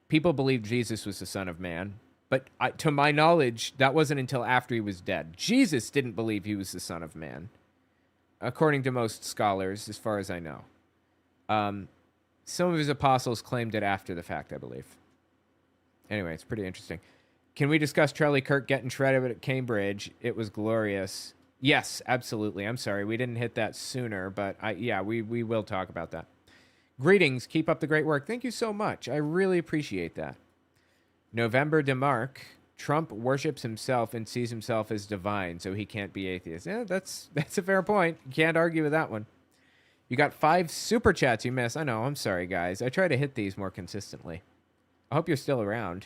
people believe Jesus was the Son of Man. But to my knowledge, that wasn't until after he was dead. Jesus didn't believe he was the Son of Man, according to most scholars, as far as I know. Some of his apostles claimed it after the fact, I believe. Anyway, it's pretty interesting. Can we discuss Charlie Kirk getting shredded at Cambridge? It was glorious. Yes, absolutely. I'm sorry we didn't hit that sooner, but we will talk about that. Greetings. Keep up the great work. Thank you so much. I really appreciate that. November DeMarc. Trump worships himself and sees himself as divine, so he can't be atheist. Yeah, that's a fair point. You can't argue with that one. You got 5 super chats you missed. I know. I'm sorry, guys. I try to hit these more consistently. I hope you're still around.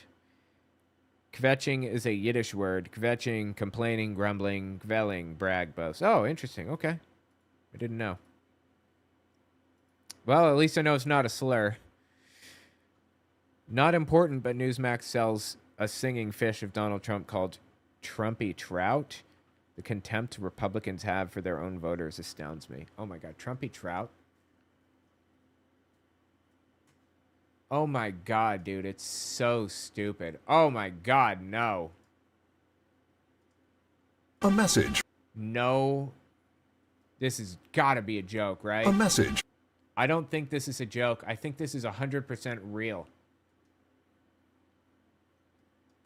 Kvetching is a Yiddish word. Kvetching, complaining, grumbling, kvelling, brag, boast. Oh, interesting. Okay. I didn't know. Well, at least I know it's not a slur. Not important, but Newsmax sells a singing fish of Donald Trump called Trumpy Trout. The contempt Republicans have for their own voters astounds me. Oh my God, Trumpy Trout? Oh my God, dude, it's so stupid. Oh my God, no. A message. No. This has got to be a joke, right? A message. I don't think this is a joke. I think this is 100% real.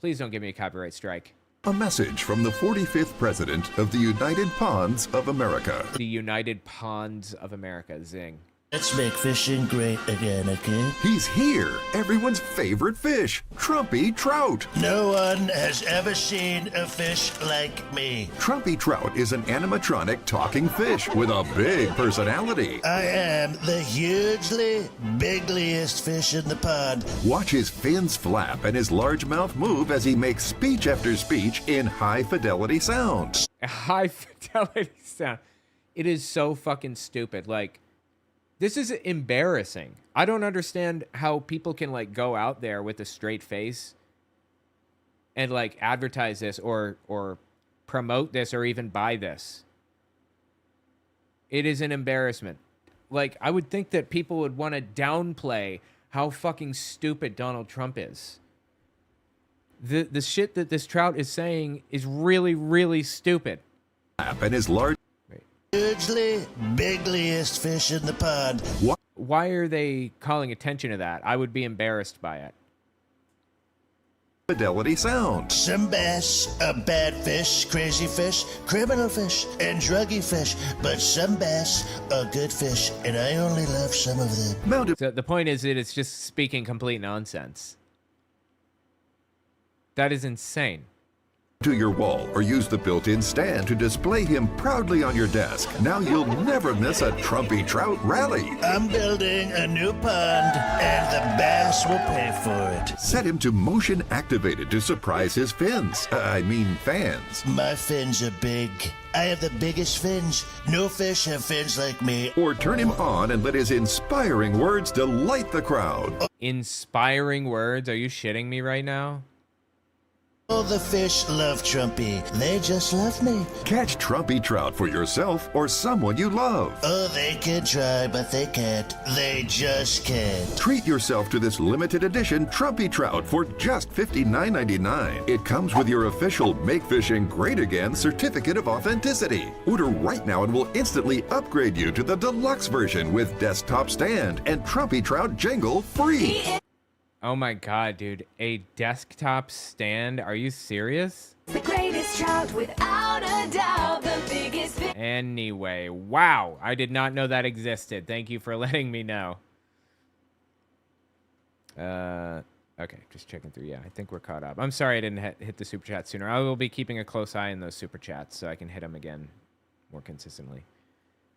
Please don't give me a copyright strike. A message from the 45th President of the United Ponds of America. The United Ponds of America. Zing. Let's make fishing great again, okay? He's here, everyone's favorite fish, Trumpy Trout. No one has ever seen a fish like me. Trumpy Trout is an animatronic talking fish with a big personality. I am the hugely bigliest fish in the pond. Watch his fins flap and his large mouth move as he makes speech after speech in high-fidelity sounds. High-fidelity sound. It is so fucking stupid. Like, this is embarrassing. I don't understand how people can, like, go out there with a straight face and, like, advertise this or promote this or even buy this. It is an embarrassment. Like, I would think that people would want to downplay how fucking stupid Donald Trump is. The shit that this trout is saying is really, really stupid. And his large... Hugely bigliest fish in the pond. What? Why are they calling attention to that? I would be embarrassed by it. Fidelity sound. Some bass, a bad fish, crazy fish, criminal fish, and druggy fish. But some bass are good fish, and I only love some of them. So the point is that it's just speaking complete nonsense. That is insane. To your wall or use the built-in stand to display him proudly on your desk. Now you'll never miss a Trumpy Trout rally. I'm building a new pond, and the bass will pay for it. Set him to motion activated to surprise his fans. My fins are big. I have the biggest fins. No fish have fins like me. Or turn him on and let his inspiring words delight the crowd. Inspiring words? Are you shitting me right now? All the fish love Trumpy. They just love me. Catch Trumpy Trout for yourself or someone you love. Oh, they can try, but they can't. They just can't. Treat yourself to this limited edition Trumpy Trout for just $59.99. It comes with your official Make Fishing Great Again certificate of authenticity. Order right now and we'll instantly upgrade you to the deluxe version with desktop stand and Trumpy Trout jingle free. Oh my God, dude. A desktop stand? Are you serious? The greatest trout without a doubt, the biggest fish. Anyway, wow. I did not know that existed. Thank you for letting me know. Okay, just checking through. Yeah, I think we're caught up. I'm sorry I didn't hit the super chat sooner. I will be keeping a close eye on those super chats so I can hit them again more consistently.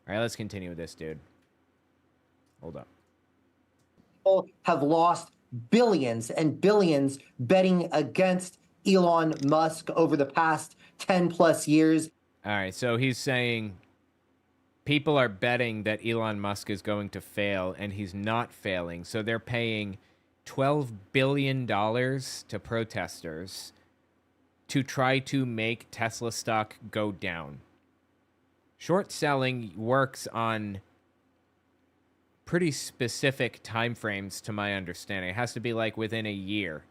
All right, let's continue with this, dude. Hold up. People have lost billions and billions betting against Elon Musk over the past 10 plus years. All right, so he's saying people are betting that Elon Musk is going to fail, and he's not failing. So they're paying $12 billion to protesters to try to make Tesla stock go down. Short selling works on pretty specific time frames, to my understanding. It has to be like within a year.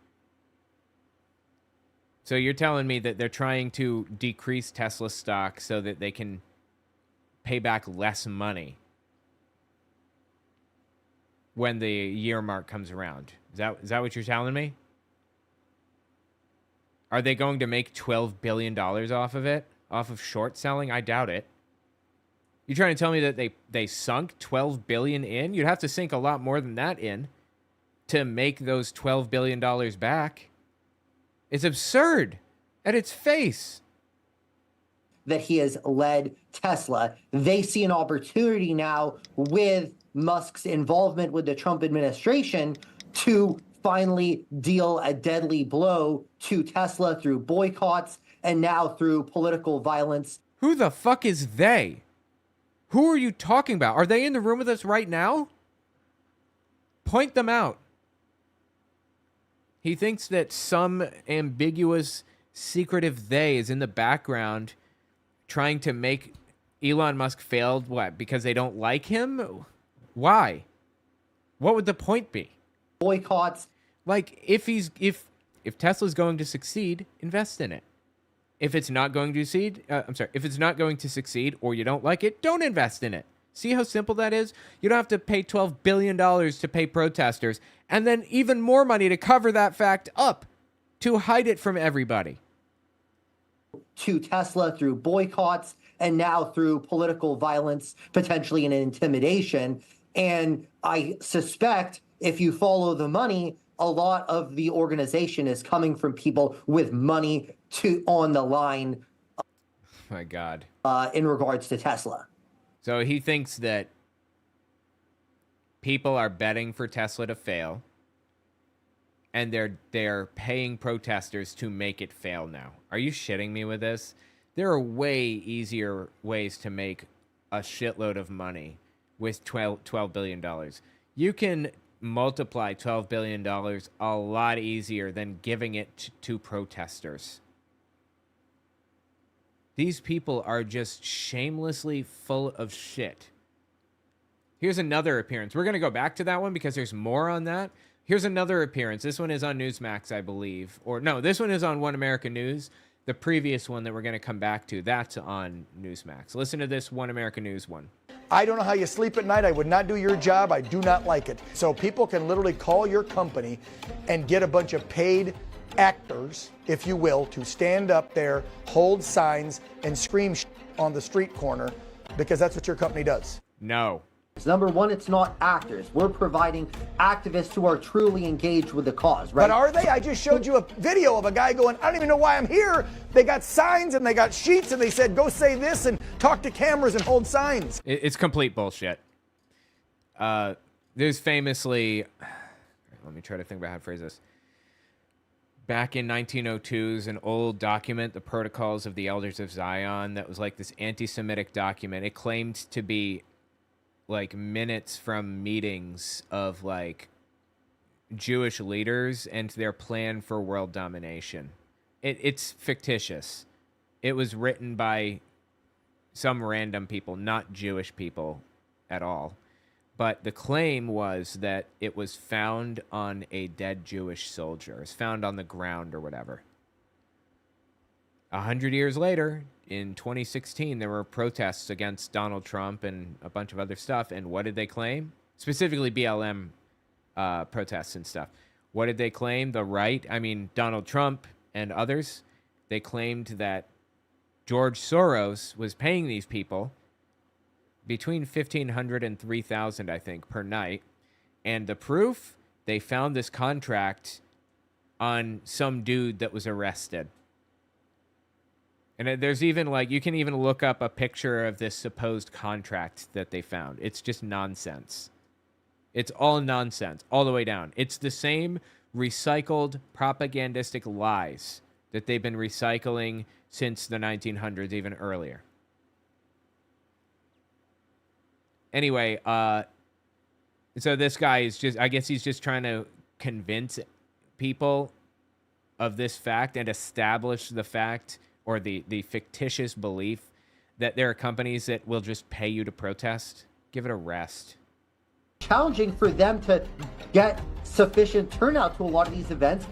So you're telling me that they're trying to decrease Tesla stock so that they can pay back less money when the year mark comes around. Is that what you're telling me? Are they going to make $12 billion off of it? Off of short selling? I doubt it. You're trying to tell me that they sunk $12 billion in? You'd have to sink a lot more than that in to make those $12 billion back. It's absurd at its face. That he has led Tesla. They see an opportunity now with Musk's involvement with the Trump administration to finally deal a deadly blow to Tesla through boycotts and now through political violence. Who the fuck is they? Who are you talking about? Are they in the room with us right now? Point them out. He thinks that some ambiguous, secretive they is in the background trying to make Elon Musk fail. What? Because they don't like him? Why? What would the point be? Boycotts. Like, if Tesla's going to succeed, invest in it. If it's not going to succeed, if it's not going to succeed or you don't like it, don't invest in it. See how simple that is? You don't have to pay $12 billion to pay protesters and then even more money to cover that fact up, to hide it from everybody. To Tesla through boycotts and now through political violence, potentially an intimidation. And I suspect if you follow the money, a lot of the organization is coming from people with money on the line. Oh my God. In regards to Tesla. So he thinks that people are betting for Tesla to fail, and they're paying protesters to make it fail now. Are you shitting me with this? There are way easier ways to make a shitload of money with $12 billion. You can multiply $12 billion a lot easier than giving it to protesters. These people are just shamelessly full of shit. Here's another appearance. We're going to go back to that one because there's more on that. Here's another appearance. This one is on Newsmax, I believe. Or no, this one is on One American News. The previous one that we're going to come back to, that's on Newsmax. Listen to this One American News one. I don't know how you sleep at night. I would not do your job. I do not like it. So people can literally call your company and get a bunch of paid actors, if you will, to stand up there, hold signs, and scream on the street corner, because that's what your company does. No. Number one, it's not actors. We're providing activists who are truly engaged with the cause, right? But are they? I just showed you a video of a guy going, I don't even know why I'm here. They got signs and they got sheets and they said, go say this and talk to cameras and hold signs. It's complete bullshit. There's famously, let me try to think about how to phrase this. Back in 1902's an old document, the Protocols of the Elders of Zion, that was like this anti-Semitic document. It claimed to be like minutes from meetings of like Jewish leaders and their plan for world domination. It's fictitious. It was written by some random people, not Jewish people at all. But the claim was that it was found on a dead Jewish soldier. It was found on the ground or whatever. 100 years later, in 2016, there were protests against Donald Trump and a bunch of other stuff. And what did they claim? Specifically BLM protests and stuff. What did they claim? The right, Donald Trump and others, they claimed that George Soros was paying these people between $1,500 and $3,000, I think, per night. And the proof, they found this contract on some dude that was arrested. And there's even you can even look up a picture of this supposed contract that they found. It's just nonsense. It's all nonsense, all the way down. It's the same recycled propagandistic lies that they've been recycling since the 1900s, even earlier. Anyway, so this guy is I guess he's just trying to convince people of this fact and establish the fact or the fictitious belief that there are companies that will just pay you to protest. Give it a rest. Challenging for them to get sufficient turnout to a lot of these events.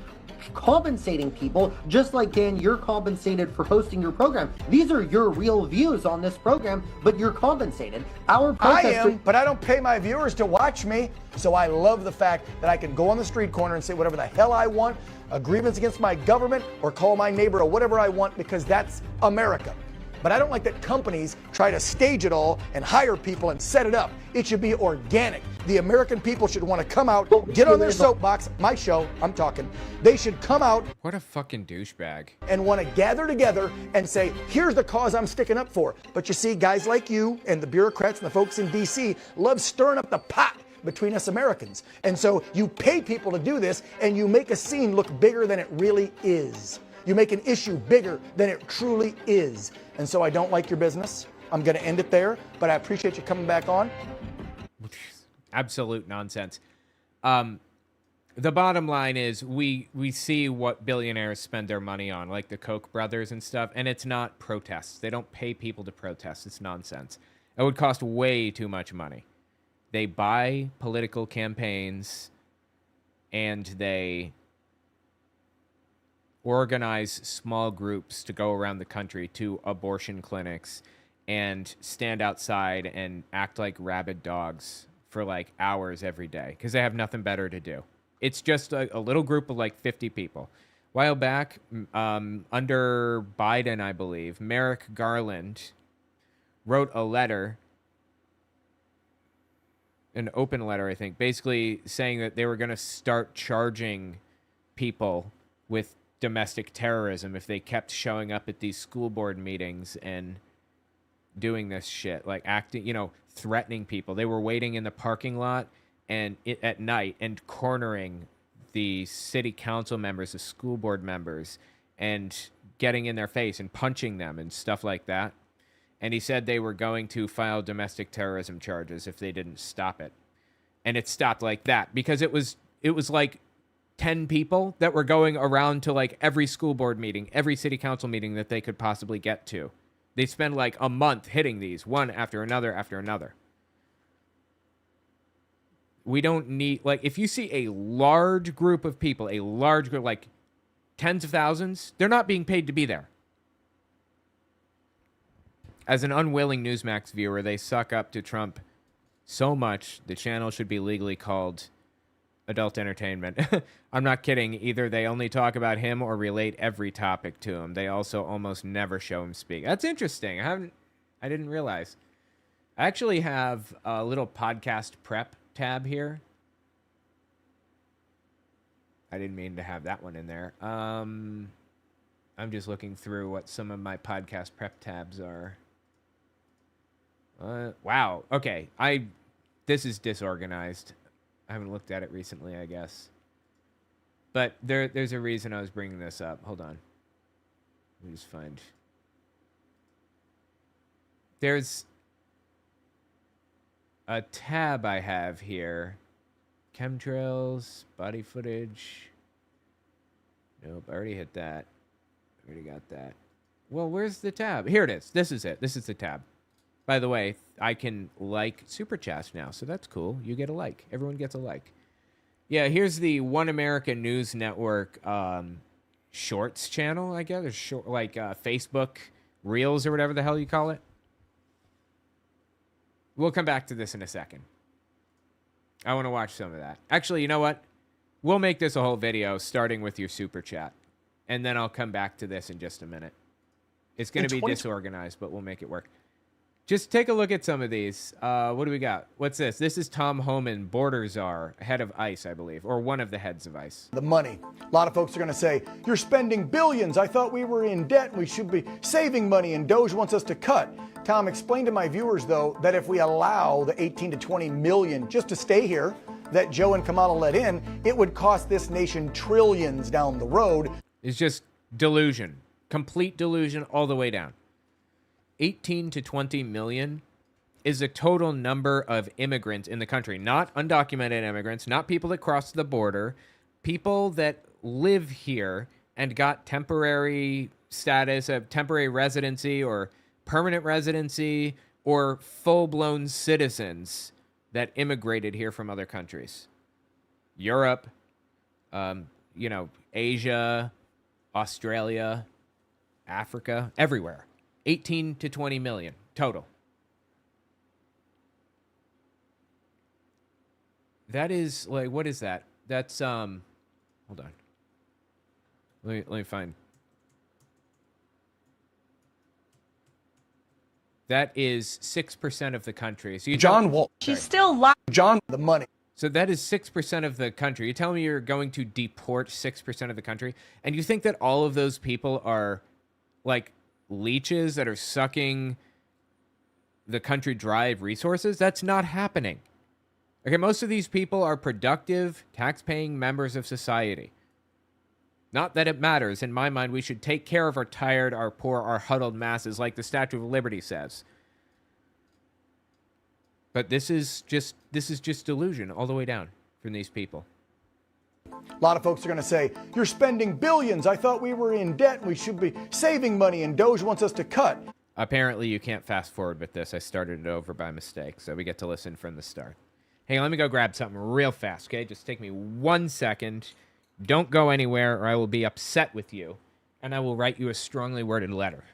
compensating people, just like, Dan, you're compensated for hosting your program. These are your real views on this program, but you're compensated. I am, but I don't pay my viewers to watch me. So I love the fact that I can go on the street corner and say whatever the hell I want, a grievance against my government, or call my neighbor or whatever I want, because that's America. But I don't like that companies try to stage it all and hire people and set it up. It should be organic. The American people should want to come out, get on their soapbox, my show, I'm talking. They should come out. What a fucking douchebag. And want to gather together and say, here's the cause I'm sticking up for. But you see, guys like you and the bureaucrats and the folks in D.C. love stirring up the pot between us Americans. And so you pay people to do this, and you make a scene look bigger than it really is. You make an issue bigger than it truly is. And so I don't like your business. I'm going to end it there, but I appreciate you coming back on. Absolute nonsense. The bottom line is we see what billionaires spend their money on, like the Koch brothers and stuff, and it's not protests. They don't pay people to protest. It's nonsense. It would cost way too much money. They buy political campaigns, and they organize small groups to go around the country to abortion clinics and stand outside and act like rabid dogs for like hours every day because they have nothing better to do. It's just a little group of like 50 people. A while back, under Biden, I believe, Merrick Garland wrote a letter, an open letter, I think, basically saying that they were going to start charging people with domestic terrorism if they kept showing up at these school board meetings and doing this shit, like acting, threatening people. They were waiting in the parking lot and at night and cornering the city council members, the school board members, and getting in their face and punching them and stuff like that. And he said they were going to file domestic terrorism charges if they didn't stop it. And it stopped like that because it was like 10 people that were going around to like every school board meeting, every city council meeting that they could possibly get to. They spend like a month hitting these one after another after another. We don't need, like, if you see a large group of people, like tens of thousands, they're not being paid to be there. As an unwilling Newsmax viewer, they suck up to Trump so much, the channel should be legally called Adult Entertainment. I'm not kidding. Either they only talk about him or relate every topic to him. They also almost never show him speak. That's interesting. I didn't realize. I actually have a little podcast prep tab here. I didn't mean to have that one in there. I'm just looking through what some of my podcast prep tabs are. Wow. Okay. This is disorganized. I haven't looked at it recently, I guess. But there's a reason I was bringing this up. Hold on. Let me just find. There's a tab I have here. Chemtrails, body footage. Nope, I already hit that. I already got that. Well, where's the tab? Here it is. This is it. This is the tab. By the way, I can like Super Chats now, so that's cool. You get a like. Everyone gets a like. Yeah, here's the One American News Network Shorts channel, I guess. Or Facebook Reels or whatever the hell you call it. We'll come back to this in a second. I want to watch some of that. Actually, you know what? We'll make this a whole video starting with your Super Chat. And then I'll come back to this in just a minute. It's going to be disorganized, but we'll make it work. Just take a look at some of these. What do we got? What's this? This is Tom Homan, border czar, head of ICE, I believe, or one of the heads of ICE. The money. A lot of folks are going to say, you're spending billions. I thought we were in debt. We should be saving money, and Doge wants us to cut. Tom, explain to my viewers, though, that if we allow the 18 to 20 million just to stay here that Joe and Kamala let in, it would cost this nation trillions down the road. It's just delusion. Complete delusion all the way down. 18 to 20 million is the total number of immigrants in the country. Not undocumented immigrants, not people that cross the border, people that live here and got temporary status of temporary residency or permanent residency or full-blown citizens that immigrated here from other countries. Europe, Asia, Australia, Africa, everywhere. 18 to 20 million total. That is like, what is that? That's hold on. Let me find. That is 6% of the country. So John Wall. She's still lying. John, the money. So that is 6% of the country. You're telling me you're going to deport 6% of the country? And you think that all of those people are like leeches that are sucking the country dry of resources? That's not happening. Okay, most of these people are productive, tax-paying members of society. Not that it matters. In my mind, we should take care of our tired, our poor, our huddled masses, like the Statue of Liberty says. But this is just delusion all the way down from these people. A lot of folks are going to say, you're spending billions. I thought we were in debt. We should be saving money, and Doge wants us to cut. Apparently, you can't fast forward with this. I started it over by mistake, so we get to listen from the start. Hey, let me go grab something real fast, okay? Just take me 1 second. Don't go anywhere, or I will be upset with you, and I will write you a strongly worded letter.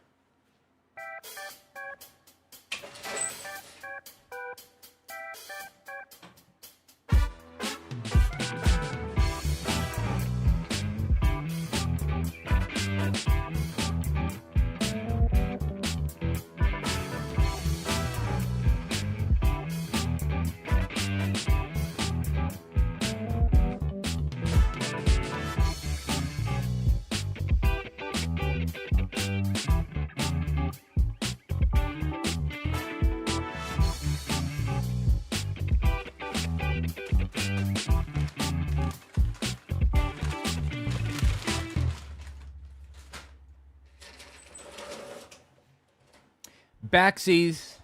Backsies.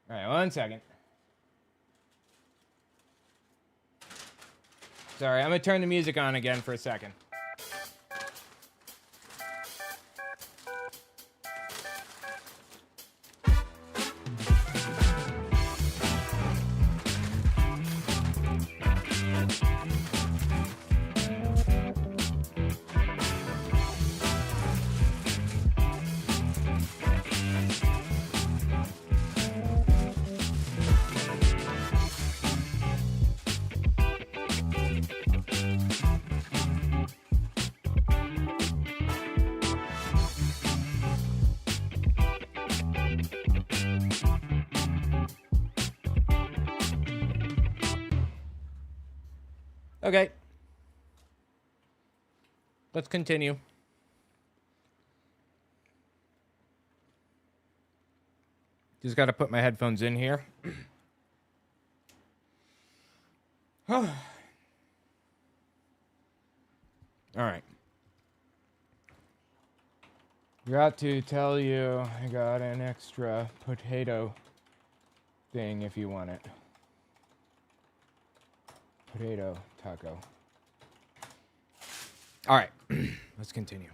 All right, 1 second. Sorry, I'm going to turn the music on again for a second. Okay. Let's continue. Just got to put my headphones in here. All right. Got to tell you, I got an extra potato thing if you want it. Potato taco. All right, let's continue.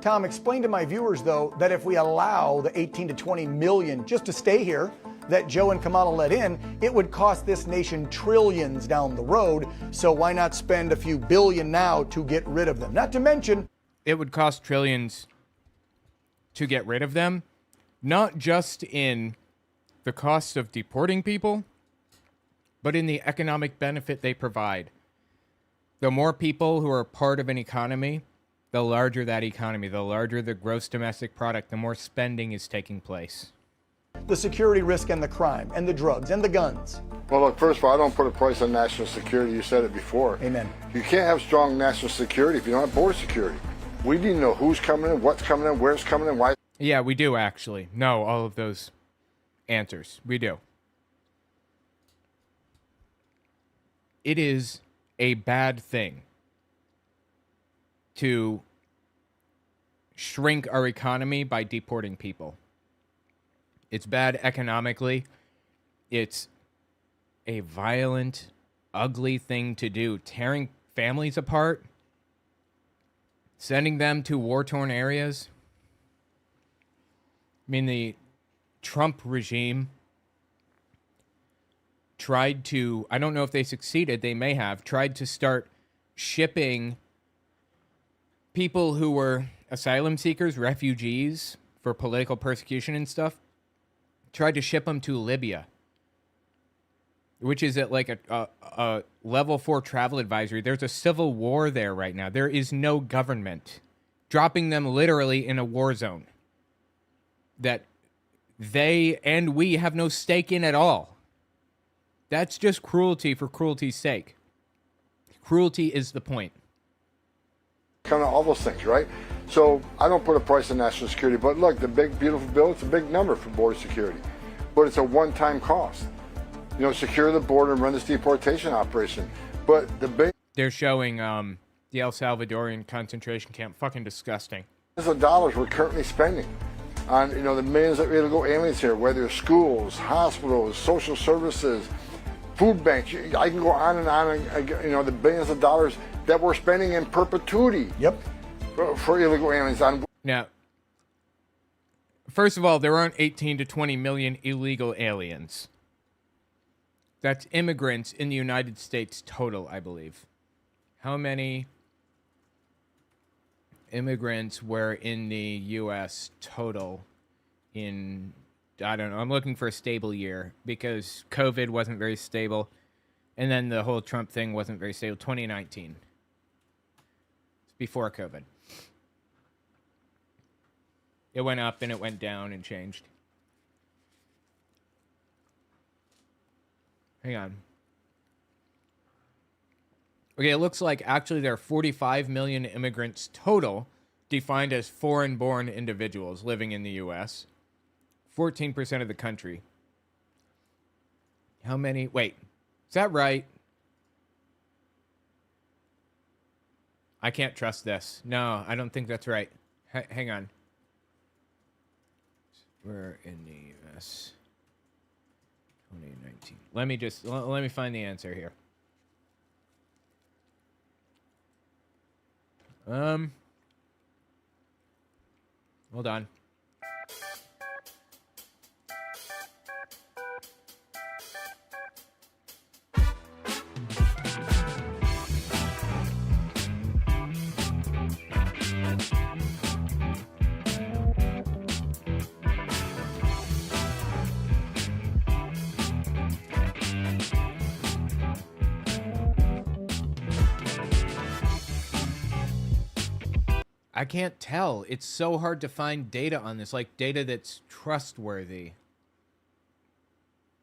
Tom, explain to my viewers, though, that if we allow the 18 to 20 million just to stay here that Joe and Kamala let in, it would cost this nation trillions down the road. So why not spend a few billion now to get rid of them? Not to mention, it would cost trillions to get rid of them, not just in the cost of deporting people, but in the economic benefit they provide. The more people who are part of an economy, the larger that economy, the larger the gross domestic product, the more spending is taking place. the security risk and the crime and the drugs and the guns. Well, look, first of all, I don't put a price on national security. You said it before. Amen. You can't have strong national security if you don't have border security. We need to know who's coming in, what's coming in, where's coming in, why. Yeah, we do actually know all of those answers. We do. It is a bad thing to shrink our economy by deporting people. It's bad economically. It's a violent, ugly thing to do. Tearing families apart, sending them to war-torn areas. I mean, the Trump regime tried to, I don't know if they succeeded, they may have, tried to start shipping people who were asylum seekers, refugees for political persecution and stuff, tried to ship them to Libya, which is at like a level 4 travel advisory. There's a civil war there right now. There is no government, dropping them literally in a war zone that they and we have no stake in at all. That's just cruelty for cruelty's sake. Cruelty is the point. Kind of all those things, right? So I don't put a price on national security, but look, the big, beautiful bill, it's a big number for border security, but it's a one-time cost. You know, secure the border and run this deportation operation. But the big... They're showing the El Salvadorian concentration camp. Fucking disgusting. Millions of dollars we're currently spending on, you know, the millions of illegal aliens here, whether it's schools, hospitals, social services, food banks. I can go on and on, you know, the billions of dollars that we're spending in perpetuity. Yep. For illegal aliens. Now, first of all, there aren't 18 to 20 million illegal aliens. That's immigrants in the United States total, I believe. How many immigrants were in the U.S. total in, I don't know, I'm looking for a stable year because COVID wasn't very stable, and then the whole Trump thing wasn't very stable. 2019. It's before COVID. It went up and it went down and changed. Hang on. Okay, it looks like actually there are 45 million immigrants total, defined as foreign-born individuals living in the U.S. 14% of the country. How many? Wait, is that right? I can't trust this. No, I don't think that's right. Hang on. We're in the U.S. 2019. Let me find the answer here. Hold on. I can't tell. It's so hard to find data on this, like data that's trustworthy.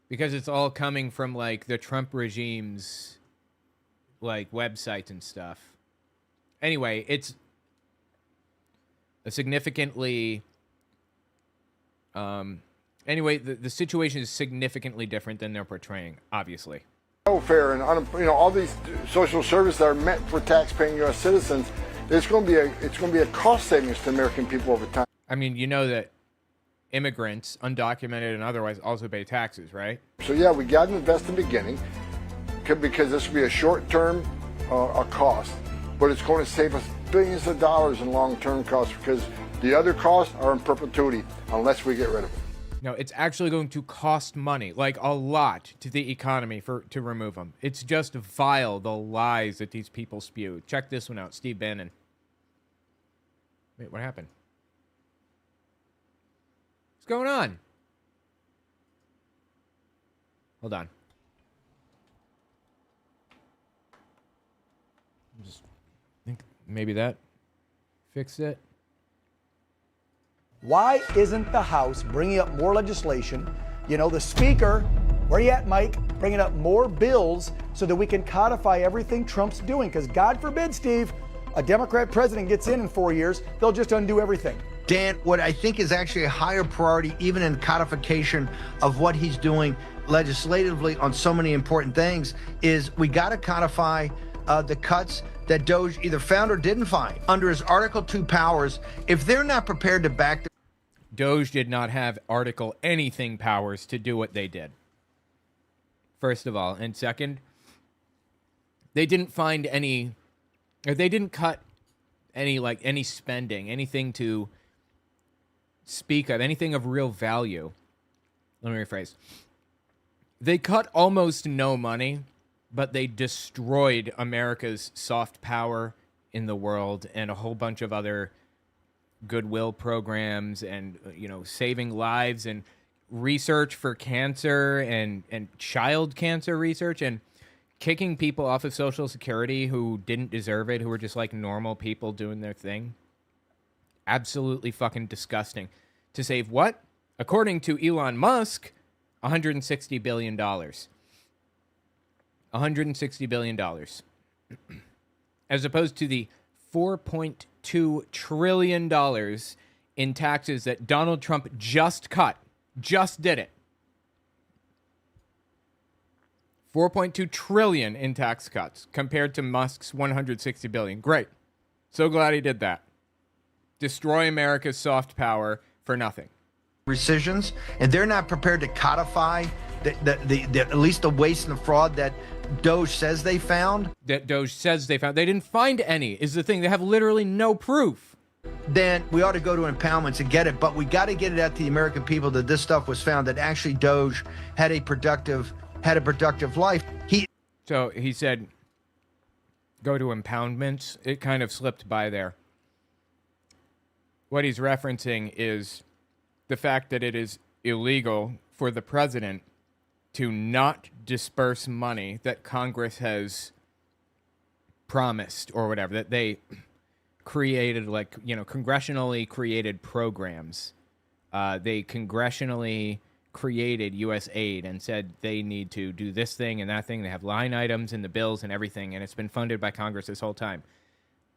Because it's all coming from like the Trump regime's like websites and stuff. Anyway, it's a significantly anyway, the situation is significantly different than they're portraying, obviously. Welfare and you know, all these social services that are meant for tax-paying U.S. citizens. It's going to be a cost savings to American people over time. I mean, you know that immigrants, undocumented and otherwise, also pay taxes, right? So yeah, we got to invest in the beginning because this will be a short-term cost, but it's going to save us billions of dollars in long-term costs because the other costs are in perpetuity unless we get rid of them. No, it's actually going to cost money, like a lot, to the economy to remove them. It's just vile, the lies that these people spew. Check this one out, Steve Bannon. Wait, what happened? What's going on? Hold on. Just think maybe that fixed it. Why isn't the House bringing up more legislation? You know, the Speaker, where you at, Mike? Bringing up more bills so that we can codify everything Trump's doing. Because God forbid, Steve, a Democrat president gets in 4 years, they'll just undo everything. Dan, what I think is actually a higher priority, even in codification of what he's doing legislatively on so many important things, is we got to codify the cuts that Doge either found or didn't find under his Article 2 powers. If they're not prepared to back the Doge did not have Article anything powers to do what they did. First of all. And second, they didn't find any, or they didn't cut any spending, anything to speak of, anything of real value. Let me rephrase. They cut almost no money but they destroyed America's soft power in the world and a whole bunch of other goodwill programs and, saving lives and research for cancer and child cancer research and kicking people off of Social Security who didn't deserve it, who were just like normal people doing their thing. Absolutely fucking disgusting. To save what? According to Elon Musk, $160 billion. $160 billion. As opposed to the $4.2 trillion in taxes that Donald Trump just cut. Just did it. 4.2 trillion in tax cuts compared to Musk's 160 billion. Great. So glad he did that. Destroy America's soft power for nothing. Rescissions, and they're not prepared to codify the at least the waste and the fraud that Doge says they found. That Doge says they found. They didn't find any, is the thing. They have literally no proof. Then we ought to go to impoundments and get it, but we got to get it out to the American people that this stuff was found, that actually Doge had a productive life. So he said, go to impoundments. It kind of slipped by there. What he's referencing is the fact that it is illegal for the president to not disperse money that Congress has promised or whatever, that they created, congressionally created programs. They congressionally created U.S. aid and said they need to do this thing and that thing. They have line items in the bills and everything, and it's been funded by Congress this whole time.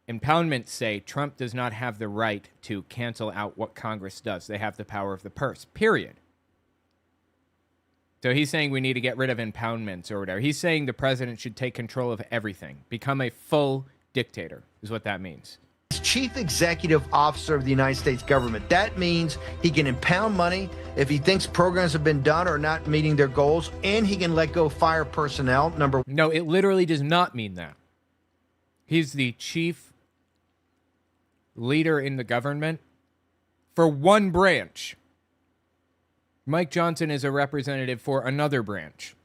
Impoundments say Trump does not have the right to cancel out what Congress does. They have the power of the purse, period. So he's saying we need to get rid of impoundments or whatever. He's saying the president should take control of everything, become a full dictator, is what that means. Chief executive officer of the United States government. That means he can impound money if he thinks programs have been done or not meeting their goals, and he can let go fire personnel. No, it literally does not mean that. He's the chief leader in the government for one branch. Mike Johnson is a representative for another branch.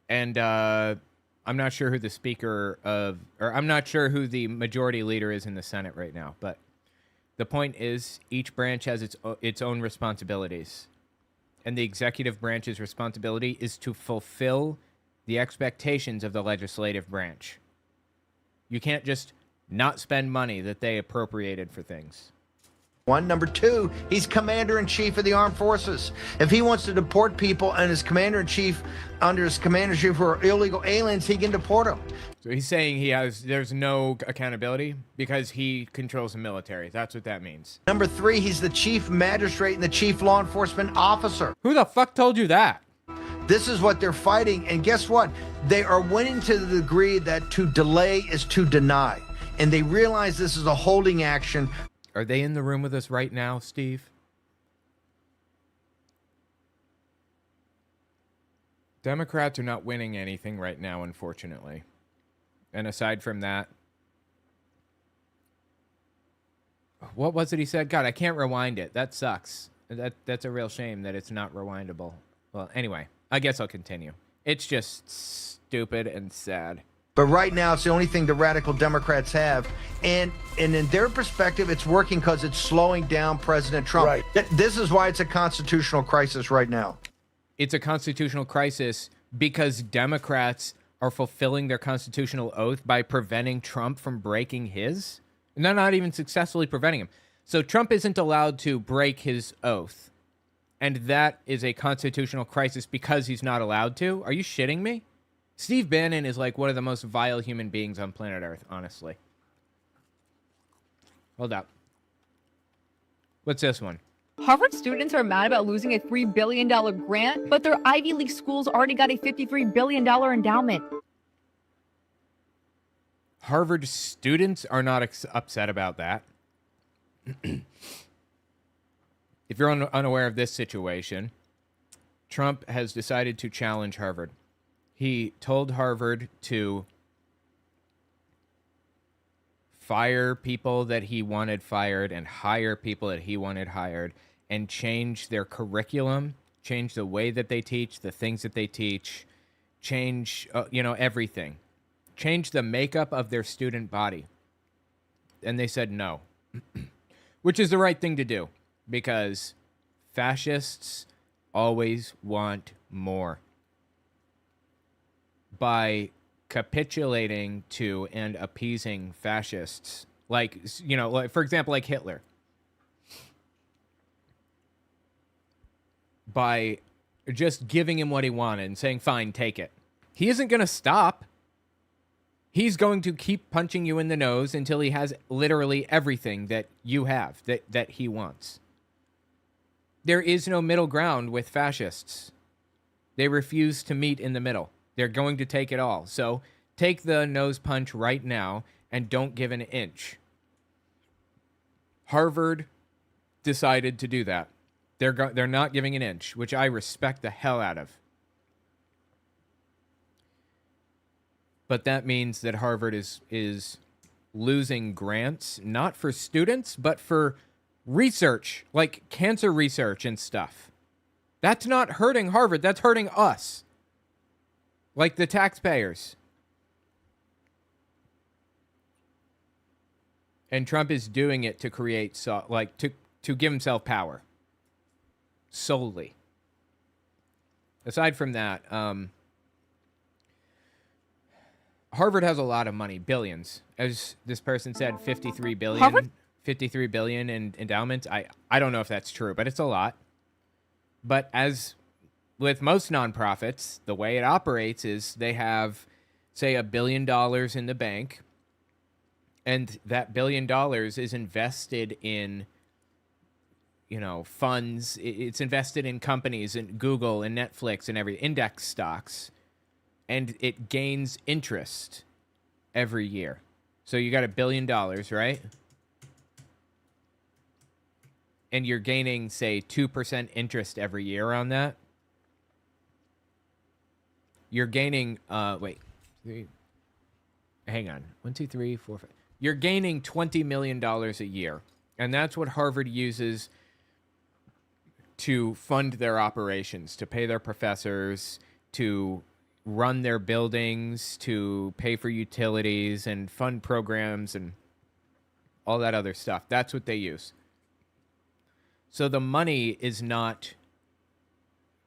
And I'm not sure who the I'm not sure who the majority leader is in the Senate right now, but the point is each branch has its own responsibilities. And the executive branch's responsibility is to fulfill the expectations of the legislative branch. You can't just not spend money that they appropriated for things. One. Number two, he's commander-in-chief of the armed forces. If he wants to deport people and his commander-in-chief, under his commander-in-chief who are illegal aliens, he can deport them. So he's saying there's no accountability because he controls the military. That's what that means. Number three, he's the chief magistrate and the chief law enforcement officer. Who the fuck told you that? This is what they're fighting, and guess what? They are winning to the degree that to delay is to deny. And they realize this is a holding action. Are they in the room with us right now, Steve? Democrats are not winning anything right now, unfortunately. And aside from that, what was it he said? God, I can't rewind it. That sucks. That's a real shame that it's not rewindable. Well, anyway, I guess I'll continue. It's just stupid and sad. But right now, it's the only thing the radical Democrats have. And in their perspective, it's working because it's slowing down President Trump. Right. This is why it's a constitutional crisis right now. It's a constitutional crisis because Democrats are fulfilling their constitutional oath by preventing Trump from breaking his. And they're not even successfully preventing him. So Trump isn't allowed to break his oath. And that is a constitutional crisis because he's not allowed to? Are you shitting me? Steve Bannon is like one of the most vile human beings on planet Earth, honestly. Hold up. What's this one? Harvard students are mad about losing a $3 billion grant, but their Ivy League schools already got a $53 billion endowment. Harvard students are not upset about that. If you're unaware of this situation, Trump has decided to challenge Harvard. He told Harvard to fire people that he wanted fired and hire people that he wanted hired and change their curriculum, change the way that they teach, the things that they teach, change, everything, change the makeup of their student body. And they said no, which is the right thing to do, because fascists always want more. By capitulating to and appeasing fascists, like for example, like Hitler, by just giving him what he wanted and saying, fine, take it, he isn't going to stop. He's going to keep punching you in the nose until he has literally everything that you have, that he wants. There is no middle ground with fascists. They refuse to meet in the middle. They're going to take it all. So take the nose punch right now and don't give an inch. Harvard decided to do that. They're not giving an inch, which I respect the hell out of. But that means that Harvard is losing grants, not for students, but for research, like cancer research and stuff. That's not hurting Harvard. That's hurting us, like the taxpayers. And Trump is doing it to create, to give himself power. Solely. Aside from that, Harvard has a lot of money, billions. As this person said, 53 billion. Harvard? 53 billion in endowments. I don't know if that's true, but it's a lot. But as with most nonprofits, the way it operates is they have, say, $1 billion in the bank, and that $1 billion is invested in, funds. It's invested in companies, and Google and Netflix and every index stocks, and it gains interest every year. So you got $1 billion, right? And you're gaining, say, 2% interest every year on that. You're gaining, hang on. 1, 2, 3, 4, 5. You're gaining $20 million a year. And that's what Harvard uses to fund their operations, to pay their professors, to run their buildings, to pay for utilities and fund programs and all that other stuff. That's what they use. So the money is not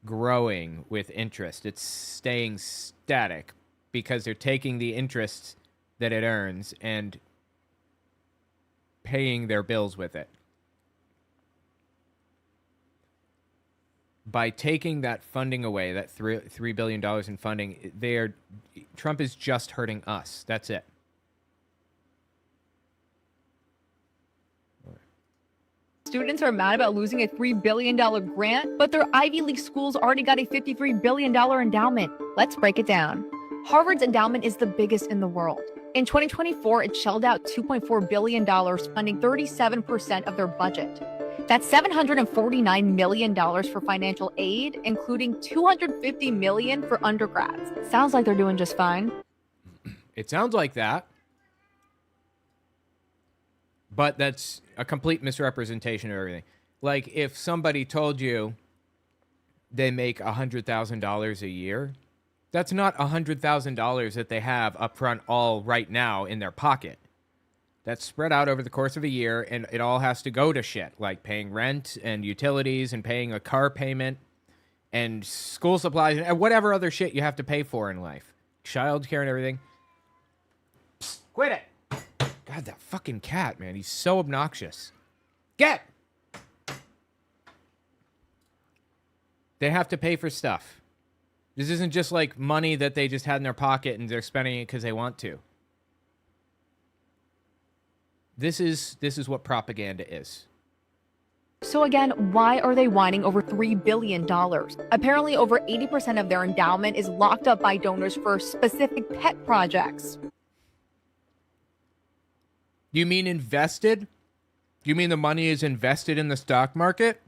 growing with interest. It's staying static because they're taking the interest that it earns and paying their bills with it. By taking that funding away, that $3 billion in funding, Trump is just hurting us. That's it. Students are mad about losing a $3 billion grant, but their Ivy League schools already got a $53 billion endowment. Let's break it down. Harvard's endowment is the biggest in the world. In 2024, it shelled out $2.4 billion, funding 37% of their budget. That's $749 million for financial aid, including $250 million for undergrads. Sounds like they're doing just fine. It sounds like that. But that's a complete misrepresentation of everything. Like, if somebody told you they make $100,000 a year, that's not $100,000 that they have up front all right now in their pocket. That's spread out over the course of a year, and it all has to go to shit, like paying rent and utilities and paying a car payment and school supplies and whatever other shit you have to pay for in life. Childcare and everything. Psst, quit it. God, that fucking cat, man. He's so obnoxious. Get! They have to pay for stuff. This isn't just like money that they just had in their pocket and they're spending it because they want to. This is what propaganda is. So again, why are they whining over $3 billion? Apparently over 80% of their endowment is locked up by donors for specific pet projects. You mean invested? You mean the money is invested in the stock market?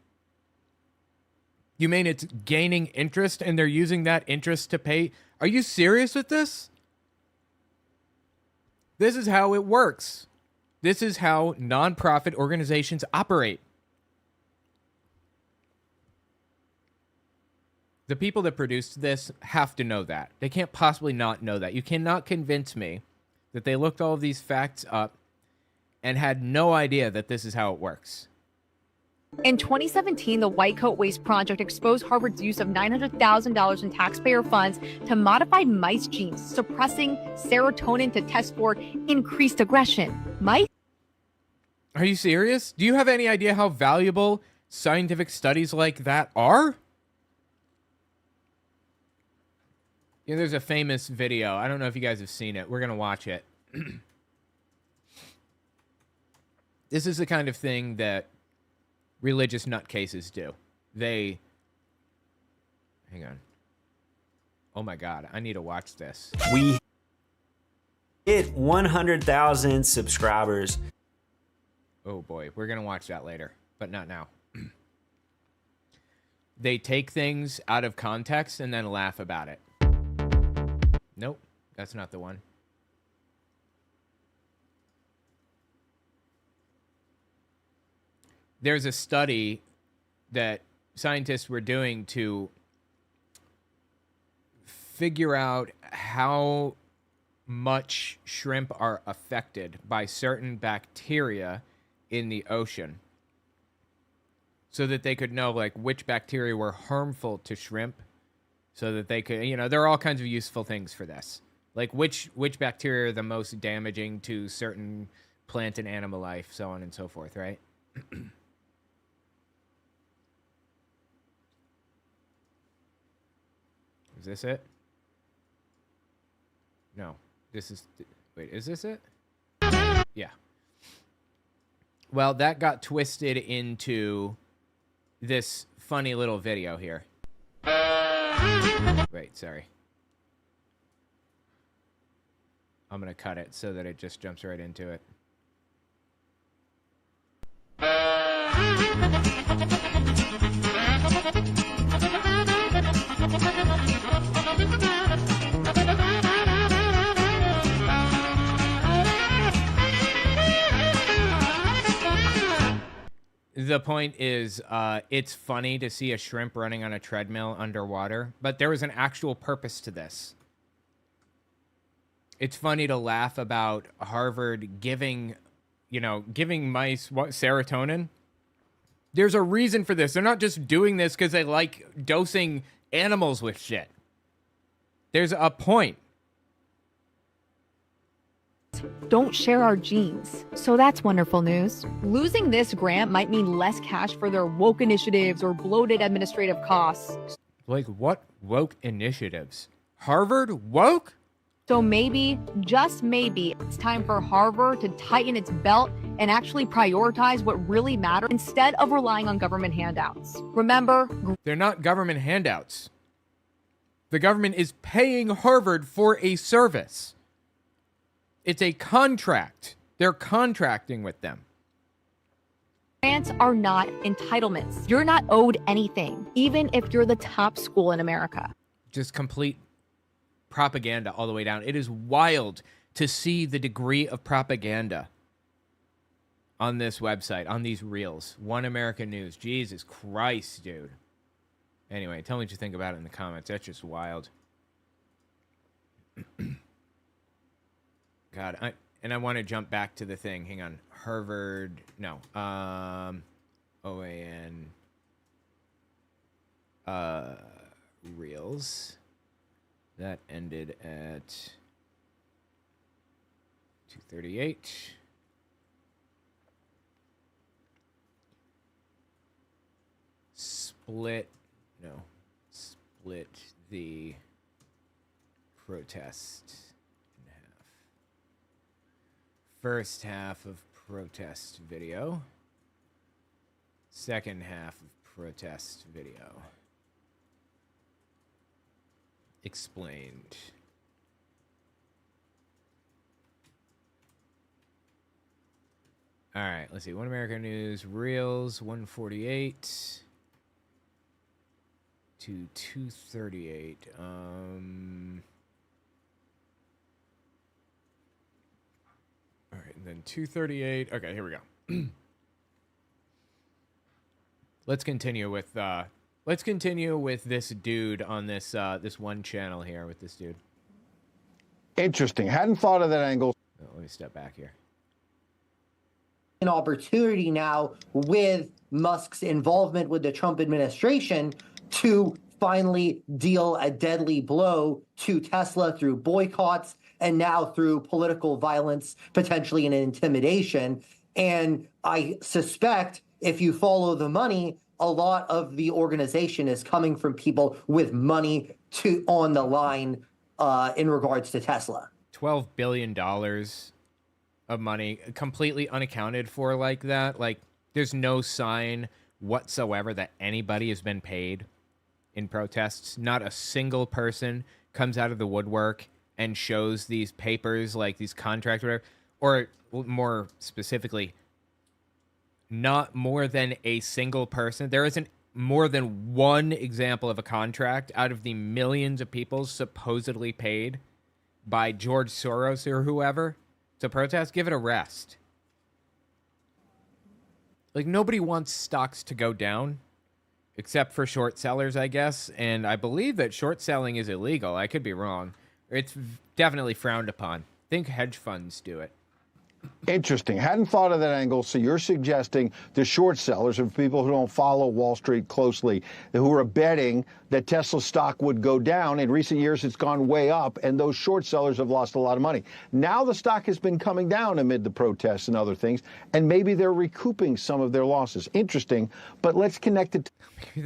You mean it's gaining interest and they're using that interest to pay? Are you serious with this? This is how it works. This is how nonprofit organizations operate. The people that produced this have to know that. They can't possibly not know that. You cannot convince me that they looked all of these facts up and had no idea that this is how it works. In 2017, the White Coat Waste Project exposed Harvard's use of $900,000 in taxpayer funds to modify mice genes, suppressing serotonin to test for increased aggression. Mice? Are you serious? Do you have any idea how valuable scientific studies like that are? Yeah, there's a famous video. I don't know if you guys have seen it. We're going to watch it. This is the kind of thing that religious nutcases do. Hang on. Oh my God, I need to watch this. We hit 100,000 subscribers. Oh boy, we're going to watch that later, but not now. They take things out of context and then laugh about it. Nope, that's not the one. There's a study that scientists were doing to figure out how much shrimp are affected by certain bacteria in the ocean, so that they could know like which bacteria were harmful to shrimp, so that they could, there are all kinds of useful things for this. Like which bacteria are the most damaging to certain plant and animal life, so on and so forth, right? Is this it? No. Wait, is this it? Yeah. Well, that got twisted into this funny little video here. Wait, sorry. I'm going to cut it so that it just jumps right into it. The point is, it's funny to see a shrimp running on a treadmill underwater, but there was an actual purpose to this. It's funny to laugh about Harvard giving mice serotonin. There's a reason for this. They're not just doing this because they like dosing animals with shit. There's a point. Don't share our genes. So that's wonderful news. Losing this grant might mean less cash for their woke initiatives or bloated administrative costs. Like what woke initiatives? Harvard woke? So maybe, just maybe, it's time for Harvard to tighten its belt and actually prioritize what really matters instead of relying on government handouts. Remember, they're not government handouts. The government is paying Harvard for a service. It's a contract. They're contracting with them. Grants are not entitlements. You're not owed anything, even if you're the top school in America. Just complete propaganda all the way down. It is wild to see the degree of propaganda on this website, on these reels. One American News. Jesus Christ, dude. Anyway, tell me what you think about it in the comments. That's just wild. God, I want to jump back to the thing. Hang on. Harvard, no. OAN. Reels. That ended at 2:38. Split the protest in half. First half of protest video. Second half of protest video. Explained. All right, let's see. One American News Reels 148 to 238. All right, and then 238. Okay, here we go. Let's continue with Let's continue with this dude on this this one channel here with this dude. Interesting. Hadn't thought of that angle. Oh, let me step back here. An opportunity now with Musk's involvement with the Trump administration to finally deal a deadly blow to Tesla through boycotts and now through political violence, potentially an intimidation. And I suspect if you follow the money, a lot of the organization is coming from people with money on the line in regards to Tesla. $12 billion of money completely unaccounted for like that. Like, there's no sign whatsoever that anybody has been paid in protests. Not a single person comes out of the woodwork and shows these papers, like these contracts, whatever, or more specifically, not more than a single person. There isn't more than one example of a contract out of the millions of people supposedly paid by George Soros or whoever to protest. Give it a rest. Like, nobody wants stocks to go down except for short sellers, I guess. And I believe that short selling is illegal. I could be wrong. It's definitely frowned upon. I think hedge funds do it. Interesting. Hadn't thought of that angle. So you're suggesting the short sellers of people who don't follow Wall Street closely, who are betting that Tesla stock would go down. In recent years, it's gone way up, and those short sellers have lost a lot of money. Now the stock has been coming down amid the protests and other things, and maybe they're recouping some of their losses. Interesting, but let's connect it. Maybe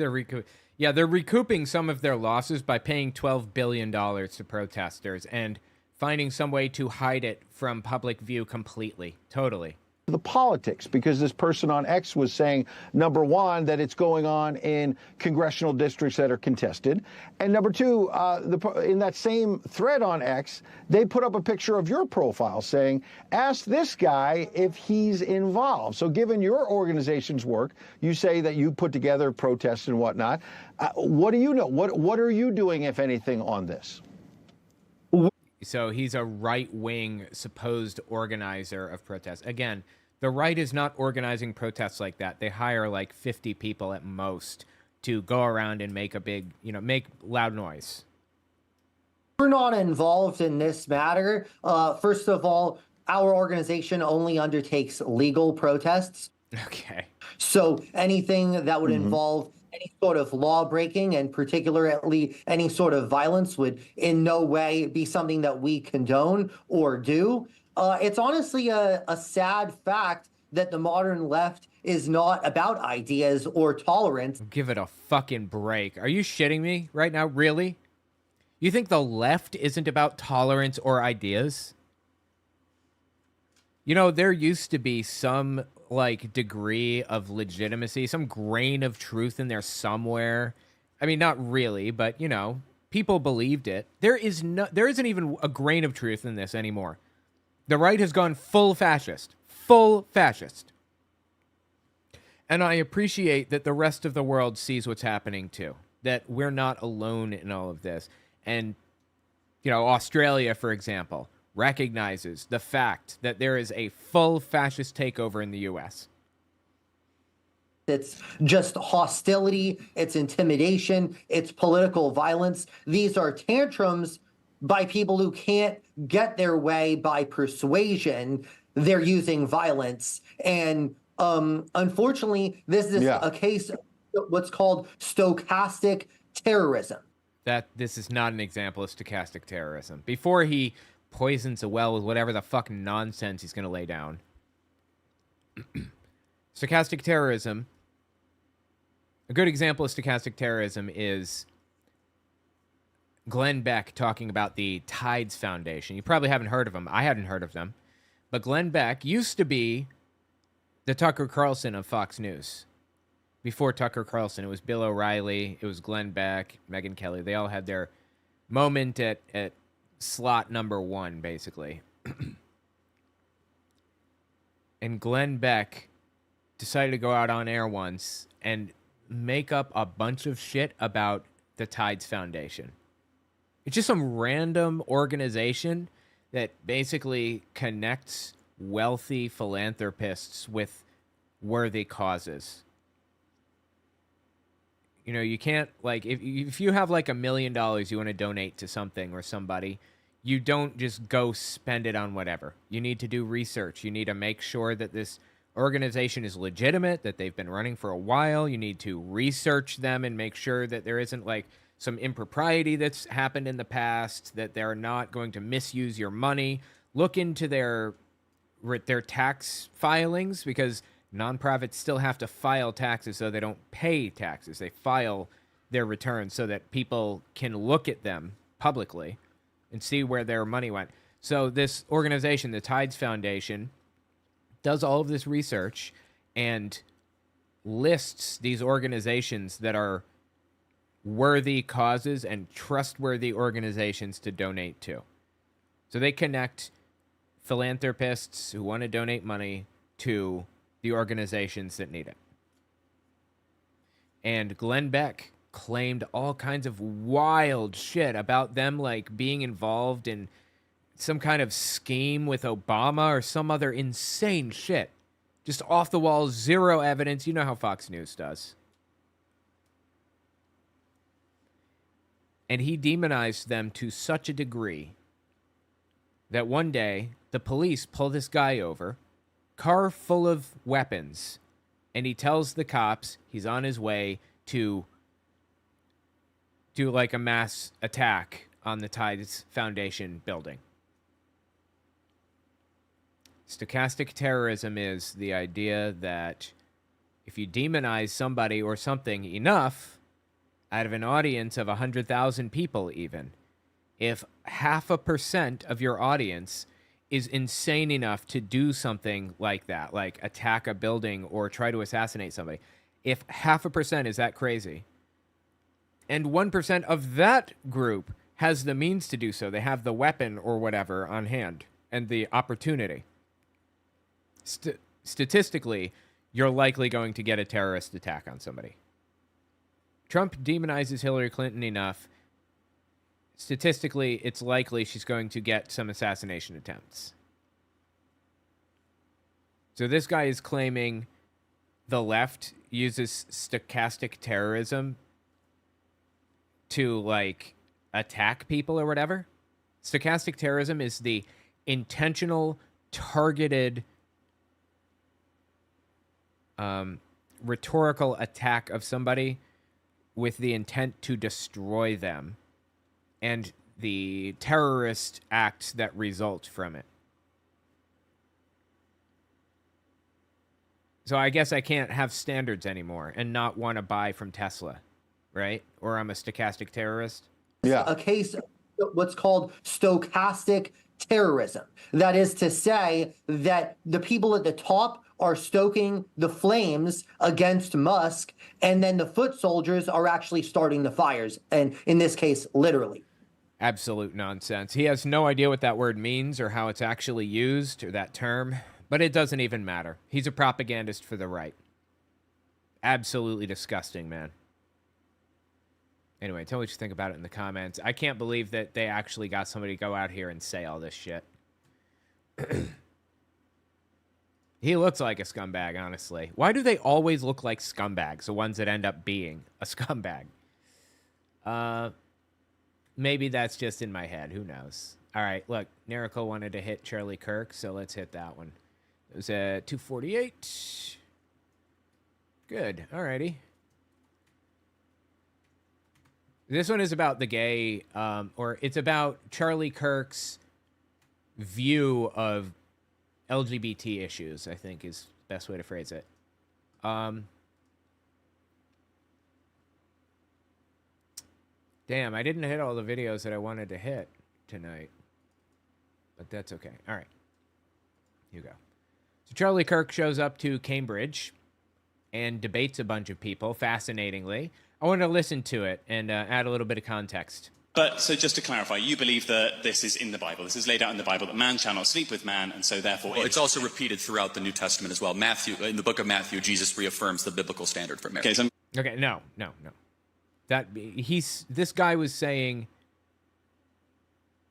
they're recouping some of their losses by paying $12 billion to protesters and finding some way to hide it from public view completely. Totally. The politics, because this person on X was saying, number one, that it's going on in congressional districts that are contested. And number two, in that same thread on X, they put up a picture of your profile saying, ask this guy if he's involved. So given your organization's work, you say that you put together protests and whatnot. What do you know? What are you doing, if anything, on this? So he's a right-wing supposed organizer of protests. Again, the right is not organizing protests like that. They hire like 50 people at most to go around and make a big, make loud noise. We're not involved in this matter. First of all, our organization only undertakes legal protests. Okay. So anything that would involve any sort of law breaking, and particularly any sort of violence, would in no way be something that we condone or do. It's honestly a sad fact that the modern left is not about ideas or tolerance. Give it a fucking break. Are you shitting me right now? Really? You think the left isn't about tolerance or ideas? There used to be some degree of legitimacy, some grain of truth in there somewhere. I mean, not really, but people believed it. There isn't even a grain of truth in this anymore. The right has gone full fascist. Full fascist. And I appreciate that the rest of the world sees what's happening too. That we're not alone in all of this. And, Australia, for example, recognizes the fact that there is a full fascist takeover in the U.S. It's just hostility, it's intimidation, it's political violence. These are tantrums by people who can't get their way by persuasion. They're using violence. And unfortunately, this is a case of what's called stochastic terrorism. This is not an example of stochastic terrorism. Before he poisons a well with whatever the fuck nonsense he's going to lay down. Stochastic terrorism. A good example of stochastic terrorism is Glenn Beck talking about the Tides Foundation. You probably haven't heard of them. I hadn't heard of them. But Glenn Beck used to be the Tucker Carlson of Fox News. Before Tucker Carlson, it was Bill O'Reilly, it was Glenn Beck, Megyn Kelly. They all had their moment at slot number one, basically. And Glenn Beck decided to go out on air once and make up a bunch of shit about the Tides Foundation. It's just some random organization that basically connects wealthy philanthropists with worthy causes. You know, you can't, like, if you have like $1 million you want to donate to something or somebody, you don't just go spend it on whatever. You need to do research. You need to make sure that this organization is legitimate, that they've been running for a while. You need to research them and make sure that there isn't like some impropriety that's happened in the past, that they're not going to misuse your money. Look into their tax filings, because nonprofits still have to file taxes, so they don't pay taxes. They file their returns so that people can look at them publicly and see where their money went. So this organization, the Tides Foundation, does all of this research and lists these organizations that are worthy causes and trustworthy organizations to donate to. So they connect philanthropists who want to donate money to the organizations that need it. And Glenn Beck claimed all kinds of wild shit about them, like being involved in some kind of scheme with Obama or some other insane shit. Just off the wall, zero evidence. You know how Fox News does. And he demonized them to such a degree that one day the police pull this guy over, car full of weapons, and he tells the cops he's on his way to do like a mass attack on the Tides Foundation building. Stochastic terrorism is the idea that if you demonize somebody or something enough, out of an audience of 100,000 people even, if 0.5% of your audience is insane enough to do something like that, like attack a building or try to assassinate somebody, if 0.5% is that crazy, and 1% of that group has the means to do so, they have the weapon or whatever on hand and the opportunity, statistically, you're likely going to get a terrorist attack on somebody. Trump demonizes Hillary Clinton enough. Statistically, it's likely she's going to get some assassination attempts. So this guy is claiming the left uses stochastic terrorism to, like, attack people or whatever. Stochastic terrorism is the intentional, targeted, rhetorical attack of somebody with the intent to destroy them, and the terrorist acts that result from it. So I guess I can't have standards anymore and not want to buy from Tesla, right? Or I'm a stochastic terrorist. Yeah. A case of what's called stochastic terrorism. That is to say that the people at the top are stoking the flames against Musk, and then the foot soldiers are actually starting the fires, and in this case, literally. Absolute nonsense. He has no idea what that word means or how it's actually used, or that term, but it doesn't even matter. He's a propagandist for the right. Absolutely disgusting, man. Anyway, tell me what you think about it in the comments. I can't believe that they actually got somebody to go out here and say all this shit. He looks like a scumbag, honestly. Why do they always look like scumbags, the ones that end up being a scumbag? Maybe that's just in my head. Who knows? All right, look, Nerico wanted to hit Charlie Kirk, so let's hit that one. It was at 248. Good, alrighty. This one is about the gay, or it's about Charlie Kirk's view of LGBT issues, I think is the best way to phrase it. Damn, I didn't hit all the videos that I wanted to hit tonight. But that's okay. All right. Here you go. So Charlie Kirk shows up to Cambridge and debates a bunch of people, fascinatingly. I want to listen to it and add a little bit of context. But, so just to clarify, you believe that this is in the Bible. This is laid out in the Bible, that man shall not sleep with man, and so therefore... Well, it's also repeated throughout the New Testament as well. Matthew, in the book of Matthew, Jesus reaffirms the biblical standard for marriage. Okay, no. This guy was saying...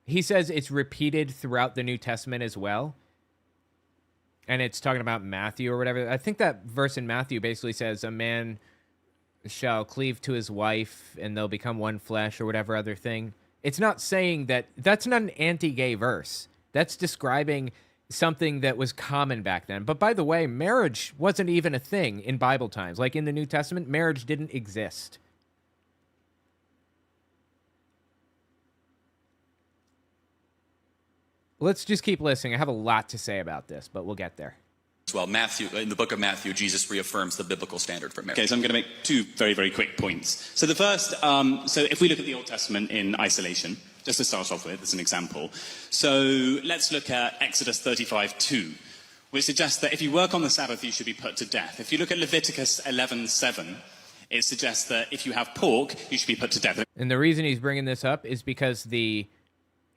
He says it's repeated throughout the New Testament as well. And it's talking about Matthew or whatever. I think that verse in Matthew basically says a man shall cleave to his wife and they'll become one flesh or whatever other thing. It's not saying that. That's not an anti-gay verse. That's describing something that was common back then. But by the way, marriage wasn't even a thing in Bible times. Like in the New Testament, marriage didn't exist. Let's just keep listening. I have a lot to say about this, but we'll get there. Well, in the book of Matthew, Jesus reaffirms the biblical standard for marriage. Okay, so I'm going to make two very, very quick points. So the first, so if we look at the Old Testament in isolation, just to start off with as an example. So let's look at Exodus 35:2, which suggests that if you work on the Sabbath, you should be put to death. If you look at Leviticus 11:7, it suggests that if you have pork, you should be put to death. And the reason he's bringing this up is because the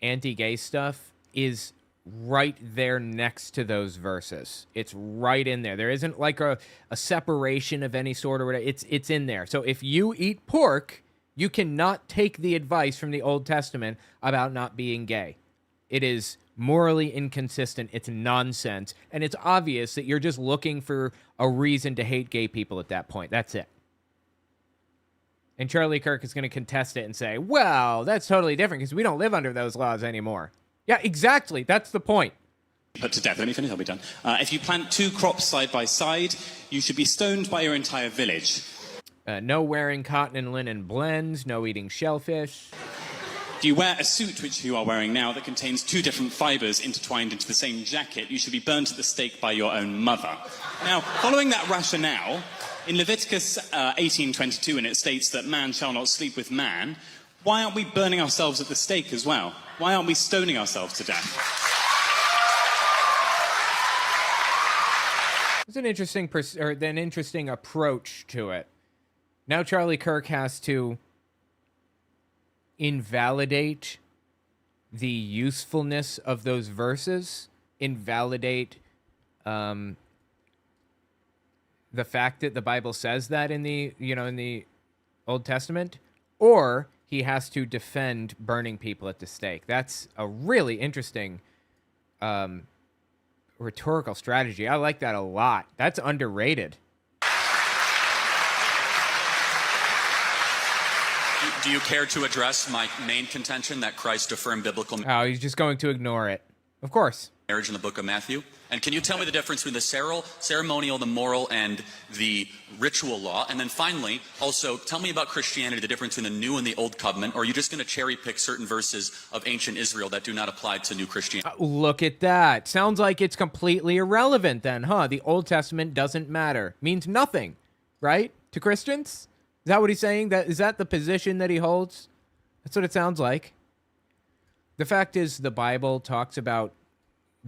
anti-gay stuff is right there next to those verses. It's right in there. There isn't like a separation of any sort or whatever. It's in there. So if you eat pork, you cannot take the advice from the Old Testament about not being gay. It is morally inconsistent. It's nonsense. And it's obvious that you're just looking for a reason to hate gay people at that point. That's it. And Charlie Kirk is going to contest it and say, well, that's totally different because we don't live under those laws anymore. Yeah, exactly. That's the point. Put to death. Let me finish, I'll be done. If you plant two crops side by side, you should be stoned by your entire village. No wearing cotton and linen blends, no eating shellfish. If you wear a suit, which you are wearing now, that contains two different fibers intertwined into the same jacket, you should be burnt at the stake by your own mother. Now, following that rationale, in Leviticus 18:22, and it states that man shall not sleep with man, why aren't we burning ourselves at the stake as well? Why aren't we stoning ourselves to death? It's an interesting approach to it. Now Charlie Kirk has to invalidate the usefulness of those verses, invalidate the fact that the Bible says that in the Old Testament, or he has to defend burning people at the stake. That's a really interesting rhetorical strategy. I like that a lot. That's underrated. Do you care to address my main contention that Christ affirmed biblical Oh, he's just going to ignore it. Of course. Marriage in the book of Matthew? And can you tell me the difference between the ceremonial, the moral, and the ritual law? And then finally, also, tell me about Christianity, the difference between the new and the old covenant, or are you just going to cherry pick certain verses of ancient Israel that do not apply to new Christianity? Look at that. Sounds like it's completely irrelevant then, huh? The Old Testament doesn't matter. Means nothing, right? To Christians? Is that what he's saying? Is that the position that he holds? That's what it sounds like. The fact is, the Bible talks about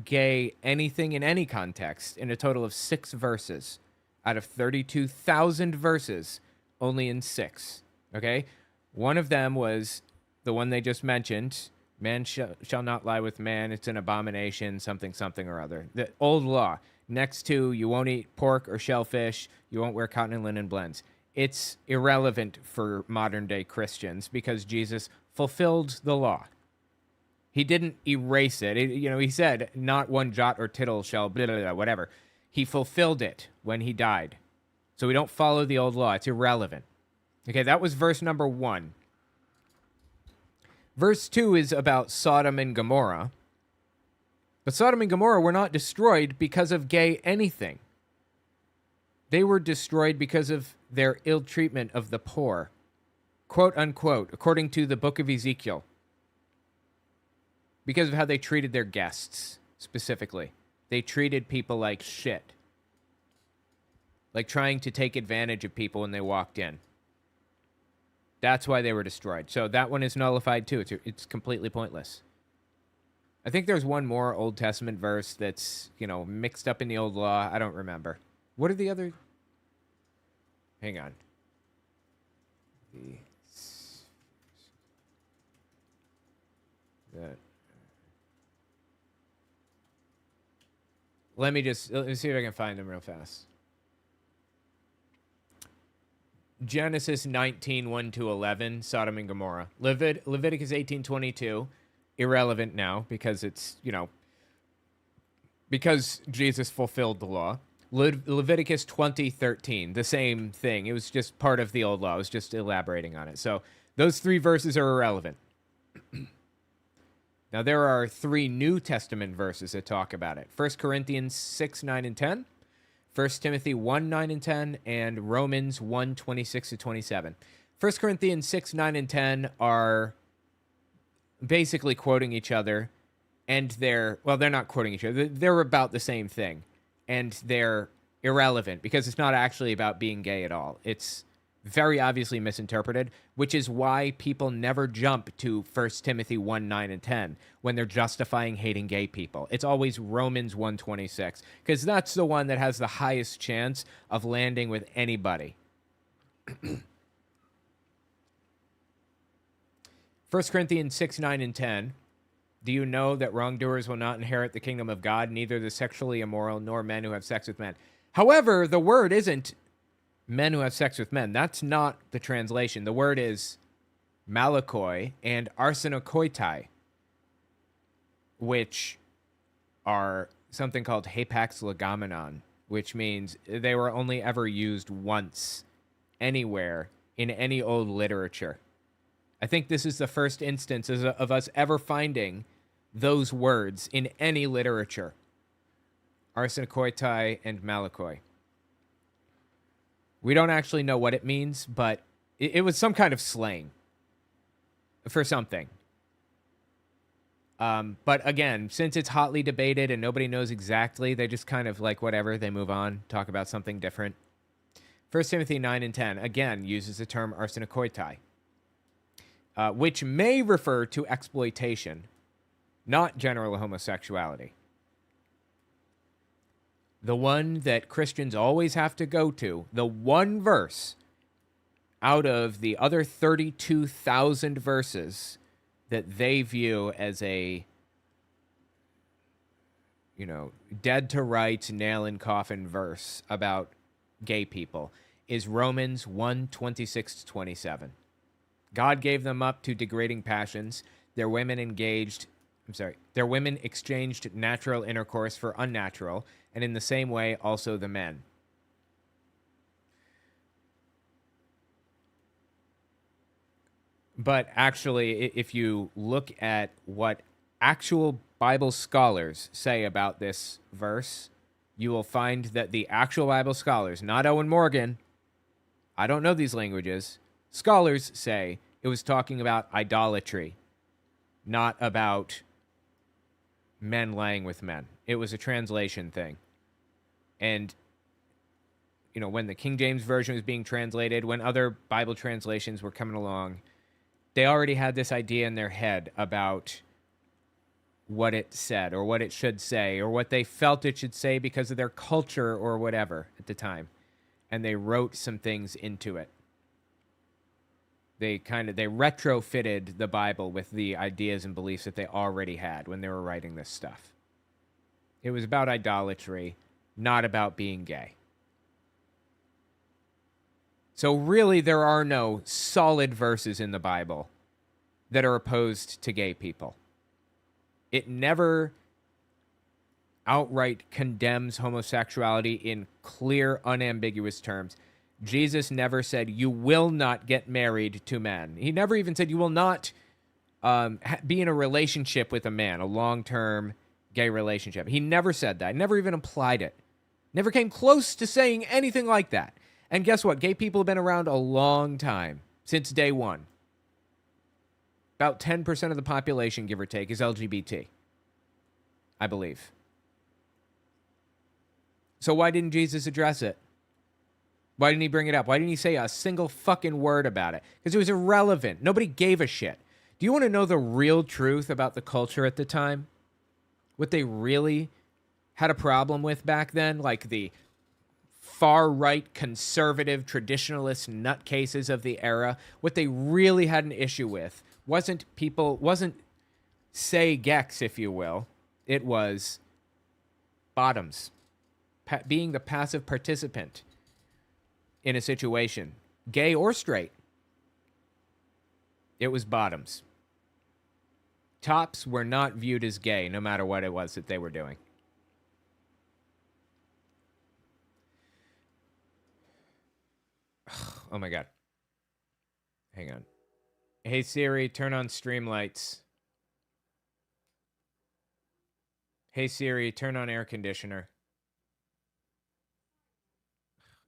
gay anything in any context in a total of 6 verses. Out of 32,000 verses, only in 6. Okay? One of them was the one they just mentioned. Man shall not lie with man. It's an abomination, something, something or other. The old law. Next to, you won't eat pork or shellfish. You won't wear cotton and linen blends. It's irrelevant for modern day Christians because Jesus fulfilled the law. He didn't erase it. He said, not one jot or tittle shall blah, blah, blah, whatever. He fulfilled it when he died. So we don't follow the old law. It's irrelevant. Okay, that was verse number 1. Verse 2 is about Sodom and Gomorrah. But Sodom and Gomorrah were not destroyed because of gay anything. They were destroyed because of their ill treatment of the poor. Quote unquote, according to the book of Ezekiel. Because of how they treated their guests, specifically. They treated people like shit. Like trying to take advantage of people when they walked in. That's why they were destroyed. So that one is nullified too. It's completely pointless. I think there's one more Old Testament verse that's, mixed up in the old law. I don't remember. What are the other... Hang on. Let me see if I can find them real fast. Genesis 19, 1-11, Sodom and Gomorrah. Leviticus 18:22, irrelevant now because it's, because Jesus fulfilled the law. Leviticus 20:13, the same thing. It was just part of the old law. I was just elaborating on it. So those 3 verses are irrelevant. Now, there are 3 New Testament verses that talk about it. 1 Corinthians 6, 9, and 10, 1 Timothy 1, 9, and 10, and Romans 1, 26 to 27. 1 Corinthians 6, 9, and 10 are basically quoting each other, and they're not quoting each other. They're about the same thing, and they're irrelevant because it's not actually about being gay at all. It's very obviously misinterpreted, which is why people never jump to 1 Timothy 1, 9, and 10 when they're justifying hating gay people. It's always Romans 1:26, because that's the one that has the highest chance of landing with anybody. 1 Corinthians 6, 9, and 10. Do you know that wrongdoers will not inherit the kingdom of God, neither the sexually immoral nor men who have sex with men? However, the word isn't men who have sex with men. That's not the translation. The word is malakoi and arsenokoitai, which are something called hapax legomenon, which means they were only ever used once anywhere in any old literature. I think this is the first instance of us ever finding those words in any literature. Arsenokoitai and malakoi. We don't actually know what it means, but it was some kind of slang for something. But again, since it's hotly debated and nobody knows exactly, they just kind of like whatever, they move on, talk about something different. 1 Timothy 9 and 10, again, uses the term arsenokoitai, which may refer to exploitation, not general homosexuality. The one that Christians always have to go to, the one verse out of the other 32,000 verses that they view as a, dead to rights, nail in coffin verse about gay people, is Romans 1, 26 to 27. God gave them up to degrading passions. Their women exchanged natural intercourse for unnatural, and in the same way also the men. But actually, if you look at what actual Bible scholars say about this verse, you will find that the actual Bible scholars, not Owen Morgan, I don't know these languages, scholars say it was talking about idolatry, not about men laying with men. It was a translation thing. And, when the King James Version was being translated, when other Bible translations were coming along, they already had this idea in their head about what it said or what it should say or what they felt it should say because of their culture or whatever at the time. And they wrote some things into it. They retrofitted the Bible with the ideas and beliefs that they already had when they were writing this stuff. It was about idolatry, not about being gay. So really, there are no solid verses in the Bible that are opposed to gay people. It never outright condemns homosexuality in clear, unambiguous terms. Jesus never said, you will not get married to men. He never even said you will not be in a relationship with a man, a long-term gay relationship. He never said that. Never even implied it. Never came close to saying anything like that. And guess what? Gay people have been around a long time, since day one. About 10% of the population, give or take, is LGBT, I believe. So why didn't Jesus address it? Why didn't he bring it up? Why didn't he say a single fucking word about it? Because it was irrelevant. Nobody gave a shit. Do you want to know the real truth about the culture at the time? What they really had a problem with back then? Like the far-right, conservative, traditionalist nutcases of the era. What they really had an issue with wasn't say Gex, if you will. It was bottoms. Being the passive participant in a situation, gay or straight. It was bottoms. Tops were not viewed as gay, no matter what it was that they were doing. Oh my God. Hang on. Hey Siri, turn on stream lights. Hey Siri, turn on air conditioner.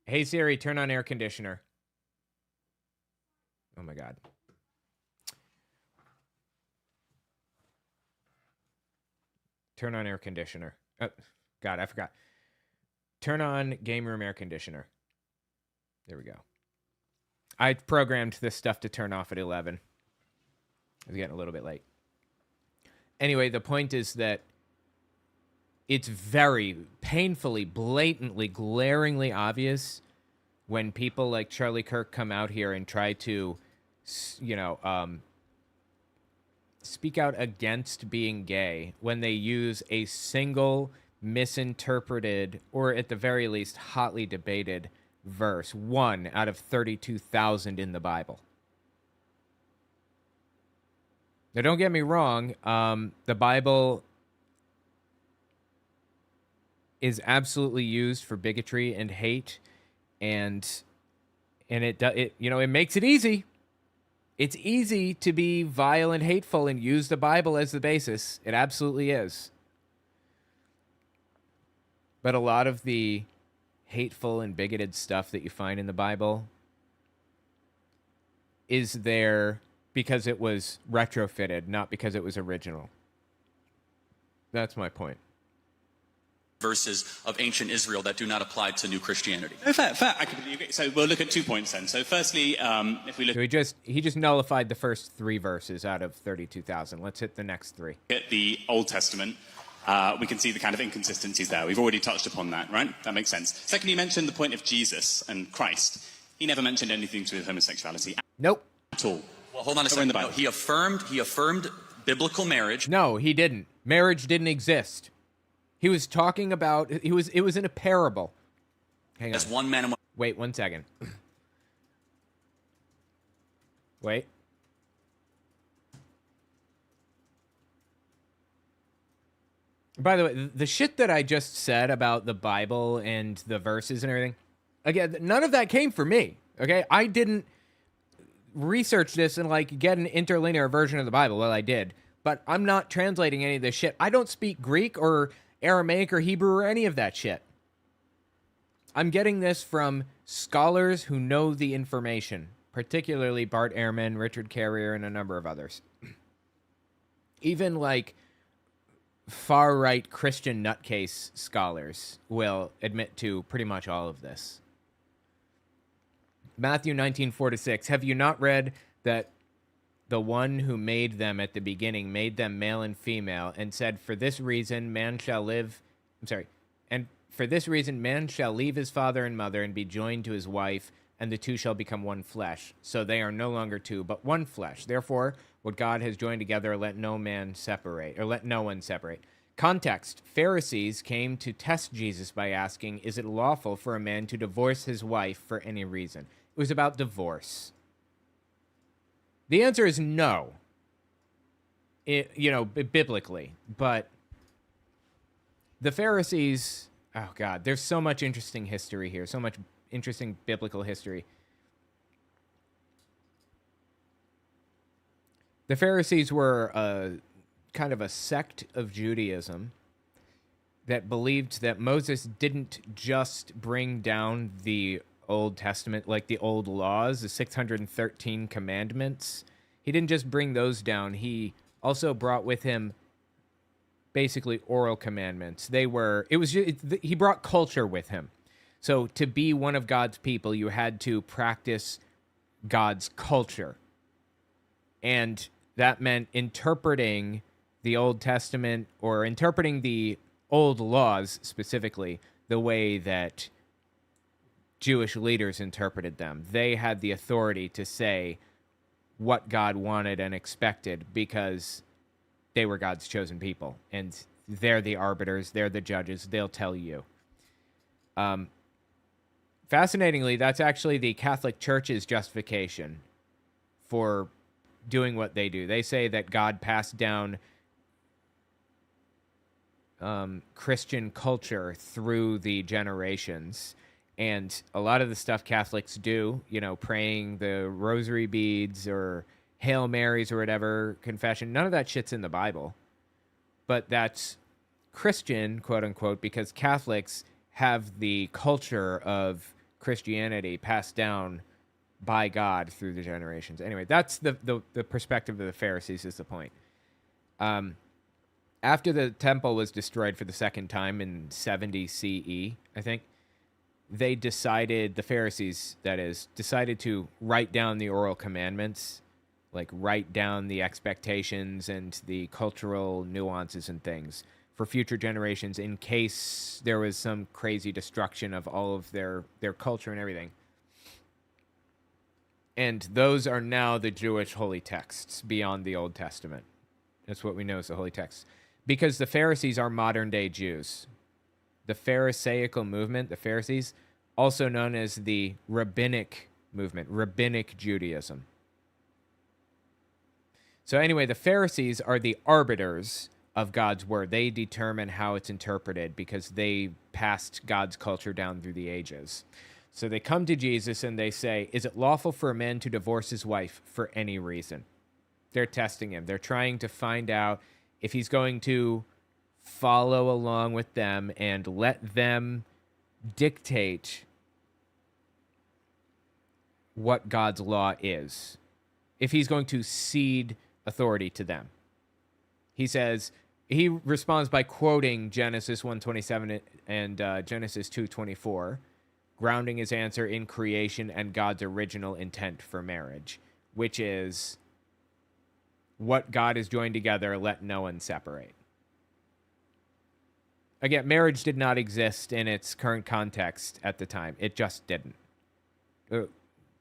Hey Siri, turn on air conditioner. Oh my God. Turn on air conditioner. Oh, God, I forgot. Turn on game room air conditioner. There we go. I programmed this stuff to turn off at 11. I was getting a little bit late. Anyway, the point is that it's very painfully, blatantly, glaringly obvious when people like Charlie Kirk come out here and try to, speak out against being gay when they use a single misinterpreted, or at the very least hotly debated verse, 1 out of 32,000 in the Bible. Now, don't get me wrong. The Bible is absolutely used for bigotry and hate, and it makes it easy. It's easy to be vile and hateful and use the Bible as the basis. It absolutely is. But a lot of the hateful and bigoted stuff that you find in the Bible is there because it was retrofitted, not because it was original. That's my point. Verses of ancient Israel that do not apply to new Christianity. No, fair. I completely agree. So we'll look at 2 points then. So firstly, if we look So he just nullified the first 3 verses out of 32,000. Let's hit the next 3. at the Old Testament, we can see the kind of inconsistencies there. We've already touched upon that, right? That makes sense. Secondly, you mentioned the point of Jesus and Christ. He never mentioned anything to do with homosexuality. Nope. At all. Well, hold on a second. No, he affirmed biblical marriage. No, he didn't. Marriage didn't exist. He was talking about it was in a parable. Hang on. As one man and one. Wait 1 second. Wait. By the way, the shit that I just said about the Bible and the verses and everything, again, none of that came from me. Okay, I didn't research this and get an interlinear version of the Bible. Well, I did, but I'm not translating any of this shit. I don't speak Greek or Aramaic or Hebrew or any of that shit. I'm getting this from scholars who know the information, particularly Bart Ehrman, Richard Carrier, and a number of others. Even far-right Christian nutcase scholars will admit to pretty much all of this. Matthew 19:4-6. Have you not read that the one who made them at the beginning made them male and female, and said, for this reason man shall leave his father and mother and be joined to his wife, and the two shall become one flesh. So they are no longer two, but one flesh. Therefore, what God has joined together, let no one separate. Context. Pharisees came to test Jesus by asking, is it lawful for a man to divorce his wife for any reason? It was about divorce. The answer is no. Biblically. But the Pharisees, oh God, there's so much interesting history here, so much interesting biblical history. The Pharisees were kind of a sect of Judaism that believed that Moses didn't just bring down the Old Testament, like the old laws, the 613 commandments. He didn't just bring those down. He also brought with him basically oral commandments. He brought culture with him. So to be one of God's people, you had to practice God's culture. And that meant interpreting the Old Testament, or interpreting the old laws specifically, the way that Jewish leaders interpreted them. They had the authority to say what God wanted and expected because they were God's chosen people. And they're the arbiters, they're the judges, they'll tell you. Fascinatingly, that's actually the Catholic Church's justification for doing what they do. They say that God passed down Christian culture through the generations, And a lot of the stuff Catholics do, you know, praying the rosary beads or Hail Marys or whatever, confession, none of that shit's in the Bible. But that's Christian, quote unquote, because Catholics have the culture of Christianity passed down by God through the generations. Anyway, that's the perspective of the Pharisees is the point. After the temple was destroyed for the second time in 70 CE, I think, they decided, the Pharisees, that is, decided to write down the oral commandments, like write down the expectations and the cultural nuances and things for future generations in case there was some crazy destruction of all of their culture and everything. And those are now the Jewish holy texts beyond the Old Testament. That's what we know as the holy texts. Because the Pharisees are modern-day Jews. The Pharisaical movement, the Pharisees, also known as the rabbinic movement, rabbinic Judaism. So anyway, the Pharisees are the arbiters of God's word. They determine how it's interpreted because they passed God's culture down through the ages. So they come to Jesus and they say, is it lawful for a man to divorce his wife for any reason? They're testing him. They're trying to find out if he's going to follow along with them and let them dictate what God's law is. If he's going to cede authority to them. He says, he responds by quoting Genesis 1:27 and Genesis 2:24, grounding his answer in creation and God's original intent for marriage, which is what God has joined together, let no one separate. Again, marriage did not exist in its current context at the time. It just didn't.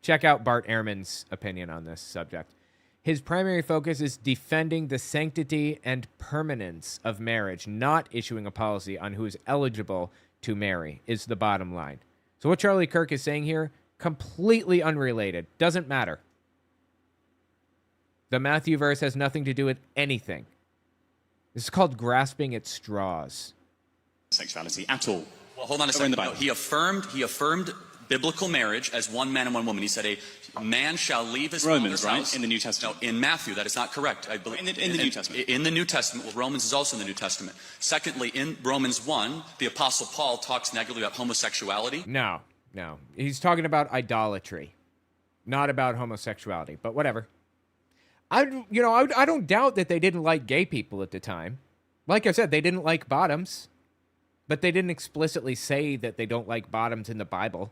Check out Bart Ehrman's opinion on this subject. His primary focus is defending the sanctity and permanence of marriage, not issuing a policy on who is eligible to marry, is the bottom line. So what Charlie Kirk is saying here, completely unrelated. Doesn't matter. The Matthew verse has nothing to do with anything. This is called grasping at straws. Sexuality at all. Well, hold on a second. No, he affirmed biblical marriage as one man and one woman. He said a man shall leave his Romans, father's right? house. In the New Testament. No, in Matthew, that is not correct. I believe in the New Testament. In the New Testament, well, Romans is also in the New Testament. Secondly, in Romans 1, the Apostle Paul talks negatively about homosexuality. No. He's talking about idolatry, not about homosexuality, but whatever. I don't doubt that they didn't like gay people at the time. Like I said, they didn't like bottoms, but they didn't explicitly say that they don't like bottoms in the Bible.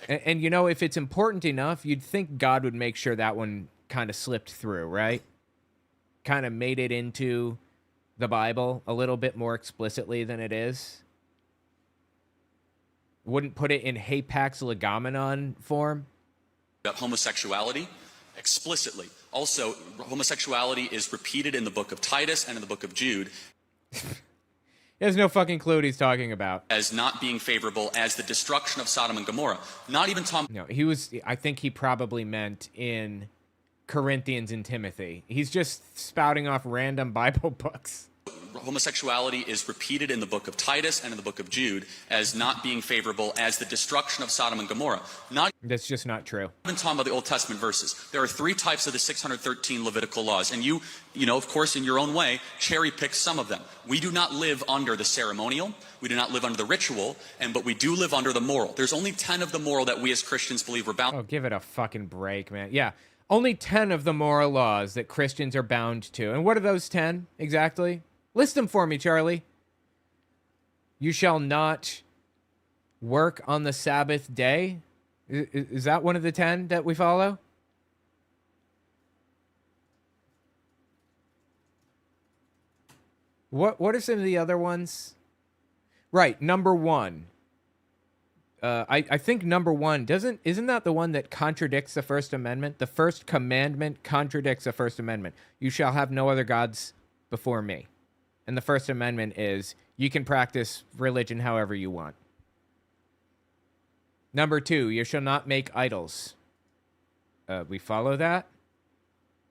And if it's important enough, you'd think God would make sure that one kind of slipped through, right? Kind of made it into the Bible a little bit more explicitly than it is. Wouldn't put it in hapax legomenon form. About homosexuality explicitly. Also, homosexuality is repeated in the book of Titus and in the book of Jude. He has no fucking clue what he's talking about. As not being favorable as the destruction of Sodom and Gomorrah. Not even Tom. No, I think he probably meant in Corinthians and Timothy. He's just spouting off random Bible books. Homosexuality is repeated in the book of Titus and in the book of Jude as not being favorable as the destruction of Sodom and Gomorrah. That's just not true. Even talking about the Old Testament verses. There are 3 types of the 613 Levitical laws, and you of course, in your own way, cherry pick some of them. We do not live under the ceremonial, we do not live under the ritual, but we do live under the moral. There's only 10 of the moral that we as Christians believe we're bound. Oh, give it a fucking break, man. Yeah, only 10 of the moral laws that Christians are bound to. And what are those 10 exactly? List them for me, Charlie. You shall not work on the Sabbath day. Is that one of the 10 that we follow? What are some of the other ones? Right, number 1. I think number 1 isn't that the one that contradicts the First Amendment? The first commandment contradicts the First Amendment. You shall have no other gods before me. And the First Amendment is you can practice religion however you want. Number 2, you shall not make idols. We follow that?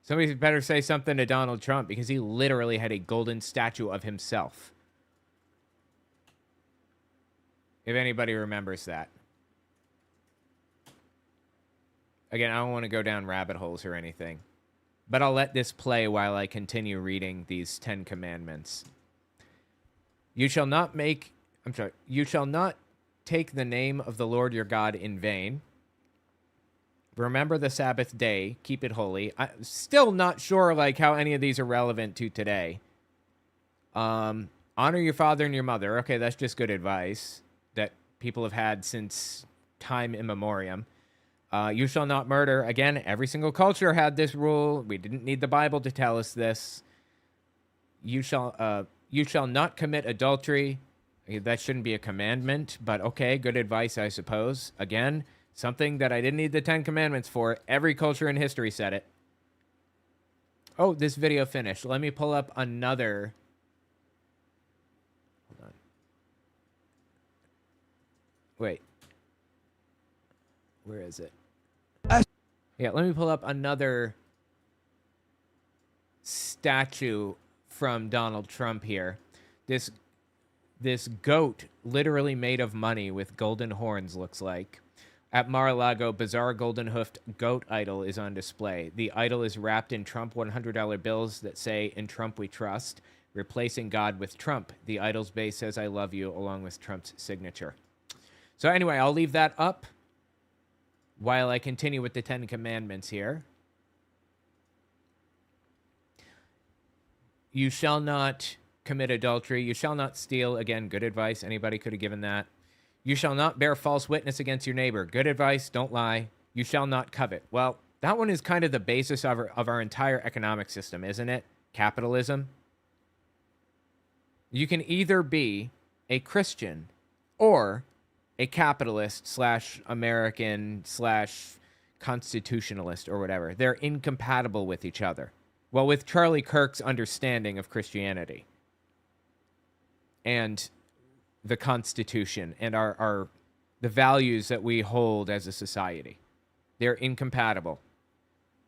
Somebody better say something to Donald Trump because he literally had a golden statue of himself. If anybody remembers that. Again, I don't want to go down rabbit holes or anything, but I'll let this play while I continue reading these 10 commandments. You shall not take the name of the Lord your God in vain. Remember the Sabbath day, keep it holy. I'm still not sure like how any of these are relevant to today. Honor your father and your mother. Okay, that's just good advice that people have had since time immemorial. You shall not murder. Again, every single culture had this rule. We didn't need the Bible to tell us this. You shall not commit adultery. That shouldn't be a commandment, but okay, good advice, I suppose. Again, something that I didn't need the 10 commandments for. Every culture in history said it. Oh, this video finished. Let me pull up another. Hold on. Wait. Where is it? Yeah, let me pull up another statue from Donald Trump here. This goat, literally made of money with golden horns, looks like. At Mar-a-Lago, bizarre golden-hoofed goat idol is on display. The idol is wrapped in Trump $100 bills that say, "In Trump we trust," replacing God with Trump. The idol's base says, "I love you," along with Trump's signature. So anyway, I'll leave that up while I continue with the 10 commandments here. You shall not commit adultery. You shall not steal. Again, good advice. Anybody could have given that. You shall not bear false witness against your neighbor. Good advice. Don't lie. You shall not covet. Well, that one is kind of the basis of our entire economic system, isn't it? Capitalism. You can either be a Christian or a capitalist / American / constitutionalist or whatever. They're incompatible with each other. Well, with Charlie Kirk's understanding of Christianity and the Constitution and the values that we hold as a society, they're incompatible.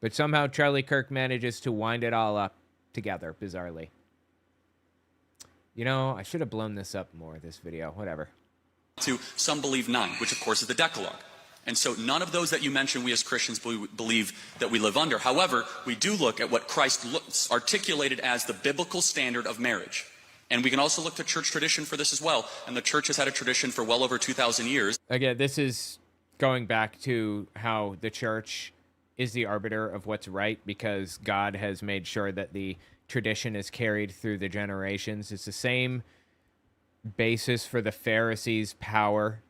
But somehow Charlie Kirk manages to wind it all up together, bizarrely. You know, I should have blown this up more, this video. Whatever. To some believe 9, which of course is the Decalogue. And so none of those that you mentioned we as Christians believe that we live under. However, we do look at what Christ articulated as the biblical standard of marriage. And we can also look to church tradition for this as well. And the church has had a tradition for well over 2,000 years. Again, this is going back to how the church is the arbiter of what's right, because God has made sure that the tradition is carried through the generations. It's the same basis for the Pharisees' power,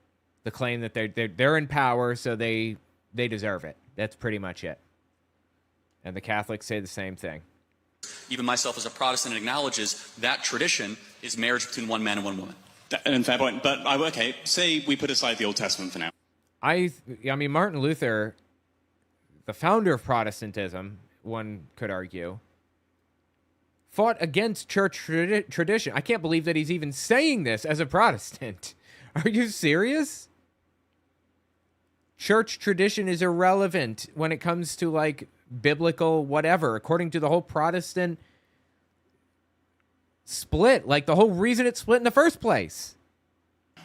the claim that they're in power, so they deserve it. That's pretty much it. And the Catholics say the same thing. Even myself as a Protestant acknowledges that tradition is marriage between one man and one woman. And fair point. But okay, say we put aside the Old Testament for now. I mean, Martin Luther, the founder of Protestantism, one could argue, fought against church tradition. I can't believe that he's even saying this as a Protestant. Are you serious? Church tradition is irrelevant when it comes to, like, biblical whatever, according to the whole Protestant split. Like, the whole reason it split in the first place.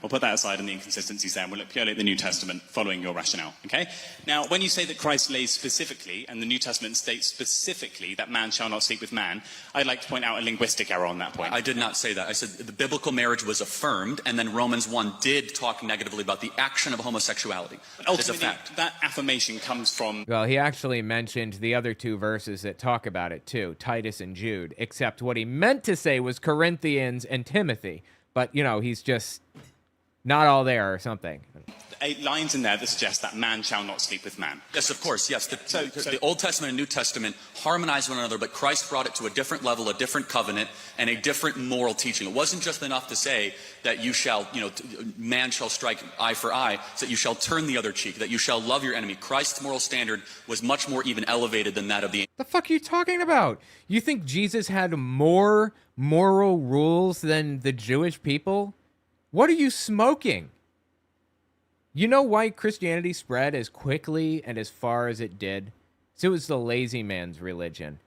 We'll put that aside and the inconsistencies there. We'll look purely at the New Testament, following your rationale, okay? Now, when you say that Christ lays specifically, and the New Testament states specifically that man shall not sleep with man, I'd like to point out a linguistic error on that point. I did not say that. I said the biblical marriage was affirmed, and then Romans 1 did talk negatively about the action of homosexuality. Ultimately, it's a fact. That affirmation comes from... Well, he actually mentioned the other two verses that talk about it, too, Titus and Jude, except what he meant to say was Corinthians and Timothy. But, you know, he's just... not all there or something. 8 lines in there that suggest that man shall not sleep with man. Yes, of course, yes. The Old Testament and New Testament harmonize one another, but Christ brought it to a different level, a different covenant, and a different moral teaching. It wasn't just enough to say that you shall, man shall strike eye for eye, so that you shall turn the other cheek, that you shall love your enemy. Christ's moral standard was much more even elevated than that of the... The fuck are you talking about? You think Jesus had more moral rules than the Jewish people? What are you smoking? You know why Christianity spread as quickly and as far as it did? So it was the lazy man's religion.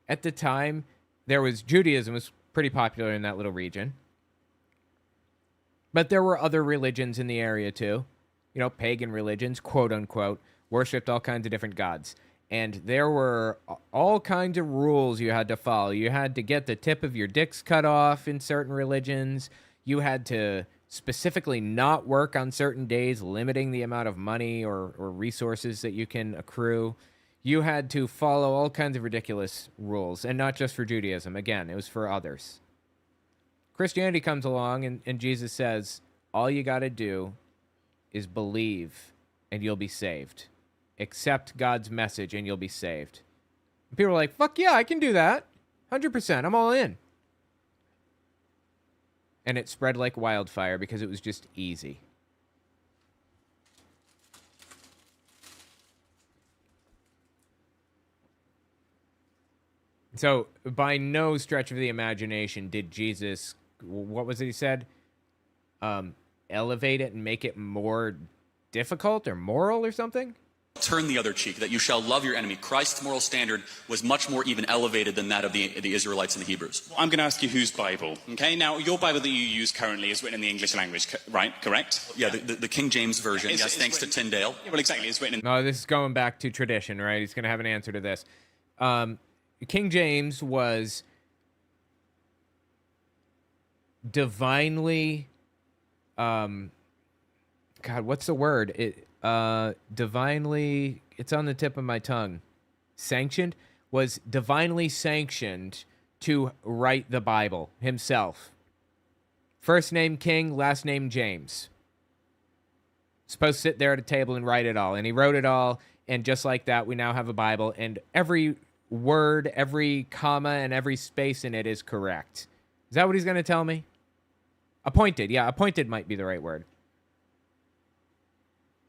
At the time, Judaism was pretty popular in that little region. But there were other religions in the area too. You know, pagan religions, quote unquote, worshipped all kinds of different gods. And there were all kinds of rules you had to follow. You had to get the tip of your dicks cut off in certain religions. You had to specifically not work on certain days, limiting the amount of money or resources that you can accrue. You had to follow all kinds of ridiculous rules, and not just for Judaism. Again, it was for others. Christianity comes along, and Jesus says, all you got to do is believe, and you'll be saved. Accept God's message, and you'll be saved. And people are like, fuck yeah, I can do that. 100%, I'm all in. And it spread like wildfire because it was just easy. So, by no stretch of the imagination did Jesus, what was it he said? Elevate it and make it more difficult or moral or something? Turn the other cheek, that you shall love your enemy. Christ's moral standard was much more even elevated than that of the Israelites and the Hebrews. I'm going to ask you whose Bible, okay? Now, your Bible that you use currently is written in the English language, right? Correct? Yeah, the King James Version, yes, thanks to Tyndale. Yeah, well, exactly, it's written in... No, this is going back to tradition, right? He's going to have an answer to this. King James was divinely... God, what's the word? Divinely, it's on the tip of my tongue. Sanctioned? Was divinely sanctioned to write the Bible himself. First name King, last name James. Supposed to sit there at a table and write it all. And he wrote it all, and just like that, we now have a Bible, and every word, every comma, and every space in it is correct. Is that what he's going to tell me? Appointed. Yeah, appointed might be the right word.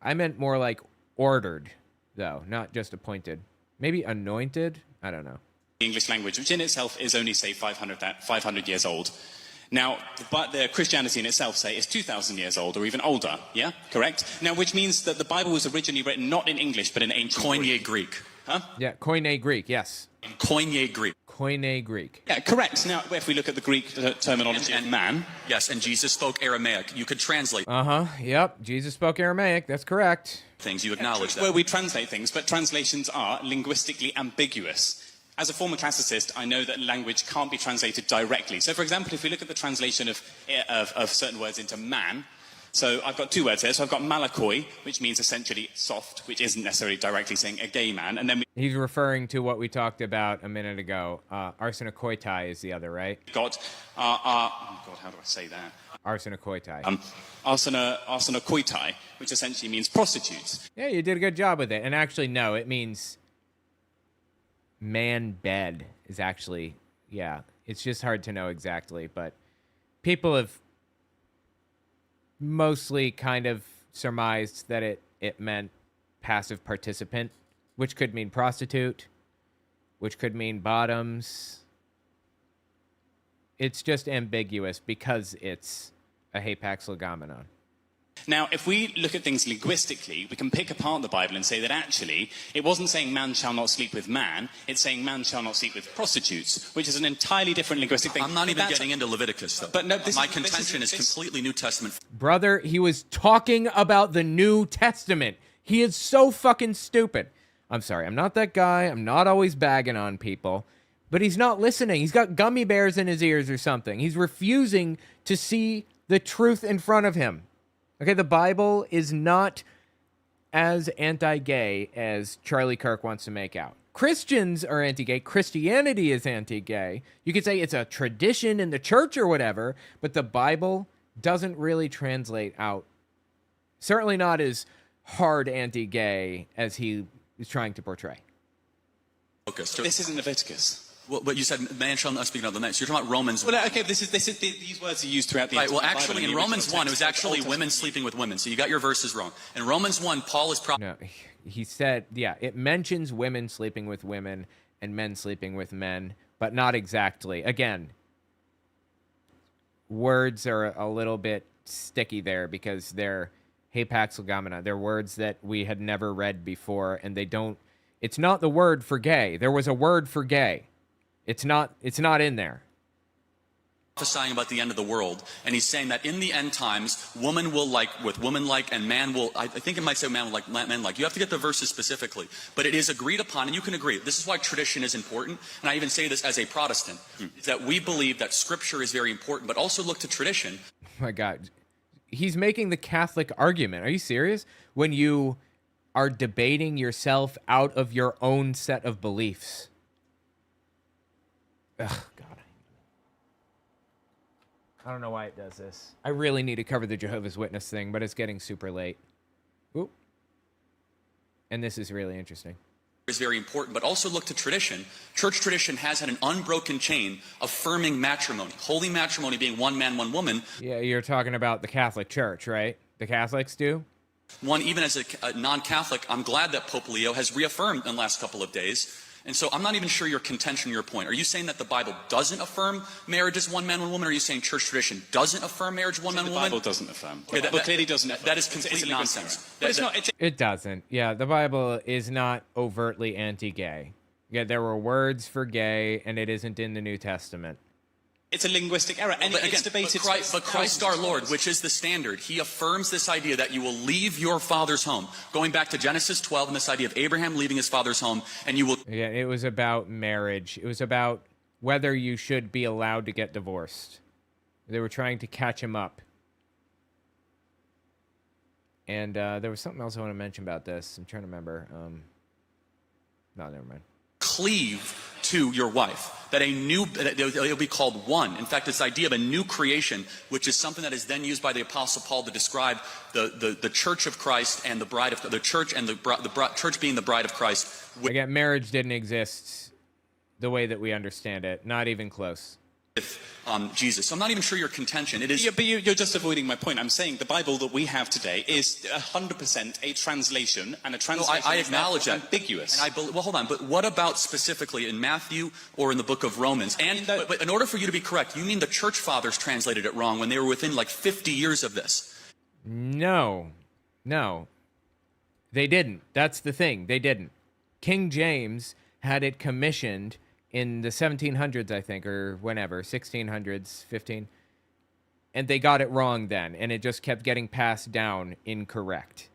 I meant more like ordered, though, not just appointed. Maybe anointed? I don't know. The English language, which in itself is only, say, 500 years old. Now, but the Christianity in itself, say, is 2,000 years old or even older, yeah? Correct? Now, which means that the Bible was originally written not in English, but in ancient Koine Greek. Huh? Yeah, Koine Greek, yes. In Koine Greek. Koine Greek. Yeah, correct. Now, if we look at the Greek terminology of man... Yes, and Jesus spoke Aramaic. You could translate... Yep, Jesus spoke Aramaic. That's correct. ...things, you acknowledge that. Well, we translate things, but translations are linguistically ambiguous. As a former classicist, I know that language can't be translated directly. So, for example, if we look at the translation of certain words into man... So I've got two words here. So I've got malakoi, which means essentially soft, which isn't necessarily directly saying a gay man. And then he's referring to what we talked about a minute ago. Arsenokoitai is the other, right? Got, oh God, how do I say that? Arsenokoitai. Arsenokoitai, which essentially means prostitutes. Yeah, you did a good job with it. And actually, no, it means man bed is actually, yeah. It's just hard to know exactly, but people have mostly kind of surmised that it meant passive participant, which could mean prostitute, which could mean bottoms. It's just ambiguous because it's a hapax legomenon. Now, if we look at things linguistically, we can pick apart the Bible and say that actually it wasn't saying man shall not sleep with man, it's saying man shall not sleep with prostitutes, which is an entirely different linguistic thing. I'm not even getting into Leviticus, though. But no, my contention is completely New Testament. Brother, he was talking about the New Testament. He is so fucking stupid. I'm sorry, I'm not that guy. I'm not always bagging on people. But he's not listening. He's got gummy bears in his ears or something. He's refusing to see the truth in front of him. Okay, the Bible is not as anti-gay as Charlie Kirk wants to make out. Christians are anti-gay. Christianity is anti-gay. You could say it's a tradition in the church or whatever, but the Bible doesn't really translate out. Certainly not as hard anti-gay as he is trying to portray. This isn't Leviticus. Well, but you said man shall not speak another man. So you're talking about Romans. Well, okay, these words are used throughout the right. Well, Bible actually, in Romans 1, it was actually women sleeping with women. So you got your verses wrong. In Romans 1, Paul is No, he said, yeah, it mentions women sleeping with women and men sleeping with men, but not exactly. Again, words are a little bit sticky there because they're hapax legomena. They're words that we had never read before, and they don't. It's not the word for gay. There was a word for gay. It's not in there. prophesying about the end of the world, and he's saying that in the end times, woman will like with woman like, and man will, I think it might say man will like men like. You have to get the verses specifically, but it is agreed upon, and you can agree. This is why tradition is important, and I even say this as a Protestant, is that we believe that Scripture is very important, but also look to tradition. Oh my God. He's making the Catholic argument. Are you serious? When you are debating yourself out of your own set of beliefs. Ugh, God. I don't know why it does this. I really need to cover the Jehovah's Witness thing, but it's getting super late. Oop. And this is really interesting. Is very important, but also look to tradition. Church tradition has had an unbroken chain affirming matrimony. Holy matrimony being one man, one woman. Yeah, you're talking about the Catholic Church, right? The Catholics do? One, even as a non-Catholic, I'm glad that Pope Leo has reaffirmed in the last couple of days. And so I'm not even sure your contention, your point. Are you saying that the Bible doesn't affirm marriage as one man, one woman? Or are you saying church tradition doesn't affirm marriage one man, one woman? The Bible doesn't affirm. Okay, that clearly doesn't affirm. That is complete nonsense. But it's not. It doesn't. Yeah, the Bible is not overtly anti-gay. Yeah, there were words for gay, and it isn't in the New Testament. It's a linguistic error, and it's debated. But Christ our Lord, which is the standard, he affirms this idea that you will leave your father's home. Going back to Genesis 12 and this idea of Abraham leaving his father's home, and you will... Yeah, it was about marriage. It was about whether you should be allowed to get divorced. They were trying to catch him up. And there was something else I want to mention about this. I'm trying to remember. No, never mind. Cleave to your wife, that it'll be called one. In fact, this idea of a new creation, which is something that is then used by the Apostle Paul to describe the Church of Christ and the bride of the church, and the church being the bride of Christ. Again, marriage didn't exist the way that we understand it, not even close. With Jesus. So I'm not even sure your contention. It is. Yeah, but you're just avoiding my point. I'm saying the Bible that we have today is 100% a translation, and a translation I acknowledge that. Ambiguous. And well, hold on. But what about specifically in Matthew or in the book of Romans? And but in order for you to be correct, you mean the church fathers translated it wrong when they were within like 50 years of this? No. They didn't. That's the thing. They didn't. King James had it commissioned in the 1700s, I think, or whenever, 1600s, 15. And they got it wrong then, and it just kept getting passed down incorrect.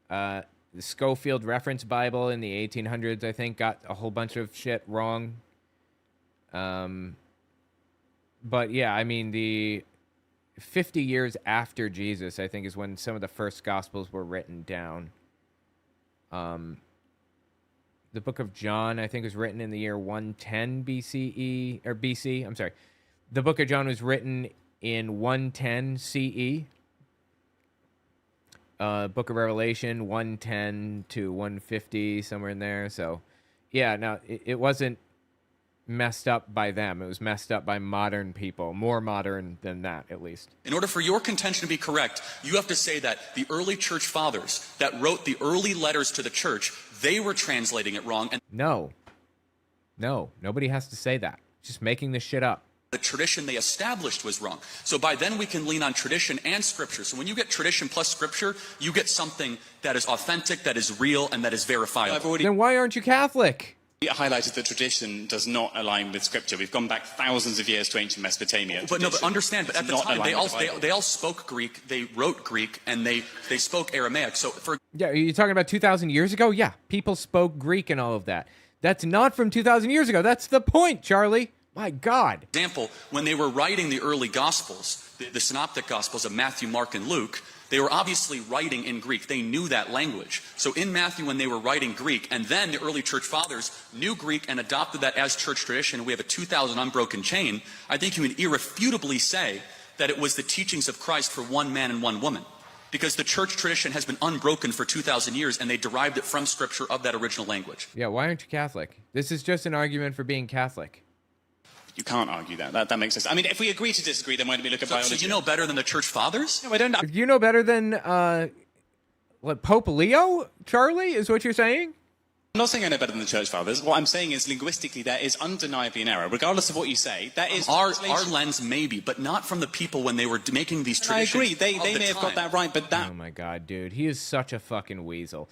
The Schofield Reference Bible in the 1800s, I think, got a whole bunch of shit wrong. But yeah, I mean, the 50 years after Jesus, I think, is when some of the first Gospels were written down. The book of John, I think, was written in the year 110 BCE, or BC. I'm sorry. The book of John was written in 110 CE. Book of Revelation, 110 to 150, somewhere in there. So, yeah, no, it wasn't messed up by them. It was messed up by modern people, more modern than that, at least. In order for your contention to be correct, you have to say that the early church fathers that wrote the early letters to the church, they were translating it wrong. And No, nobody has to say that. Just making this shit up. The tradition they established was wrong. So by then we can lean on tradition and scripture. So when you get tradition plus scripture, you get something that is authentic, that is real, and that is verifiable. Then why aren't you Catholic? It highlighted that tradition does not align with Scripture. We've gone back thousands of years to ancient Mesopotamia. But understand, but at the time, they all spoke Greek, they wrote Greek, and they spoke Aramaic. So Yeah, are you talking about 2,000 years ago? Yeah, people spoke Greek and all of that. That's not from 2,000 years ago. That's the point, Charlie. My God. For example, when they were writing the early Gospels, the synoptic Gospels of Matthew, Mark, and Luke, they were obviously writing in Greek. They knew that language. So in Matthew, when they were writing Greek, and then the early church fathers knew Greek and adopted that as church tradition, we have a 2,000 unbroken chain, I think you can irrefutably say that it was the teachings of Christ for one man and one woman. Because the church tradition has been unbroken for 2,000 years, and they derived it from Scripture of that original language. Yeah, why aren't you Catholic? This is just an argument for being Catholic. You can't argue that. That makes sense. I mean, if we agree to disagree, then why don't we look at biology? So you know better than the church fathers? No, I don't. If you know better than Pope Leo, Charlie, is what you're saying? I'm not saying I know better than the church fathers. What I'm saying is, linguistically, there is undeniably an error. Regardless of what you say, that is our lens, maybe, but not from the people when they were making these traditions. I agree. They may have got that right, but that... Oh my God, dude. He is such a fucking weasel.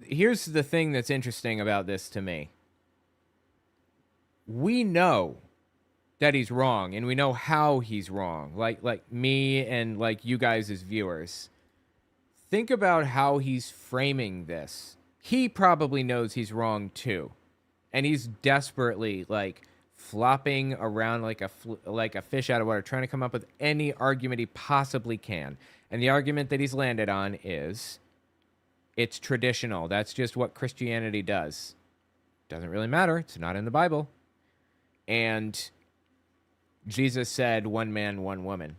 Here's the thing that's interesting about this to me. We know that he's wrong, and we know how he's wrong, like me and like you guys as viewers. Think about how he's framing this. He probably knows he's wrong too, and he's desperately like flopping around like a fish out of water, trying to come up with any argument he possibly can. And the argument that he's landed on is it's traditional. That's just what Christianity does. Doesn't really matter. It's not in the Bible. And Jesus said, one man, one woman.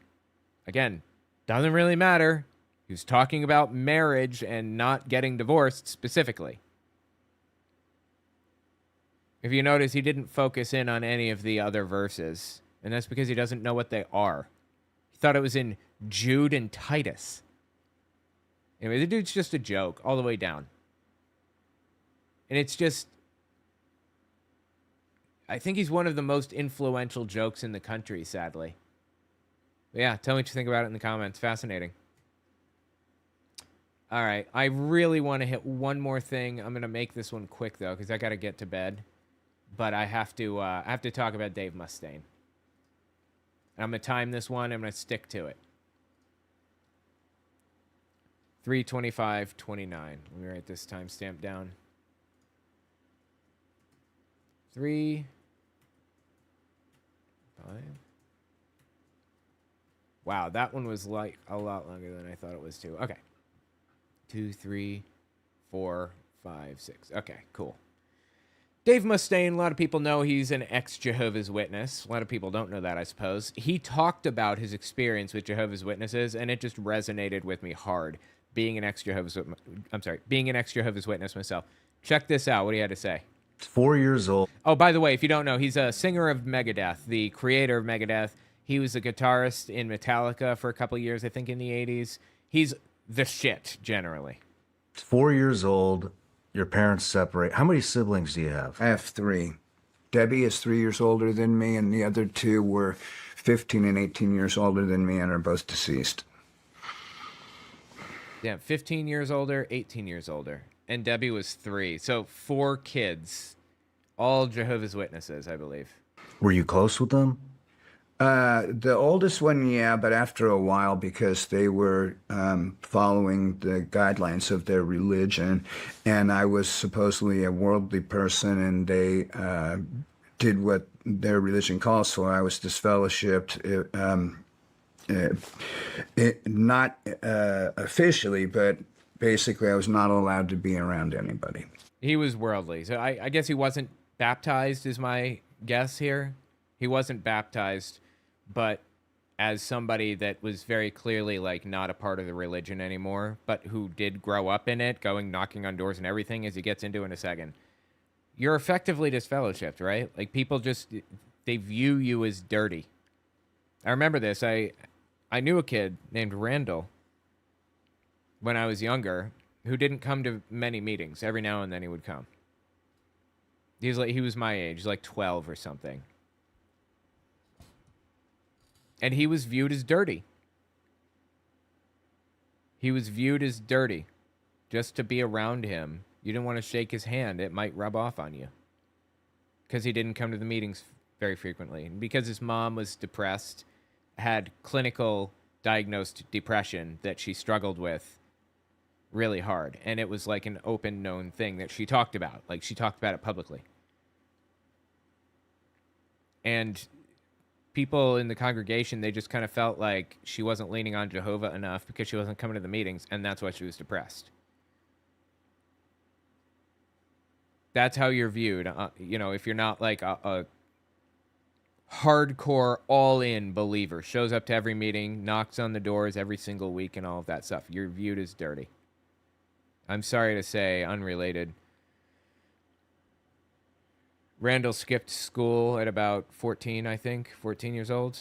Again, doesn't really matter. He was talking about marriage and not getting divorced specifically. If you notice, he didn't focus in on any of the other verses, and that's because he doesn't know what they are. He thought it was in Jude and Titus. Anyway, the dude's just a joke all the way down. And it's just, I think he's one of the most influential jokes in the country, sadly. But yeah, tell me what you think about it in the comments. Fascinating. All right, I really want to hit one more thing. I'm going to make this one quick, though, because I got to get to bed. But I have to talk about Dave Mustaine. I'm going to time this one. I'm going to stick to it. 3:25:29. Let me write this timestamp down. 3, 5. Wow, that one was like a lot longer than I thought it was too. Okay. 2, 3, 4, 5, 6. Okay, cool. Dave Mustaine, a lot of people know he's an ex-Jehovah's Witness. A lot of people don't know that, I suppose. He talked about his experience with Jehovah's Witnesses, and it just resonated with me hard. Being an ex-Jehovah's Witness myself. Check this out. What do you have to say? 4 years old. Oh, by the way, if you don't know, he's a singer of Megadeth, the creator of Megadeth. He was a guitarist in Metallica for a couple of years, I think, in the 80s. He's the shit, generally. 4 years old. Your parents separate. How many siblings do you have? I have 3. Debbie is 3 years older than me, and the other 2 were 15 and 18 years older than me and are both deceased. Yeah, 15 years older, 18 years older. And Debbie was 3. So 4 kids, all Jehovah's Witnesses, I believe. Were you close with them? The oldest one, yeah, but after a while, because they were following the guidelines of their religion, and I was supposedly a worldly person, and they did what their religion calls for. I was disfellowshipped, not officially, but basically I was not allowed to be around anybody. He was worldly, so I guess he wasn't baptized, is my guess here. He wasn't baptized, but as somebody that was very clearly like not a part of the religion anymore, but who did grow up in it, going knocking on doors and everything, as he gets into in a second. You're effectively disfellowshipped, right? Like people just, they view you as dirty. I remember this. I knew a kid named Randall when I was younger who didn't come to many meetings. Every now and then he would come. He was my age, like 12 or something. And he was viewed as dirty. He was viewed as dirty. Just to be around him, you didn't want to shake his hand. It might rub off on you. Because he didn't come to the meetings very frequently. And because his mom was depressed, had clinical diagnosed depression that she struggled with really hard. And it was like an open, known thing that she talked about. Like, she talked about it publicly. And people in the congregation, they just kind of felt like she wasn't leaning on Jehovah enough because she wasn't coming to the meetings, and that's why she was depressed. That's how you're viewed. If you're not like a hardcore, all-in believer, shows up to every meeting, knocks on the doors every single week and all of that stuff, you're viewed as dirty. I'm sorry to say, unrelated. Randall skipped school at about 14, I think, 14 years old,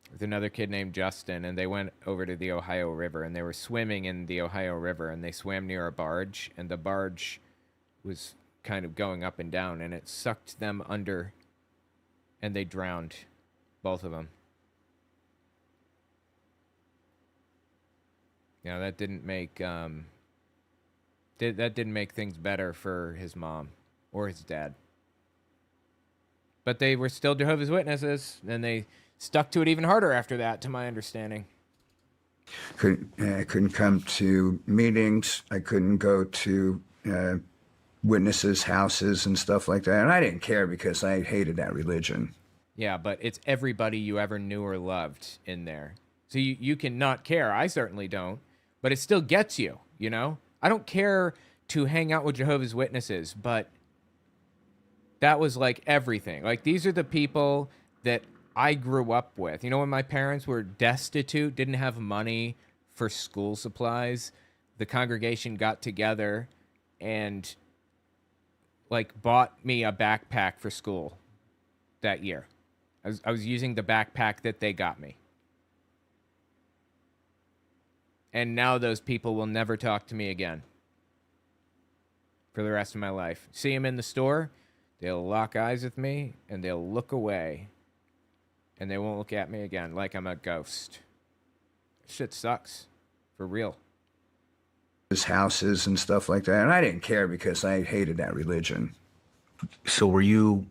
with another kid named Justin, and they went over to the Ohio River, and they were swimming in the Ohio River, and they swam near a barge, and the barge was kind of going up and down, and it sucked them under, and they drowned, both of them. That didn't make that didn't make things better for his mom or his dad. But they were still Jehovah's Witnesses, and they stuck to it even harder after that, to my understanding. I couldn't come to meetings. I couldn't go to witnesses' houses and stuff like that. And I didn't care because I hated that religion. Yeah, but it's everybody you ever knew or loved in there. So you can not care. I certainly don't. But it still gets you, you know? I don't care to hang out with Jehovah's Witnesses, but that was like everything. Like, these are the people that I grew up with. You know, when my parents were destitute, didn't have money for school supplies, the congregation got together and, like, bought me a backpack for school that year. I was using the backpack that they got me. And now those people will never talk to me again for the rest of my life. See them in the store, they'll lock eyes with me, and they'll look away. And they won't look at me again like I'm a ghost. Shit sucks. For real. His houses and stuff like that. And I didn't care because I hated that religion. So were you...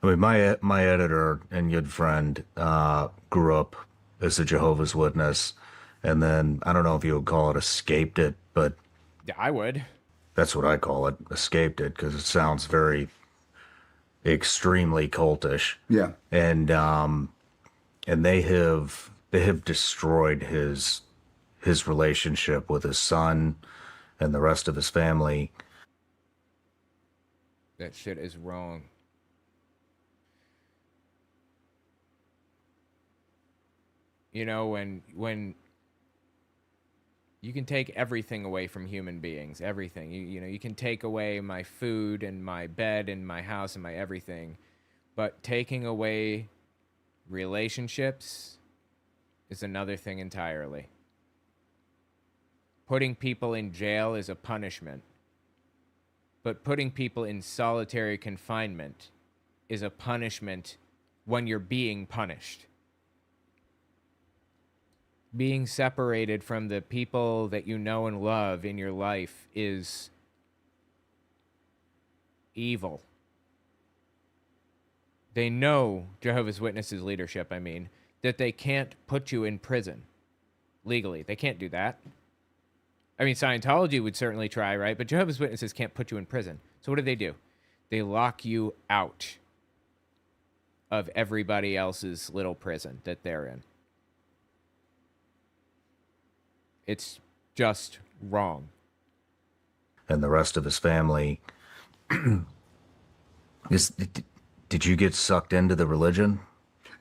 I mean, my editor and good friend grew up as a Jehovah's Witness, and then, I don't know if you would call it escaped it, but... Yeah, I would. That's what I call it, escaped it, because it sounds very extremely cultish. Yeah. And they have destroyed his relationship with his son and the rest of his family. That shit is wrong. You know, when you can take everything away from human beings, everything. You know, you can take away my food and my bed and my house and my everything, but taking away relationships is another thing entirely. Putting people in jail is a punishment, but putting people in solitary confinement is a punishment when you're being punished. Being separated from the people that you know and love in your life is evil. They know, Jehovah's Witnesses leadership, I mean, that they can't put you in prison legally. They can't do that. I mean, Scientology would certainly try, right? But Jehovah's Witnesses can't put you in prison. So what do? They lock you out of everybody else's little prison that they're in. It's just wrong. And the rest of his family. Did you get sucked into the religion?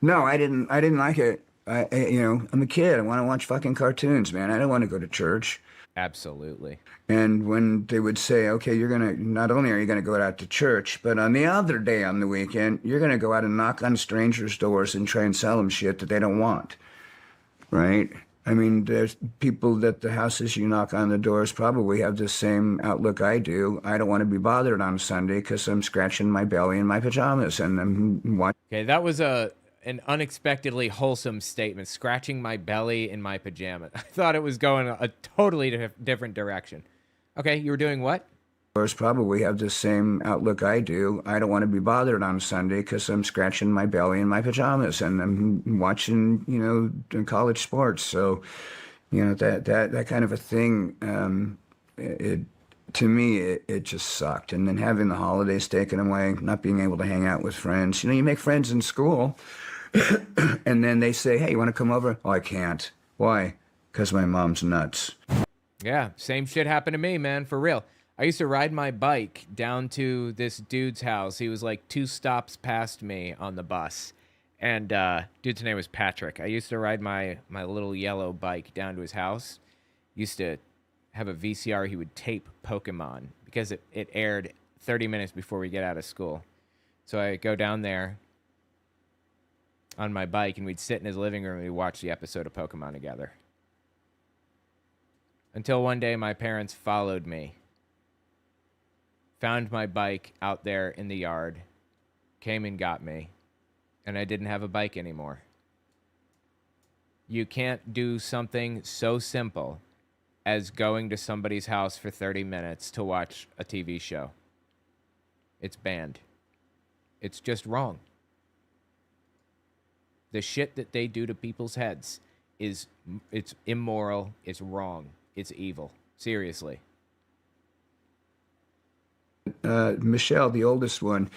No, I didn't like it. I'm a kid. I want to watch fucking cartoons, man. I don't want to go to church. Absolutely. And when they would say, okay, not only are you going to go out to church, but on the other day on the weekend, you're going to go out and knock on strangers' doors and try and sell them shit that they don't want. Right? I mean, there's people that the houses you knock on the doors probably have the same outlook I do. I don't want to be bothered on Sunday because I'm scratching my belly in my pajamas and I'm watching. Okay, that was an unexpectedly wholesome statement. Scratching my belly in my pajamas. I thought it was going a totally different direction. Okay, you were doing what? Doors probably have the same outlook I do. I don't want to be bothered on Sunday because I'm scratching my belly in my pajamas and I'm watching, college sports. So, that kind of a thing, to me, it just sucked. And then having the holidays taken away, not being able to hang out with friends. You make friends in school and then they say, hey, you want to come over? Oh, I can't. Why? Because my mom's nuts. Yeah, same shit happened to me, man, for real. I used to ride my bike down to this dude's house. He was like 2 stops past me on the bus. And dude's name was Patrick. I used to ride my little yellow bike down to his house. Used to have a VCR he would tape Pokemon because it aired 30 minutes before we get out of school. So I go down there on my bike and we'd sit in his living room and we'd watch the episode of Pokemon together. Until one day my parents followed me. Found my bike out there in the yard, came and got me, and I didn't have a bike anymore. You can't do something so simple as going to somebody's house for 30 minutes to watch a TV show. It's banned. It's just wrong. The shit that they do to people's heads it's immoral, it's wrong, it's evil. Seriously. Michelle, the oldest one,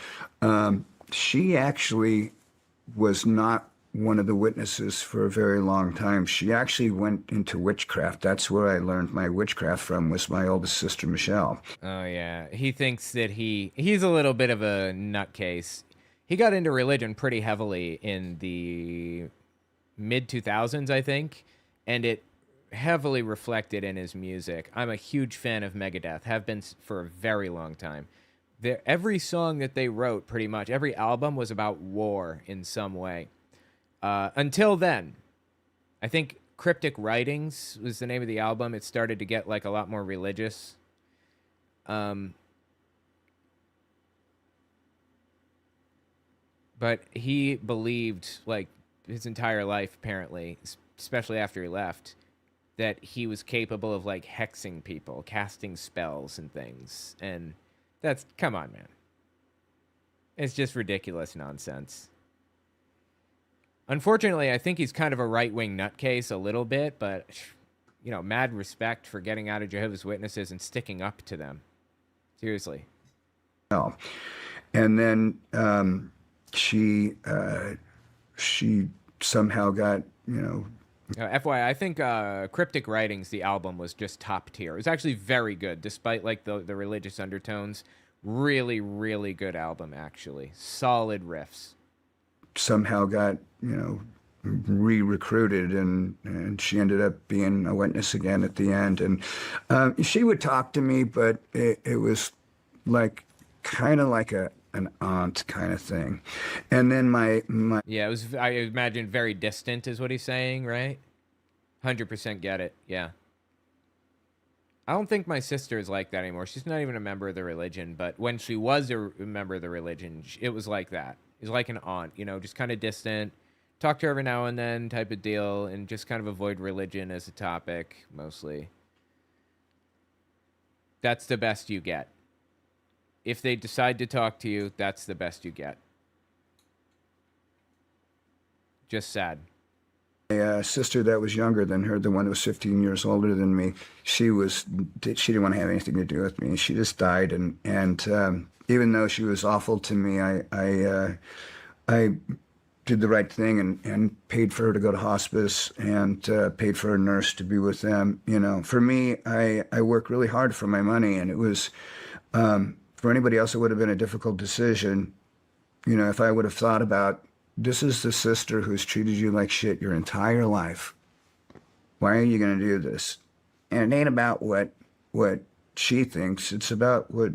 she actually was not one of the witnesses for a very long time. She actually went into witchcraft. That's where I learned my witchcraft from, was my oldest sister, Michelle. Oh, yeah. He thinks that he's a little bit of a nutcase. He got into religion pretty heavily in the mid-2000s, I think, and it heavily reflected in his music. I'm a huge fan of Megadeth, have been for a very long time. Every song that they wrote, pretty much, every album was about war in some way. Until then, I think Cryptic Writings was the name of the album. It started to get like a lot more religious. But he believed, like, his entire life, apparently, especially after he left, that he was capable of, like, hexing people, casting spells and things. And that's, come on, man. It's just ridiculous nonsense. Unfortunately, I think he's kind of a right-wing nutcase a little bit, but, you know, mad respect for getting out of Jehovah's Witnesses and sticking up to them. Seriously. Oh. And then she somehow got, you know... FYI, I think Cryptic Writings, the album, was just top tier. It was actually very good, despite, like, the religious undertones. Really, really good album, actually. Solid riffs. Somehow got, you know, re-recruited, and she ended up being a witness again at the end. And she would talk to me, but it was like kind of like an aunt kind of thing. And then my yeah, it was, I imagine, very distant is what he's saying, right? 100% get it. Yeah. I don't think my sister is like that anymore. She's not even a member of the religion, but when she was a member of the religion, it was like that. It was like an aunt, you know, just kind of distant, talk to her every now and then type of deal, and just kind of avoid religion as a topic, mostly. That's the best you get. If they decide to talk to you, that's the best you get. Just sad. My sister that was younger than her, the one that was 15 years older than me, she didn't want to have anything to do with me. She just died, and even though she was awful to me, I did the right thing and paid for her to go to hospice, and paid for a nurse to be with them. You know, for me, I work really hard for my money, and it was, for anybody else, it would have been a difficult decision. You know, if I would have thought about, this is the sister who's treated you like shit your entire life. Why are you going to do this? And it ain't about what she thinks. It's about what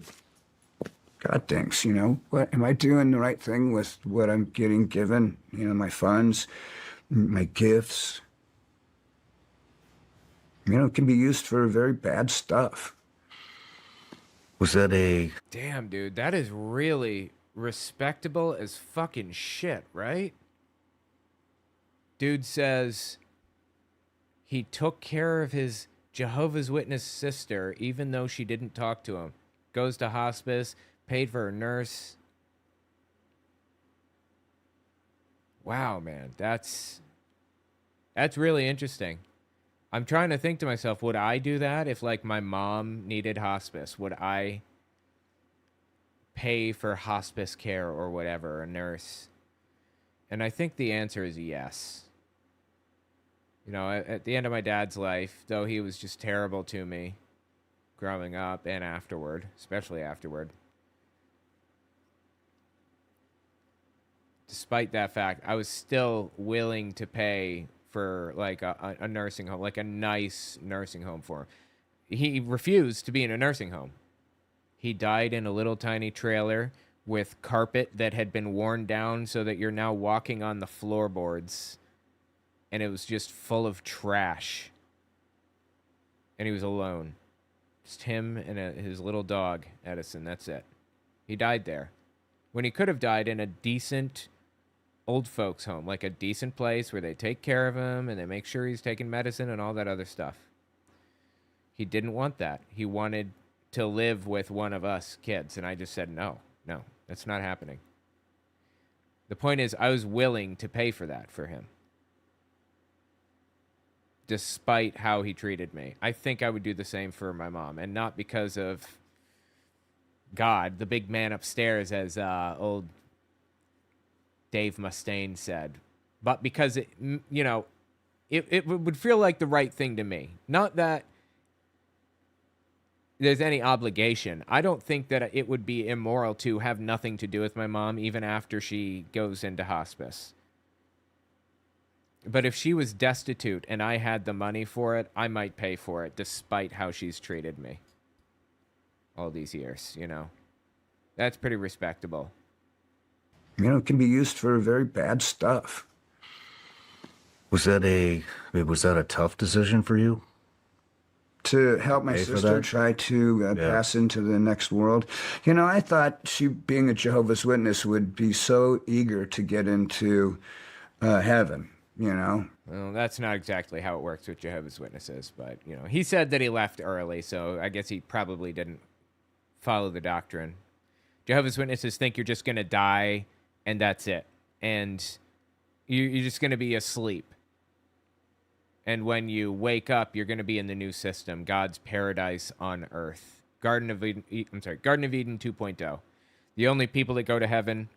God thinks, you know? What, am I doing the right thing with what I'm getting given? You know, my funds, my gifts. You know, it can be used for very bad stuff. Was that a... Damn, dude, that is really respectable as fucking shit, right? Dude says he took care of his Jehovah's Witness sister even though she didn't talk to him. Goes to hospice, paid for a nurse. Wow, man, that's really interesting. I'm trying to think to myself, would I do that if, like, my mom needed hospice? Would I pay for hospice care or whatever, a nurse? And I think the answer is yes. You know, at the end of my dad's life, though he was just terrible to me growing up and afterward, especially afterward. Despite that fact, I was still willing to pay for, like, a nursing home, like a nice nursing home for him. He refused to be in a nursing home. He died in a little tiny trailer with carpet that had been worn down so that you're now walking on the floorboards. And it was just full of trash. And he was alone. Just him and his little dog, Edison. That's it. He died there. When he could have died in a decent old folks home. Like a decent place where they take care of him and they make sure he's taking medicine and all that other stuff. He didn't want that. He wanted to live with one of us kids. And I just said, no, that's not happening. The point is, I was willing to pay for that for him, despite how he treated me. I think I would do the same for my mom, and not because of God, the big man upstairs, as old Dave Mustaine said, but because it would feel like the right thing to me. Not that there's any obligation. I don't think that it would be immoral to have nothing to do with my mom even after she goes into hospice. But if she was destitute and I had the money for it, I might pay for it, despite how she's treated me all these years, That's pretty respectable. It can be used for very bad stuff. Was that a tough decision for you? To help my sister try to pass into the next world. I thought she, being a Jehovah's Witness, would be so eager to get into heaven, Well, that's not exactly how it works with Jehovah's Witnesses, but, he said that he left early, so I guess he probably didn't follow the doctrine. Jehovah's Witnesses think you're just going to die, and that's it. And you're just going to be asleep. And when you wake up, you're going to be in the new system, God's paradise on earth. Garden of Eden 2.0. The only people that go to heaven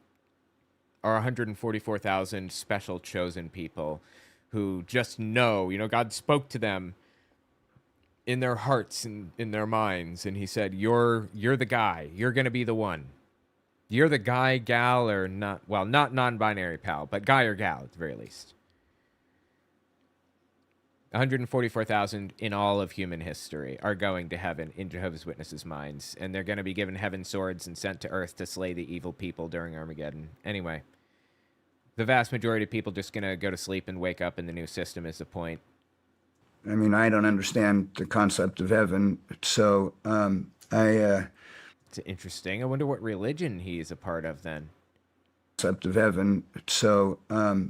are 144,000 special chosen people who just know, God spoke to them in their hearts and in their minds. And he said, you're the guy. You're going to be the one. You're the guy, gal, or not non-binary pal, but guy or gal at the very least. 144,000 in all of human history are going to heaven in Jehovah's Witnesses' minds, and they're going to be given heaven swords and sent to earth to slay the evil people during Armageddon. Anyway, the vast majority of people just going to go to sleep and wake up in the new system is the point. I don't understand the concept of heaven, so It's interesting. I wonder what religion he is a part of then. Concept of heaven, so I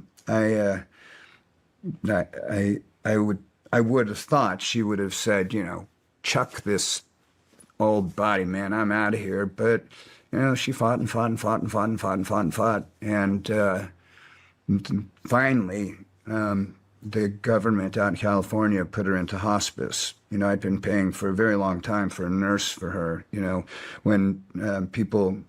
would have thought she would have said, chuck this old body, man, I'm out of here. But, she fought and fought and fought and fought and fought and fought and fought. And finally, the government out in California put her into hospice. I'd been paying for a very long time for a nurse for her. When people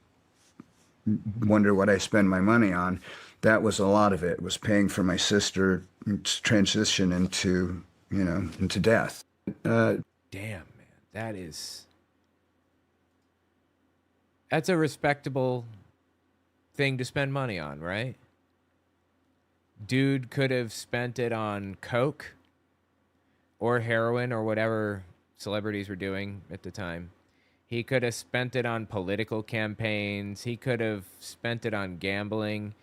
wonder what I spend my money on, that was a lot of it, was paying for my sister's transition into death. Damn, man, that's a respectable thing to spend money on, right? Dude could have spent it on coke or heroin or whatever celebrities were doing at the time. He could have spent it on political campaigns. He could have spent it on gambling.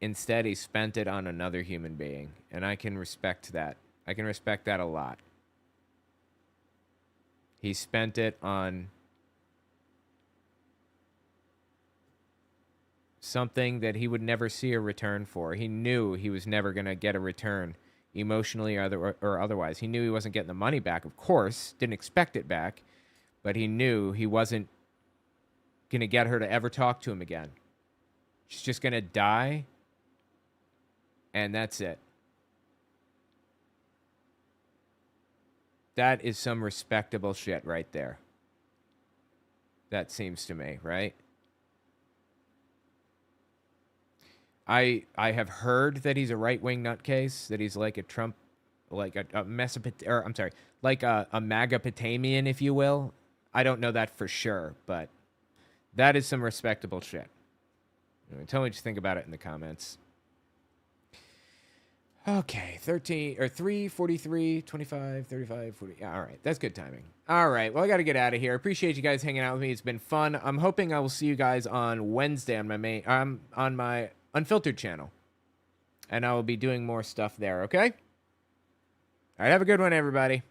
Instead, he spent it on another human being, and I can respect that. I can respect that a lot. He spent it on something that he would never see a return for. He knew he was never going to get a return, emotionally or otherwise. He knew he wasn't getting the money back, of course, didn't expect it back, but he knew he wasn't going to get her to ever talk to him again. She's just going to die, and that's it. That is some respectable shit right there. That seems to me, right? I have heard that he's a right-wing nutcase, that he's like a Trump, like a Magapotamian, if you will. I don't know that for sure, but that is some respectable shit. Tell me what you think about it in the comments. Okay, 3:43, 25, 35, 40. Yeah, all right, that's good timing. All right, well, I got to get out of here. Appreciate you guys hanging out with me. It's been fun. I'm hoping I will see you guys on Wednesday on my Unfiltered channel, and I will be doing more stuff there. Okay. All right, have a good one, everybody.